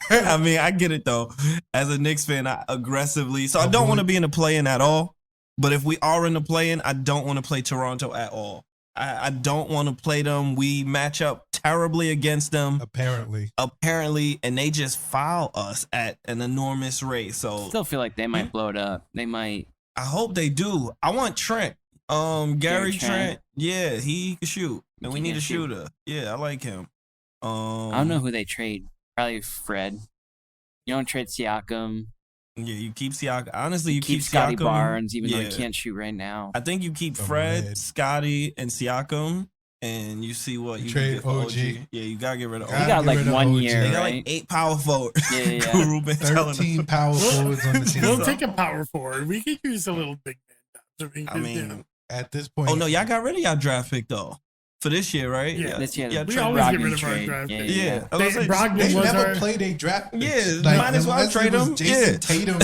I mean, I get it though. As a Knicks fan, I aggressively. So I don't want to be in the play-in at all. But if we are in the play-in, I don't want to play Toronto at all. I don't want to play them. We match up terribly against them. Apparently, and they just foul us at an enormous rate. So Still feel like they might blow it up. They might. I hope they do. I want Trent. Gary Trent. Trent. Yeah, he can shoot. And we He need can a shoot. shooter. Yeah, I like him. I don't know who they trade. Probably Fred. You don't trade Siakam. Yeah, you keep Siakam. Honestly, you keep Scotty Siakam. Barnes, even though he can't shoot right now. I think you keep Fred, Scotty, and Siakam, and you see what you trade can get for OG. Yeah, you gotta get rid of OG. He got like 1 year. They got right? like 8 power forwards. Yeah. 13 power forwards on the team. We'll take a power forward. We could use a little big man. I mean, at this point. Oh no, y'all got rid of y'all draft pick though for this year, right? Yeah, this year. Yeah, we always get rid of our draft pick. Yeah. They never played a draft pick. Yeah, might as well trade him. Jason Tatum.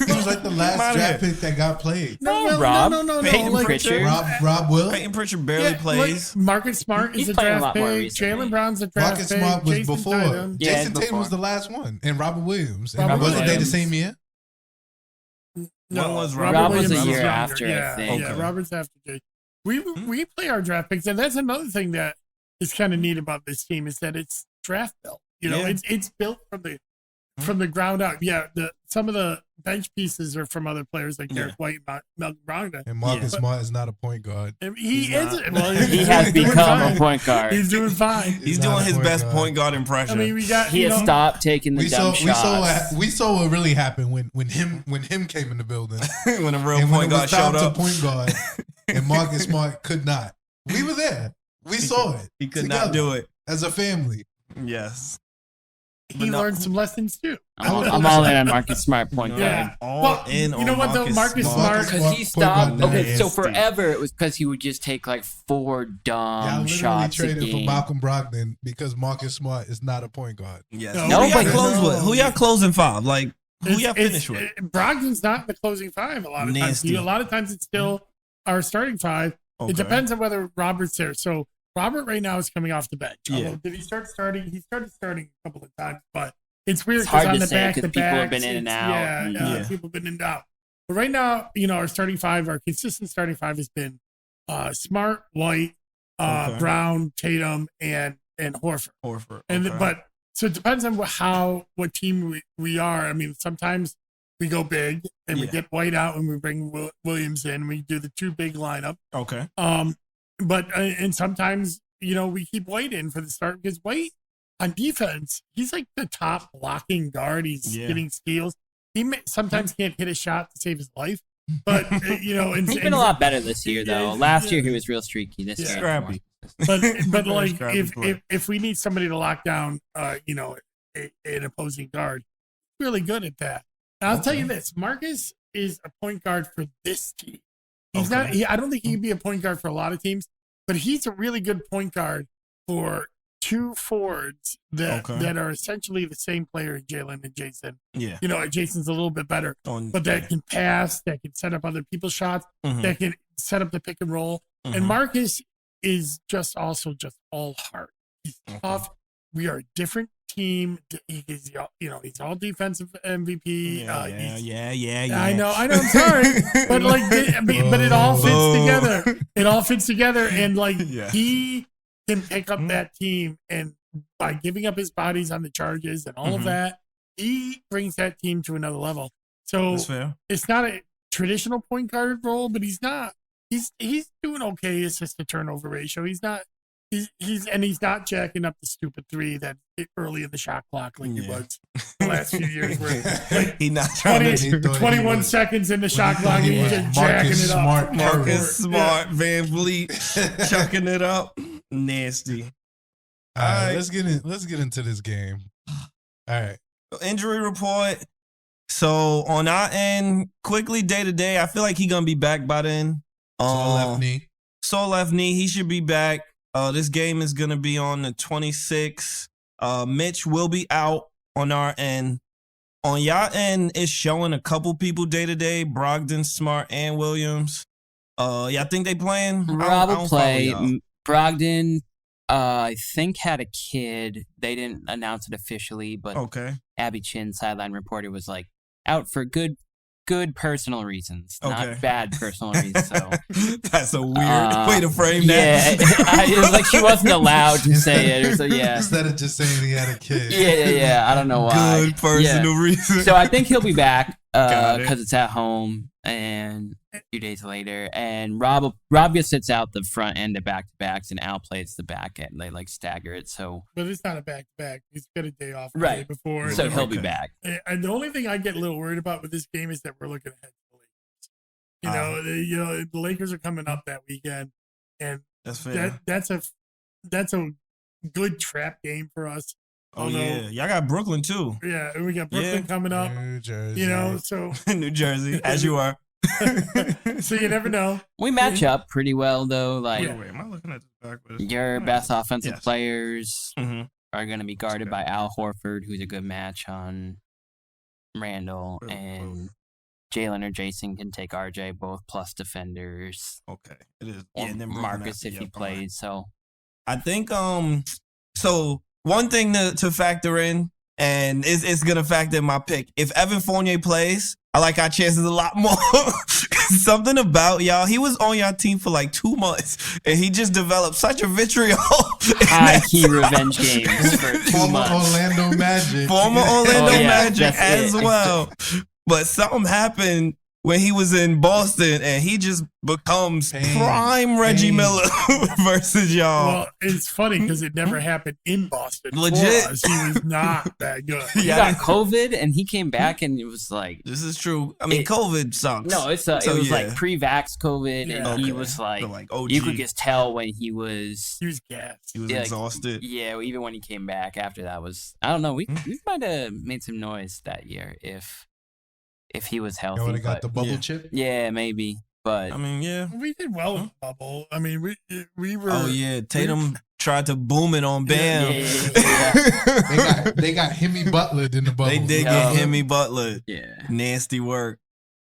He was like the last draft pick that got played. No, Rob. No. Peyton Pritchard. Rob Will. Peyton Pritchard barely plays. Marcus Smart is a draft pick. Jalen Brown's a draft pick. Marcus Smart was Jason before. Tatum. Jason Tatum was the last one. And Robert Williams. Robert Wasn't they the same year? No, was Rob was a Williams year younger. after, I think. Yeah, Robert's after Jay. We play our draft picks, and that's another thing that is kind of neat about this team is that it's draft built. You know, it's built from the ground up. Yeah, some of the bench pieces are from other players like Derek White and Malcolm Brogdon. And Marcus Smart is not a point guard. He has become a point guard. He's doing fine. He's doing his best point guard impression. I mean, he has stopped taking the dumb shots. We saw what really happened when him came in the building. When a real point guard showed up. Point guard, and Marcus Smart could not. We were there. We saw it. He could not do it as a family. Yes. He learned some lessons too. I'm all in on Marcus Smart point guard. Yeah. All in on you know what though, Marcus Smart, because he stopped. Okay, so forever it was because he would just take like 4 dumb shots a game. Traded for Malcolm Brogdon because Marcus Smart is not a point guard. Yes. Who y'all closing 5? Like who y'all finish with? Brogdon's not in the closing 5 a lot of times. A lot of times it's still our starting 5. Okay. It depends on whether Robert's there. So Robert right now is coming off the bench. Yeah. Did he start starting? He started starting a couple of times, but it's weird because on the back people have been in and out. People have been in and out. But right now, our starting 5, our consistent starting 5 has been Smart, White, Brown, Tatum, and Horford. But so it depends on what team we are. I mean, sometimes we go big and we get White out and we bring Williams in. We do the 2 big lineup. Okay. But and sometimes we keep White in for the start because White on defense, he's like the top blocking guard. He's getting steals. He sometimes can't hit a shot to save his life, but he's been a lot better this year though. Last year he was real streaky. This year, scrappy. But like if we need somebody to lock down, an opposing guard, really good at that. And I'll tell you this: Marcus is a point guard for this team. He's not. I don't think he can be a point guard for a lot of teams, but he's a really good point guard for 2 forwards that are essentially the same player as Jalen and Jason. Yeah. Jason's a little bit better, but that can pass, that can set up other people's shots, that can set up the pick and roll. And Marcus is just all heart. He's tough. We are a different team. He's all defensive MVP. Yeah. I know. I'm sorry, but but it all fits together. It all fits together, and he can pick up that team, and by giving up his bodies on the charges and all of that, he brings that team to another level. So it's not a traditional point guard role, but he's not. He's doing okay assist to turnover ratio. He's not. He's not jacking up the stupid 3 that early in the shot clock like he was the last few years. Where he's not trying 21 seconds in the shot clock, and he's just jacking it up. Marcus Smart, Van Vliet, chucking it up, nasty. All right, let's get into this game. All right, injury report. So on our end, quickly day to day, I feel like he's gonna be back by then. Sore left knee. He should be back. This game is going to be on the 26th. Mitch will be out on our end. On y'all end, it's showing a couple people day to day. Brogdon, Smart, and Williams. Y'all think they playing? Rob will play. Brogdon, I think, had a kid. They didn't announce it officially, but Abby Chin, sideline reporter, was like, out for good personal reasons, not bad personal reasons. So that's a weird way to frame that. Yeah, it was like she wasn't allowed to say it. So instead of just saying he had a kid. Yeah. I don't know why. Good personal reason. So I think he'll be back. because it's at home and a few days later. And Rob just sits out the front end of back-to-backs, and Al plays the back end. They like stagger it. So, but it's not a back-to-back. He's got a day off the right day before. So he'll be back. And the only thing I get a little worried about with this game is that we're looking ahead to the Lakers. You know, the Lakers are coming up that weekend, and that's fair. That's a good trap game for us. Oh, yeah. Y'all got Brooklyn, too. Yeah, and we got Brooklyn coming up. New Jersey. You know, so. New Jersey, as you are. So you never know. We match up pretty well, though. Like, wait, am I looking at this backwards? Your best offensive players are going to be guarded by Al Horford, who's a good match on Randall, and Jalen or Jason can take RJ, both plus defenders. Okay, it is. Or and then Marcus if he plays. So I think so one thing to factor in, and it's gonna factor in my pick. If Evan Fournier plays, I like our chances a lot more. Something about y'all, he was on y'all team for like 2 months, and he just developed such a vitriol. High key revenge games for 2 months. Orlando Magic. Former Orlando Magic as well. But something happened when he was in Boston, and he just becomes prime Reggie Miller versus y'all. Well, it's funny because it never happened in Boston. Legit. He was not that good. He got COVID, and he came back, and it was like... This is true. I mean, COVID sucks. No, it was like pre-vax COVID, and he was like OG. You could just tell when he was... He was gassed. He was exhausted. Yeah, even when he came back after that was... I don't know. We might have made some noise that year if he was healthy. You would have got the bubble chip? Yeah, maybe. But I mean, yeah. We did well with the bubble. I mean, we were... Oh, yeah. Tatum tried to boom it on Bam. Yeah. they got Hemi Butler in the bubble. They did get Hemi Butler. Yeah. Nasty work.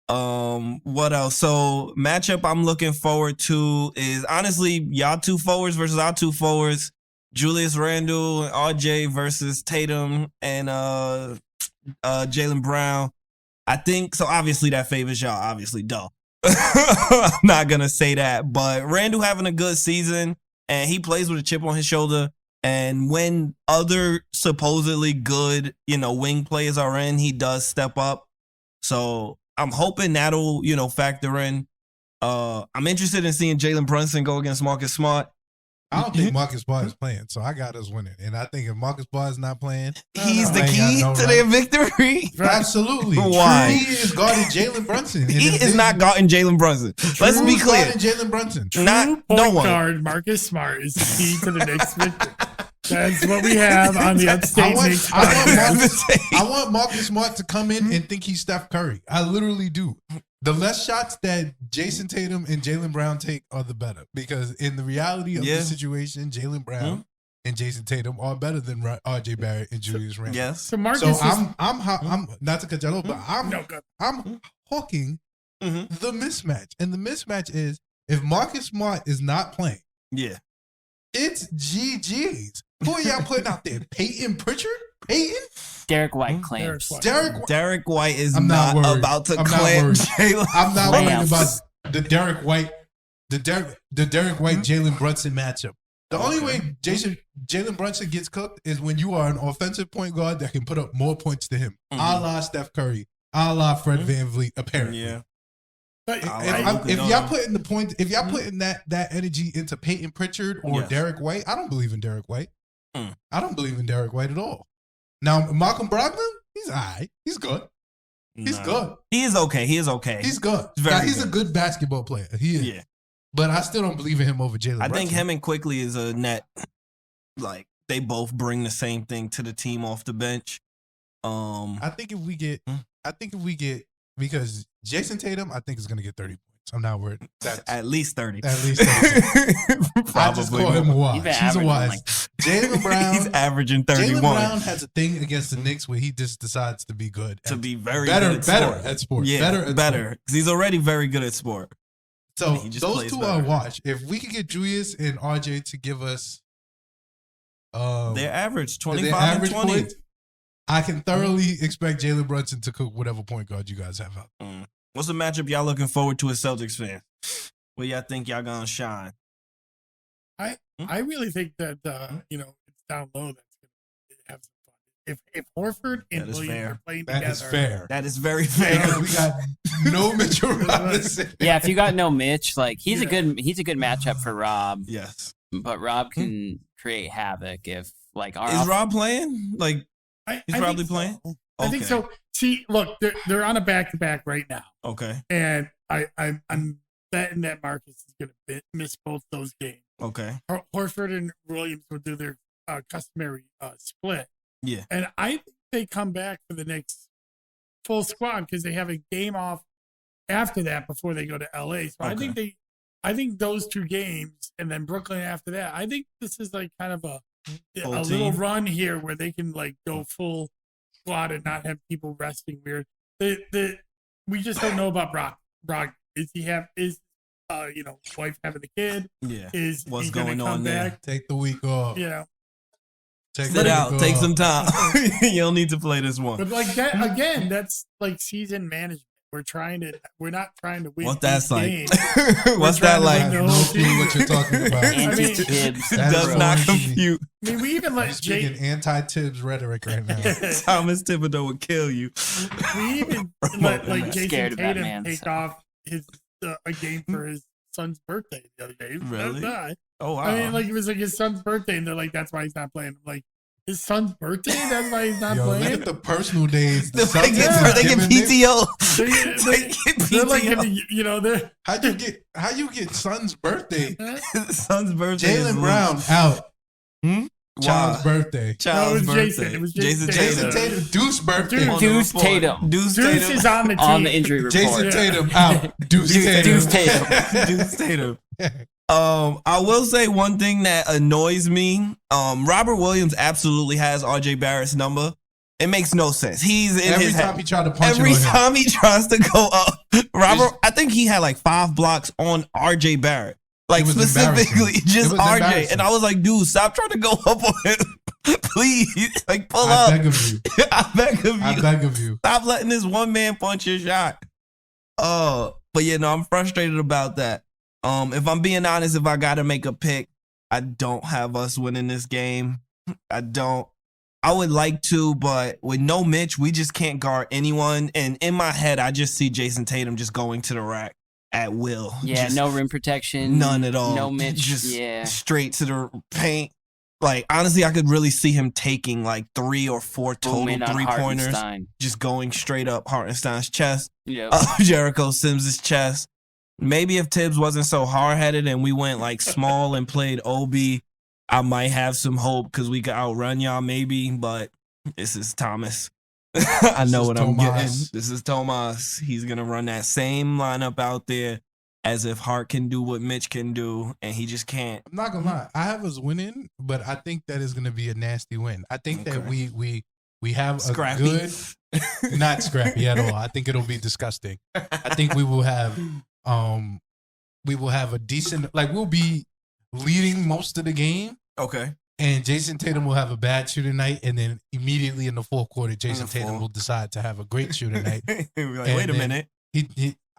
What else? So, matchup I'm looking forward to is, honestly, y'all 2 forwards versus our 2 forwards. Julius Randle and RJ versus Tatum and Jaylen Brown. I think, so obviously that favors y'all, obviously, duh. I'm not going to say that, but Randall having a good season, and he plays with a chip on his shoulder, and when other supposedly good, wing players are in, he does step up. So I'm hoping that'll, factor in. I'm interested in seeing Jalen Brunson go against Marcus Smart. I don't think Marcus Smart is playing, so I got us winning. And I think if Marcus Smart is not playing, he's the key to their victory. Absolutely. Why? He is guarding Jalen Brunson. He is not guarding Jalen Brunson. Let's be clear. Jalen Brunson. Not no one. Guard Marcus Smart is the key to the Knicks victory. That's what we have on the Upstate Knicks podcast. I want Marcus Smart to come in and think he's Steph Curry. I literally do. The less shots that Jason Tatum and Jaylen Brown take are the better. Because in the reality of the situation, Jaylen Brown and Jason Tatum are better than RJ Barrett and Julius Randle. Yes. So Marcus I'm not to cut you off, but I'm hawking the mismatch. And the mismatch is if Marcus Smart is not playing, it's GG's. Who are y'all putting out there? Peyton Pritchard? Peyton? Derek White claims. Derek White is not about to claim Jalen. I'm not worried about the Derek White, the Derek White Jalen Brunson matchup. The only way Jalen Brunson gets cooked is when you are an offensive point guard that can put up more points to him, a la Steph Curry, a la Fred VanVleet, apparently. Yeah. But if y'all putting that energy into Peyton Pritchard or Derek White, I don't believe in Derek White. I don't believe in Derek White at all. Now, Malcolm Brogdon, he's all right. He's good. He's good. He is okay. He's good. He's a good basketball player. He is. Yeah. But I still don't believe in him over Jalen Brunson. I think him and Quickly is a net. Like, they both bring the same thing to the team off the bench. I think if we get, because Jason Tatum, I think is going to get 30 points. I'm not worried. At least 30. At least 30. I just call him a wise. He's a wise. Jaylen Brown. He's averaging 31. Jaylen Brown has a thing against the Knicks where he just decides to be good. To be very better good at sport. Yeah, better. Because he's already very good at sport. So those two are watch. If we could get Julius and RJ to give us their average 25 and 20. Points, I can thoroughly expect Jalen Brunson to cook whatever point guard you guys have out. What's the matchup y'all looking forward to as Celtics fans? Where y'all think y'all gonna shine? I really think that it's down low that's gonna have some fun. if Horford and Williams are playing together, that is fair. That is very fair. Because we got no Mitchell Robinson. Yeah, if you got no Mitch, like he's a good matchup for Rob. Yes, but Rob can create havoc if like is Rob playing? Like he's probably playing. So. I think so. See, look, they're on a back-to-back right now. Okay, and I'm betting that Marcus is going to miss both those games. Okay, Horford and Williams will do their customary split. Yeah, and I think they come back for the next full squad because they have a game off after that before they go to LA. So okay. I think those 2 games and then Brooklyn after that. I think this is like kind of a little run here where they can like go full squad and not have people resting weird. We just don't know about Brock. Is wife having a kid? Yeah. Is what's going on there? Back? Take the week off. Yeah. Sit out. Take some time. You don't need to play this one. But like that again, that's like season management. We're not trying to win. What that's like? What's that like? No clue what you're talking about. Anti-Tibbs does not compute. I mean, we even let speaking anti-Tibbs rhetoric right now. Thomas Thibodeau would kill you. We even let like Jason Tatum take off a game for his son's birthday the other day. Really? Oh wow! I mean, like it was like his son's birthday, and they're like, "That's why he's not playing." I'm like, his son's birthday? That's why he's not playing? Look at the personal days. They get PTO. They're like, how you get son's birthday? Son's birthday. Jaylen Brown out. Child's birthday. Child's birthday. It was Jason Tatum. Deuce birthday. Deuce Tatum. Deuce is on the team. On the injury report. Jason Tatum out. Deuce Tatum. Deuce Tatum. I will say one thing that annoys me. Robert Williams absolutely has RJ Barrett's number. It makes no sense. He's in every his time head. he tried to punch every time he tries to go up. Robert, I think he had like 5 blocks on RJ Barrett. Like specifically just RJ. And I was like, dude, stop trying to go up on him. Please. Like pull up. I beg of you. I beg of you. you. Stop letting this one man punch your shot. But yeah, no, I'm frustrated about that. If I'm being honest, if I gotta make a pick, I don't have us winning this game. I don't. I would like to, but with no Mitch, we just can't guard anyone. And in my head, I just see Jason Tatum just going to the rack at will. Yeah, just no rim protection. None at all. No Mitch. Just straight to the paint. Like, honestly, I could really see him taking like 3 or 4 total 3-pointers. Just going straight up Hartenstein's chest. Yep. Jericho Sims' chest. Maybe if Tibbs wasn't so hard-headed and we went like small and played OB, I might have some hope because we could outrun y'all maybe, but this is Thomas. I know what I'm getting. This is Tomas. He's going to run that same lineup out there as if Hart can do what Mitch can do, and he just can't. I'm not going to lie. I have us winning, but I think that is going to be a nasty win. I think that we have scrappy. A good, not scrappy at all. I think it'll be disgusting. I think we will have a decent, like we'll be leading most of the game. Okay. And Jason Tatum will have a bad shooting night, and then immediately in the fourth quarter, Jason Tatum will decide to have a great shooting night. Like, wait a minute.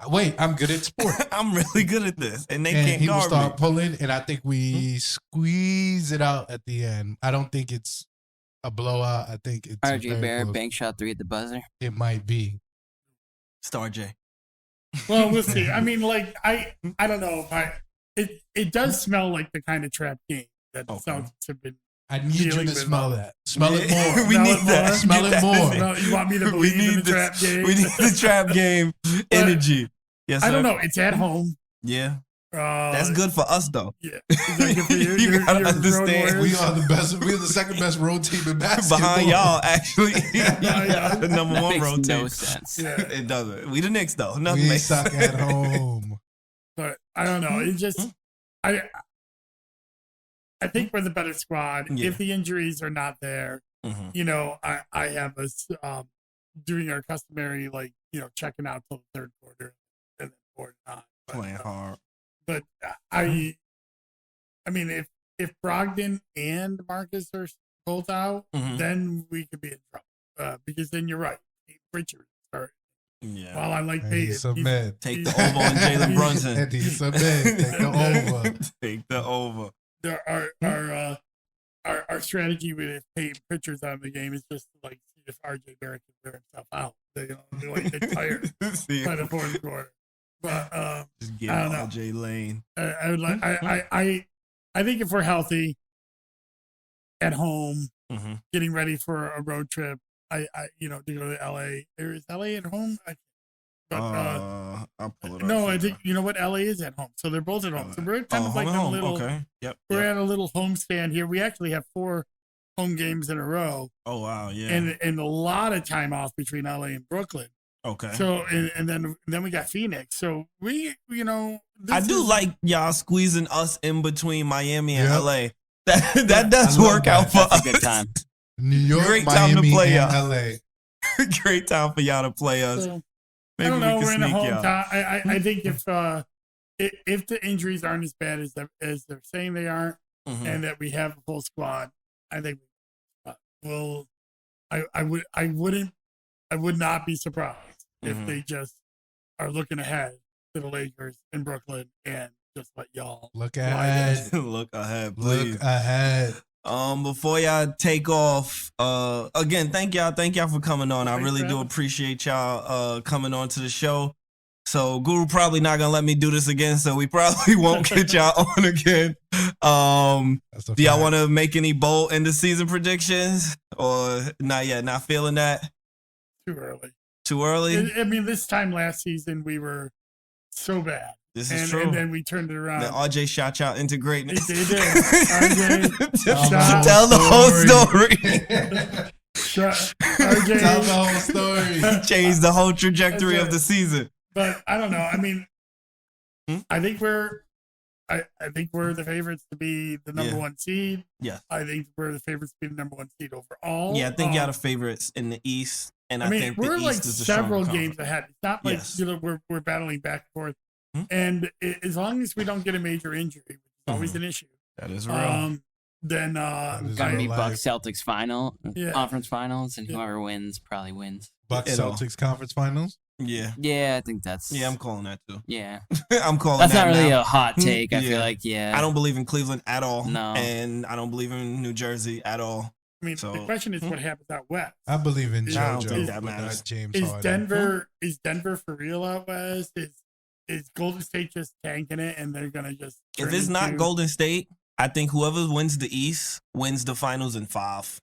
Wait, I'm good at sport. I'm really good at this, and can't guard me. He will start pulling, and I think we squeeze it out at the end. I don't think it's a blowout. I think it's RJ Barrett bank shot 3 at the buzzer. It might be. Star J. Well, we'll see. I mean, like I don't know if it does smell like the kind of trap game that the Celtics have been. I need you to smell that. Smell it more. We need that. Smell it more. You want me to believe in the trap game? We need the trap game energy. Yes, I don't know. It's at home. Yeah. That's good for us, though. Yeah. Good for you? You gotta understand. We are the best. We're the second best road team in basketball. Behind y'all, actually. The number one road team. No sense. Yeah. It doesn't. We the Knicks, though. Nothing we makes suck at home. But I don't know. It just I think we're the better squad. Yeah. If the injuries are not there, I have us doing our customary, like, checking out till the third quarter and then fourth not. Playing hard. But I mean, if Brogdon and Marcus are both out, then we could be in trouble. Because then you're right. Richard started. Yeah. Well, I like Payton. Take the over on Jalen Brunson. Take the over. Take the over. Our our strategy with paying pitchers on the game is just like see if RJ Barrett can wear himself out. They like get tired by the fourth quarter. But just give I don't know. RJ lane. I would like. I think if we're healthy, at home, getting ready for a road trip, to go to LA. Is LA at home? I'll pull it up. No, I think you know what, LA is at home, so they're both at home. So we're kind of like a little. Okay. Yep. We're at a little homestand here. We actually have 4 home games in a row. Oh wow, yeah. And a lot of time off between LA and Brooklyn. Okay. So and then we got Phoenix. So we I do like y'all squeezing us in between Miami and LA. That does work out for us. That's a good time. New York, Great Miami, time to play and y'all. LA. Great time for y'all to play us. So, Maybe I don't know. we can We're in a sneak home y'all. time. I think if the injuries aren't as bad as they're saying they aren't, and that we have a full squad, I think I would not be surprised if they just are looking ahead to the Lakers in Brooklyn and just let y'all look ahead. Look ahead, please. Look ahead. Before y'all take off, again, thank y'all for coming on. I really do appreciate y'all coming on to the show. So Guru probably not gonna let me do this again, so we probably won't get y'all on again. Do y'all want to make any bold end of season predictions or not yet? Not feeling that? Too early. Too early? I mean, this time last season we were so bad. This is true. And then we turned it around. Then RJ shot y'all into greatness. He did. RJ tell the whole story. RJ Tell the whole story. Changed the whole trajectory of the season. But I don't know. I mean, I think we're the favorites to be the number 1 seed. Yeah. I think we're the favorites to be the number 1 seed overall. Yeah, I think y'all the favorites in the East, and I think we're the like East is the several stronger games ahead. It's not like we're battling back and forth. And as long as we don't get a major injury, which is always an issue. That is real. Then gonna be Bucks Celtics conference finals, and whoever wins probably wins. Bucks Celtics conference finals. Yeah, I think that's. Yeah, I'm calling that too. Yeah, I'm calling. That's that not really now. a hot take. I feel like I don't believe in Cleveland at all. No, and I don't believe in New Jersey at all. I mean, the question is what happens out west. I believe in JoJo. I don't think that matters. James is Harden. Is Denver for real out west? Is Golden State just tanking it and they're gonna just? If it's not Golden State, I think whoever wins the East wins the finals in 5.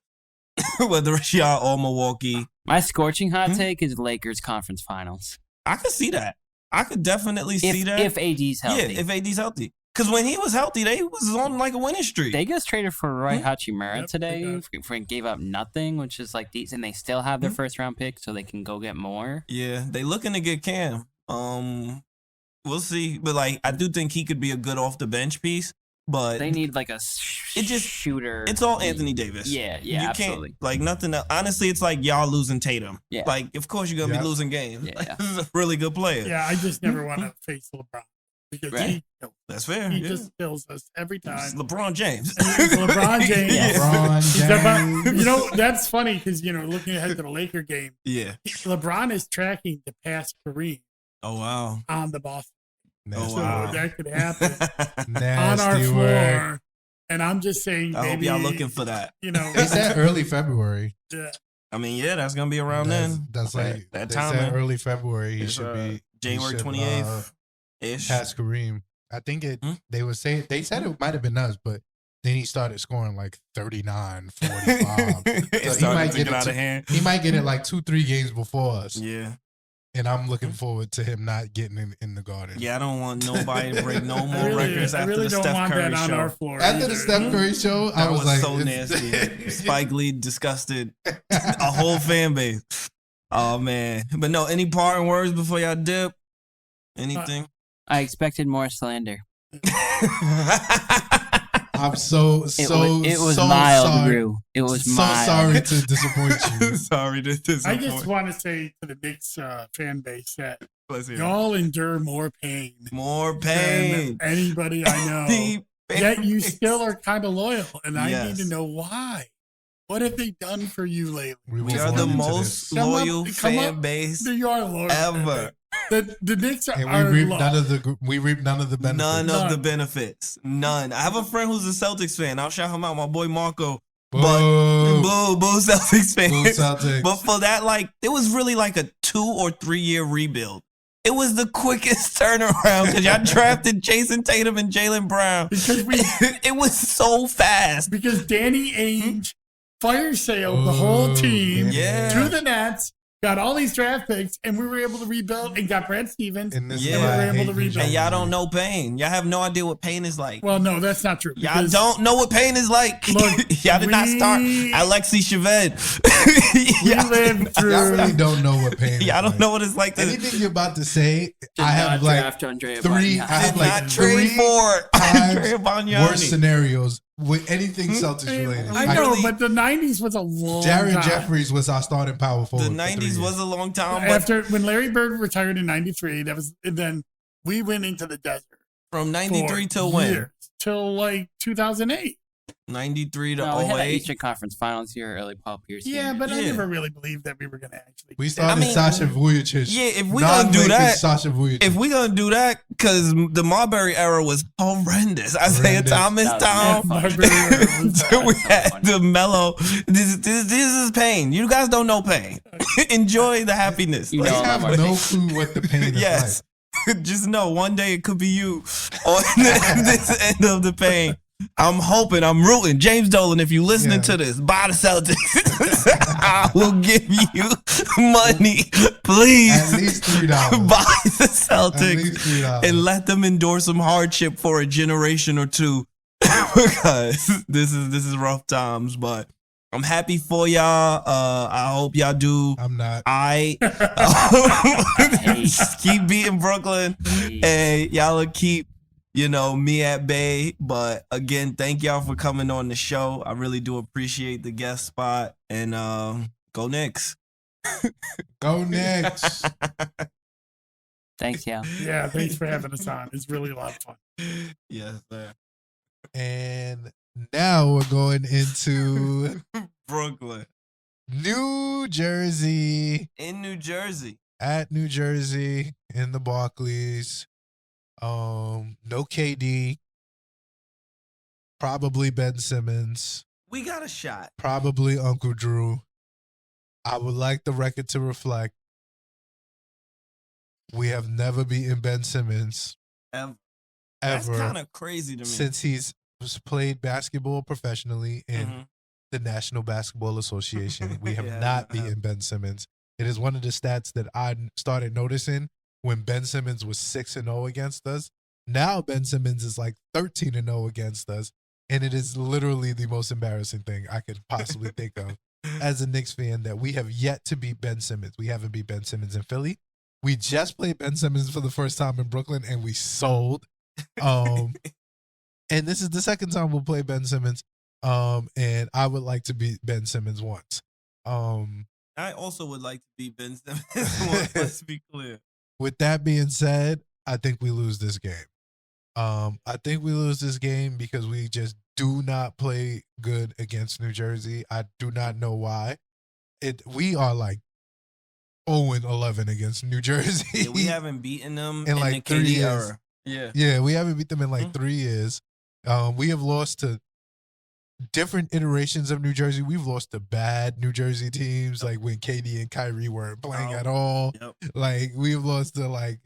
Whether it's y'all or Milwaukee. My scorching hot take is Lakers conference finals. I could see that. I could definitely see that. If AD's healthy. Yeah, if AD's healthy. Because when he was healthy, they was on like a winning streak. They just traded for Roy Hachimura today. Gave up nothing, which is like decent. And they still have their first round pick, so they can go get more. Yeah, they looking to get Cam. We'll see. But like, I do think he could be a good off the bench piece. But they need like a shooter. It's all Anthony Davis. Yeah, you absolutely. Can't, like nothing else. Honestly, it's like y'all losing Tatum. Yeah. Like, of course you're gonna be losing games. Yeah. Like, this is a really good player. Yeah, I just never want to face LeBron because that's fair. He just kills us every time. It's LeBron James. LeBron James. LeBron James. That's funny because looking ahead to the Laker game. Yeah. LeBron is tracking to pass Kareem. Oh wow. On the Boston. Oh wow. So that could happen on our floor. And I'm just saying, I hope y'all looking for that. It's that early February. Yeah. I mean, yeah, that's gonna be around then. That's like that they time. Said early February. He should be January 28th ish. Past Kareem. I think they would say they said it might have been us, but then he started scoring like 39, 45. So he might get it out of hand. He might get it like 2-3 games before us. Yeah. And I'm looking forward to him not getting in the Garden. Yeah, I don't want nobody to break no more records after the Steph Curry show. After the Steph Curry show, I was like, so nasty. Spike Lee disgusted a whole fan base. Oh man, but no. Any parting words before y'all dip? Anything? I expected more slander. I'm so it was so mild, sorry. Drew. It was so mild. sorry to disappoint you. Sorry to disappoint. I just want to say to the Knicks fan base that y'all endure more pain. More pain. Than anybody I know. Yet you still are kind of loyal, and I need to know why. What have they done for you lately? We are the most loyal fan base ever. The Knicks are And we reap low. none of the benefits. None of the benefits. None. I have a friend who's a Celtics fan. I'll shout him out, my boy Marco. Boo. But boo Celtics fan. Boo Celtics. But for that, like, it was really like a 2 or 3 year rebuild. It was the quickest turnaround because y'all drafted Jason Tatum and Jaylen Brown. Because it was so fast. Because Danny Ainge fire sailed the whole team to the Nets, got all these draft picks, and we were able to rebuild and got Brad Stevens. And we were able to rebuild. And y'all don't know pain. Y'all have no idea what pain is like. Well, no, that's not true. Y'all don't know what pain is like. Look, y'all did not start Alexi Shaved. We lived through. Y'all really don't know what pain is. Y'all don't know what it's like. Anything you're about to say, Did I have not like draft Andrea three. Bargnani. I have Did like not trade 3 for Andrea times Bargnani. worse scenarios with anything Celtics related. I know, but the 90s was a long Darren time. Jeffries was our starting power forward. The for 3 90s years. was a long time. But After when Larry Bird retired in '93, then we went into the desert. from 93 till when? Years, till like 2008. 93 to No, we had an 08. Eastern Conference Finals here, early Paul Pierce. Yeah, but I Yeah. never really believed that we were going to actually. We started Sasha Vujacic. Yeah, if we gonna do Non-Lakers that, Sasha Vujacic. if we gonna do that, because the Marbury era was horrendous. Isaiah Horrendous. Thomas, That was Tom. fun. We had the mellow. This is pain. You guys don't know pain. Enjoy the happiness. You They know, have I'm no clue what the pain is Yes. Just know one day it could be you on this end of the pain. I'm hoping, I'm rooting. James Dolan, if you listening to this, buy the Celtics. I will give you money. Please. At least $3. Buy the At least Celtics $3. and let them endure some hardship for a generation or two. Because this is rough times, but I'm happy for y'all. I hope y'all do. I'm not. Keep beating Brooklyn, and y'all will keep, me at bay. But again, thank y'all for coming on the show. I really do appreciate the guest spot, and go Knicks. Go Knicks. Thanks, yeah. Yeah, thanks for having us on. It's really a lot of fun. Yes, sir. And now we're going into Brooklyn. New Jersey. In New Jersey. At New Jersey in the Barclays. No KD. Probably Ben Simmons. We got a shot. Probably Uncle Drew. I would like the record to reflect we have never beaten Ben Simmons Ever. That's ever kind of crazy to me. since he's played basketball professionally in the National Basketball Association. We have not beaten Ben Simmons. It is one of the stats that I started noticing when Ben Simmons was 6-0 against us. Now Ben Simmons is like 13-0 against us, and it is literally the most embarrassing thing I could possibly think of as a Knicks fan, that we have yet to beat Ben Simmons. We haven't beat Ben Simmons in Philly. We just played Ben Simmons for the first time in Brooklyn, and we sold. And this is the second time we'll play Ben Simmons. And I would like to beat Ben Simmons once. I also would like to beat Ben Simmons once, let's be clear. With that being said, I think we lose this game. I think we lose this game because we just do not play good against New Jersey. I do not know why. We are like 0-11 against New Jersey. Yeah, we haven't beaten them in like the 3 KD years. era. Yeah. Yeah, we haven't beat them in like 3 years. We have lost to different iterations of New Jersey. We've lost to bad New Jersey teams, like when KD and Kyrie weren't playing at all. Yep. Like we've lost to like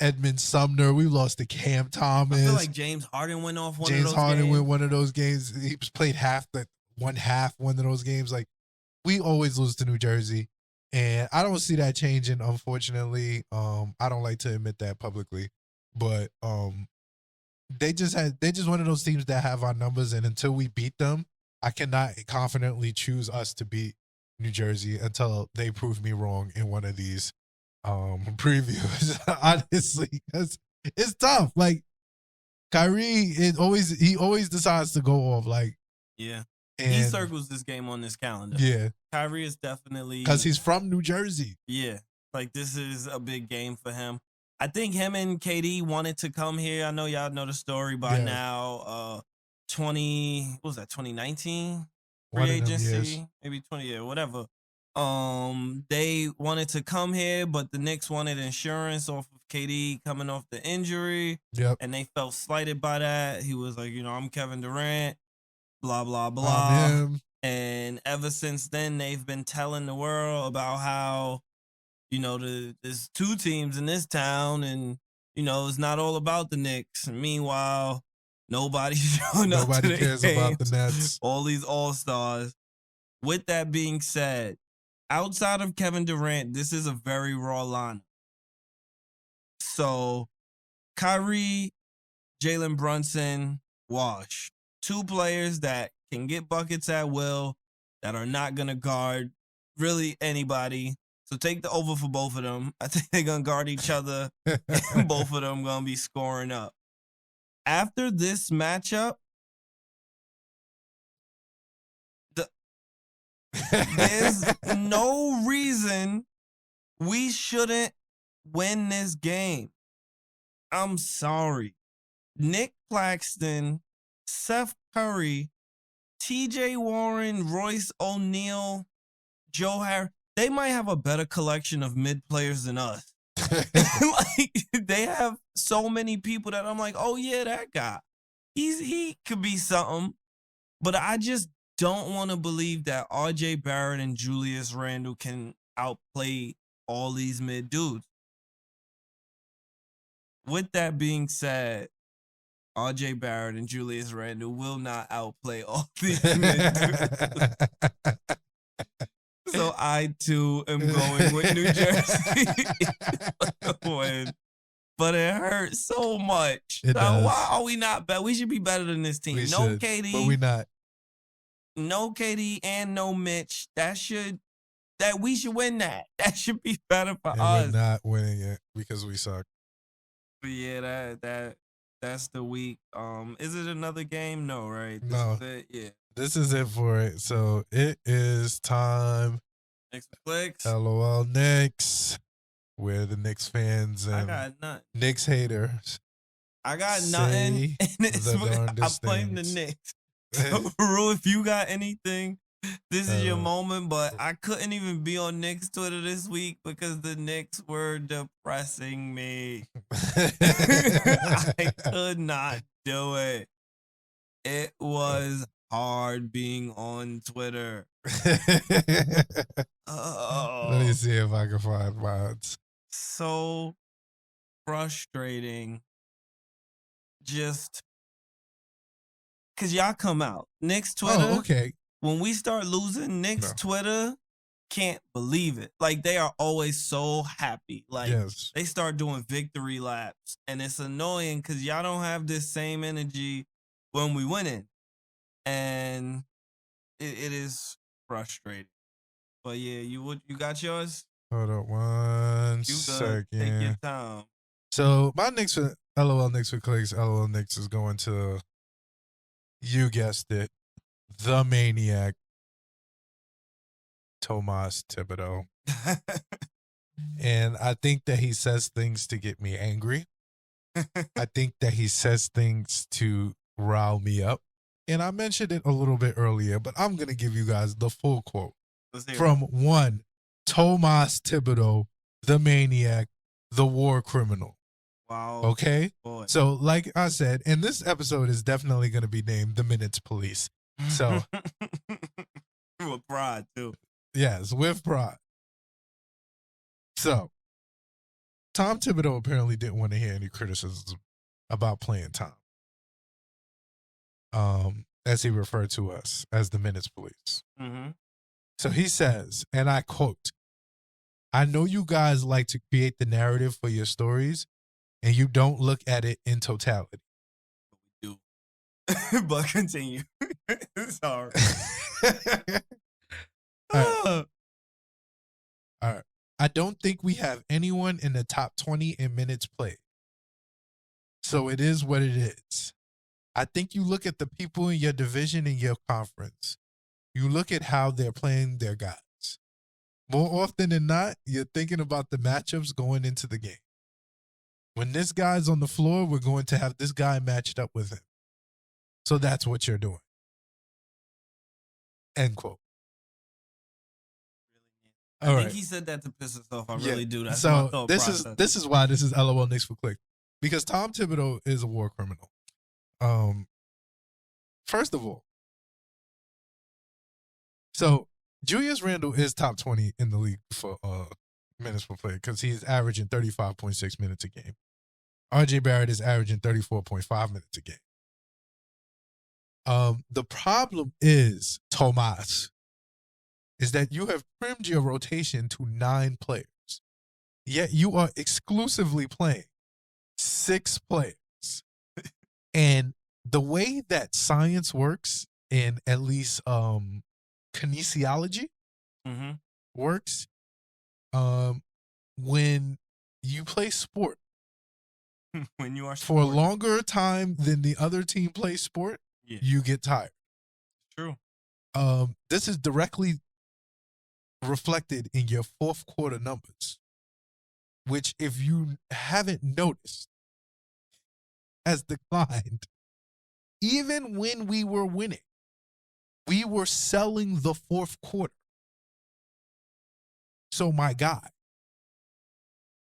Edmund Sumner. We lost to Cam Thomas. I feel like James Harden went off one of James those Harden games. went one of those games. He played one half one of those games. Like we always lose to New Jersey, and I don't see that changing. Unfortunately, I don't like to admit that publicly, but they just one of those teams that have our numbers, and until we beat them, I cannot confidently choose us to beat New Jersey until they prove me wrong in one of these previews. Honestly, because it's tough. Like Kyrie, he always decides to go off. Like Yeah. and, He circles this game on this calendar. Yeah, Kyrie is definitely because he's from New Jersey. Yeah. Like this is a big game for him. I think him and KD wanted to come here. I know y'all know the story by Yeah. now. 2019? One Free of them agency? years. Maybe 20, yeah, whatever. They wanted to come here, but the Knicks wanted insurance off of KD coming off the injury. Yep. And they felt slighted by that. He was like, I'm Kevin Durant, blah, blah, blah. And ever since then, they've been telling the world about how, there's two teams in this town and, it's not all about the Knicks. And meanwhile, nobody's showing up. Nobody cares about the Nets. All these all-stars. With that being said, outside of Kevin Durant, this is a very raw lineup. So, Kyrie, Jalen Brunson, wash. Two players that can get buckets at will, that are not going to guard really anybody. So take the over for both of them. I think they're going to guard each other, and both of them going to be scoring up. After this matchup, there's no reason we shouldn't win this game. I'm sorry. Nick Claxton, Seth Curry, TJ Warren, Royce O'Neal, Joe Harris, they might have a better collection of mid players than us. They have so many people that I'm like, oh yeah, that guy. He could be something. But I just don't want to believe that RJ Barrett and Julius Randle can outplay all these mid dudes. With that being said, RJ Barrett and Julius Randle will not outplay all these mid dudes. So I too am going with New Jersey. Win. But it hurts so much. Why are we not better? We should be better than this team. KD. But we not. No KD and no Mitch. We should win that. That should be better for us. We're not winning it because we suck. But yeah, that's the week. Is it another game? No, right? No. Is it? Yeah. This is it for it. So it is time. Next clicks. LOL Knicks. We're the Knicks fans and Knicks haters. I got nothing. And I blame the Knicks. So, Ru, if you got anything, this is your moment. But I couldn't even be on Knicks Twitter this week because the Knicks were depressing me. I could not do it. It was hard being on Twitter. Let me see if I can find mods. So frustrating. Just because y'all come out. Knicks Twitter. Oh, okay. When we start losing, Knicks Twitter can't believe it. Like, they are always so happy. Like, they start doing victory laps. And it's annoying because y'all don't have this same energy when we winning. And it is frustrating. But yeah, you got yours? Hold up one second. Take your time. So my Knicks for LOL Knicks for clicks. LOL Knicks is going to, you guessed it, the maniac, Tomas Thibodeau. And I think that he says things to get me angry. I think that he says things to rile me up. And I mentioned it a little bit earlier, but I'm going to give you guys the full quote from one Tomas Thibodeau, the maniac, the war criminal. Wow. Okay? Boy. So, like I said, and this episode is definitely going to be named The Minutes Police. So, with pride, too. Yes, with pride. So, Tom Thibodeau apparently didn't want to hear any criticisms about playing time. As he referred to us as the Minutes Police. Mm-hmm. So he says, and I quote, "I know you guys like to create the narrative for your stories, and you don't look at it in totality." We do. But continue. Sorry. All right. I don't think we have anyone in the top 20 in minutes played. So it is what it is. I think you look at the people in your division and your conference. You look at how they're playing their guys. More often than not, you're thinking about the matchups going into the game. When this guy's on the floor, we're going to have this guy matched up with him. So that's what you're doing. End quote. I think he said that to piss us off. I really do. That's my thought process. This is why this is LOL Knicks for Click. Because Tom Thibodeau is a war criminal. First of all, so Julius Randle is top 20 in the league for minutes per play because he's averaging 35.6 minutes a game. RJ Barrett is averaging 34.5 minutes a game. The problem is, Tomas, is that you have trimmed your rotation to 9 players, yet you are exclusively playing 6 players. And the way that science works, in at least kinesiology works, when you play sport, when you are for a longer time than the other team plays sport, you get tired. True. This is directly reflected in your fourth quarter numbers, which, if you haven't noticed, has declined. Even when we were winning, we were selling the fourth quarter. So, my guy,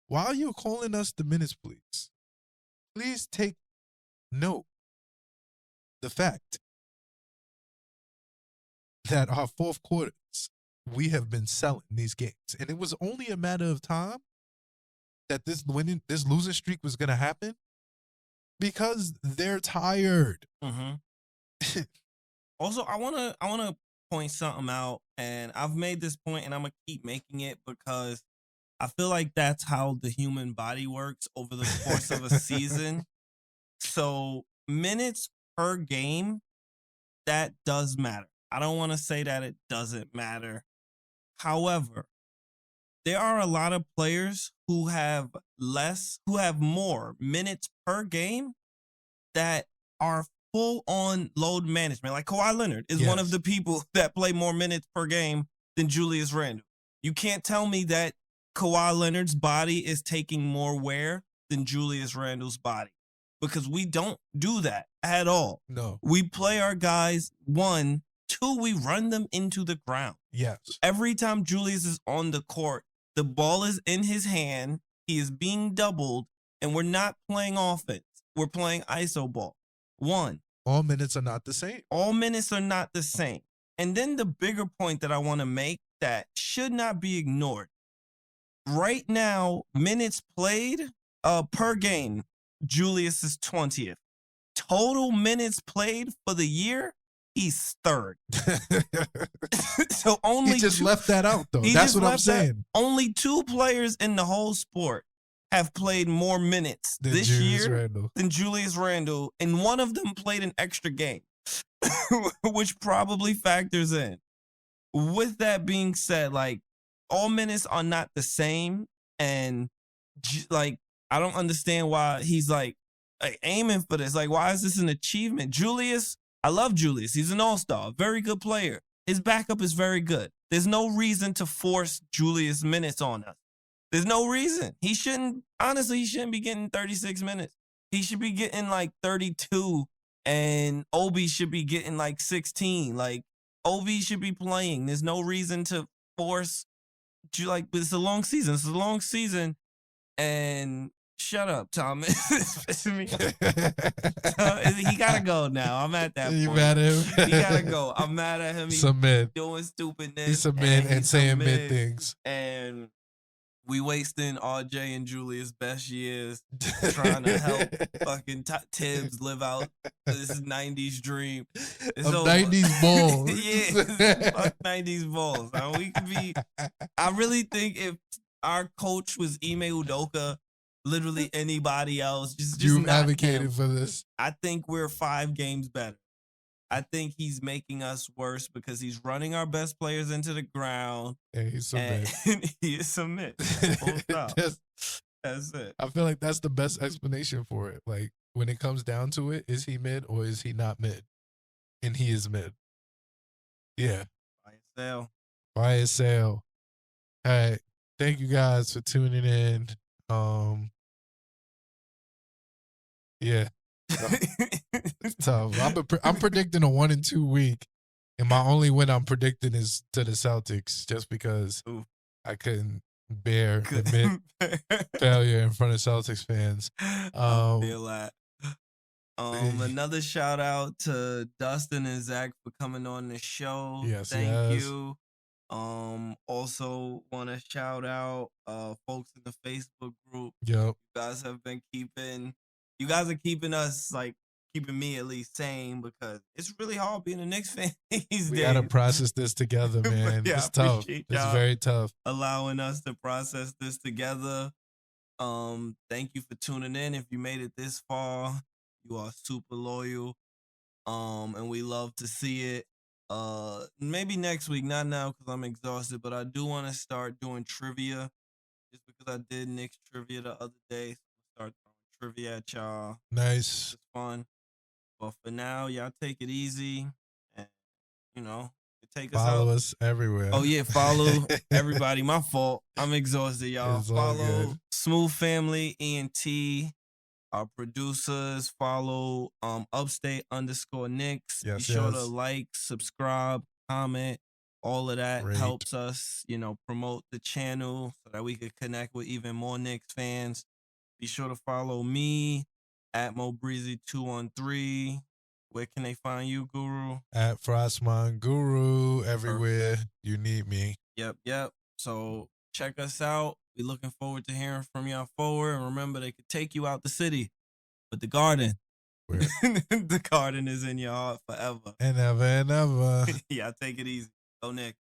while you're calling us the minutes, please take note the fact that our fourth quarters, we have been selling these games. And it was only a matter of time that this losing streak was going to happen because they're tired. Also, I wanna point something out, and I've made this point, and I'm gonna keep making it because I feel like that's how the human body works over the course of a season. So minutes per game, that does matter. I don't want to say that it doesn't matter. However, there are a lot of players who have more minutes per game that are full on load management. Like Kawhi Leonard is one of the people that play more minutes per game than Julius Randle. You can't tell me that Kawhi Leonard's body is taking more wear than Julius Randle's body, because we don't do that at all. No. We play our guys, 1, 2, we run them into the ground. Yes. Every time Julius is on the court, the ball is in his hand, he is being doubled, and we're not playing offense. We're playing iso ball. 1. All minutes are not the same. All minutes are not the same. And then the bigger point that I want to make that should not be ignored. Right now, minutes played per game, Julius is 20th. Total minutes played for the year, he's 3rd. So only he just left that out, though. That's what I'm saying. Only 2 players in the whole sport have played more minutes this year than Julius Randle, and one of them played an extra game, which probably factors in. With that being said, like, all minutes are not the same, and like, I don't understand why he's like aiming for this. Like, why is this an achievement? Julius, I love Julius. He's an all-star, very good player. His backup is very good. There's no reason to force Julius minutes on us. There's no reason. He shouldn't be getting 36 minutes. He should be getting like 32, and Obi should be getting like 16. Like, Obi should be playing. There's no reason to force you. Like, it's a long season. It's a long season. And shut up, Thomas. It's pissing me off. He gotta go now. I'm at that point. You mad at him? He gotta go. I'm mad at him. He's doing stupidness. He's some mid and saying mid things. And we wasting RJ and Julius' best years trying to help fucking Tibbs live out this 90s dream. Of 90s balls. Yeah, fuck 90s balls. Now, we could be. I really think if our coach was Ime Udoka, literally anybody else, just you not advocated him, for this. I think we're 5 games better. I think he's making us worse because he's running our best players into the ground. Yeah, he's some mid. He is some mid. That's it. I feel like that's the best explanation for it. Like, when it comes down to it, is he mid or is he not mid? And he is mid. Yeah. Buy a sale. All right. Thank you guys for tuning in. Yeah. It's tough. I'm predicting a 1-2 week, and my only win I'm predicting is to the Celtics, just because I couldn't bear admit failure in front of Celtics fans. I feel that. Another shout out to Dustin and Zach for coming on the show. Yes, Thank you. Also want to shout out folks in the Facebook group. Yep. You guys have been keeping us, like, keeping me at least sane, because it's really hard being a Knicks fan these days. We gotta process this together, man. Yeah, it's tough. It's very tough. Allowing us to process this together. Thank you for tuning in. If you made it this far, you are super loyal. And we love to see it. Maybe next week, not now because I'm exhausted, but I do want to start doing trivia, just because I did Knicks trivia the other day. So start throwing trivia at y'all. Nice. It's fun. But for now, y'all take it easy, and take us out. Follow us everywhere. Oh yeah, follow everybody. My fault. I'm exhausted, y'all. It's all Follow good. Smooth Family ENT. Our producers. Follow Upstate _Knicks. Yes, Be sure to yes. like, subscribe, comment. All of that Great. helps us, promote the channel so that we could connect with even more Knicks fans. Be sure to follow me at MoBreezy213. Where can they find you, Guru? At Frostman Guru everywhere you need me. Yep. So check us out. We looking forward to hearing from y'all forward. And remember, they could take you out the city, but the garden, the garden is in your heart forever. And ever and ever. Yeah, take it easy. Go Knicks.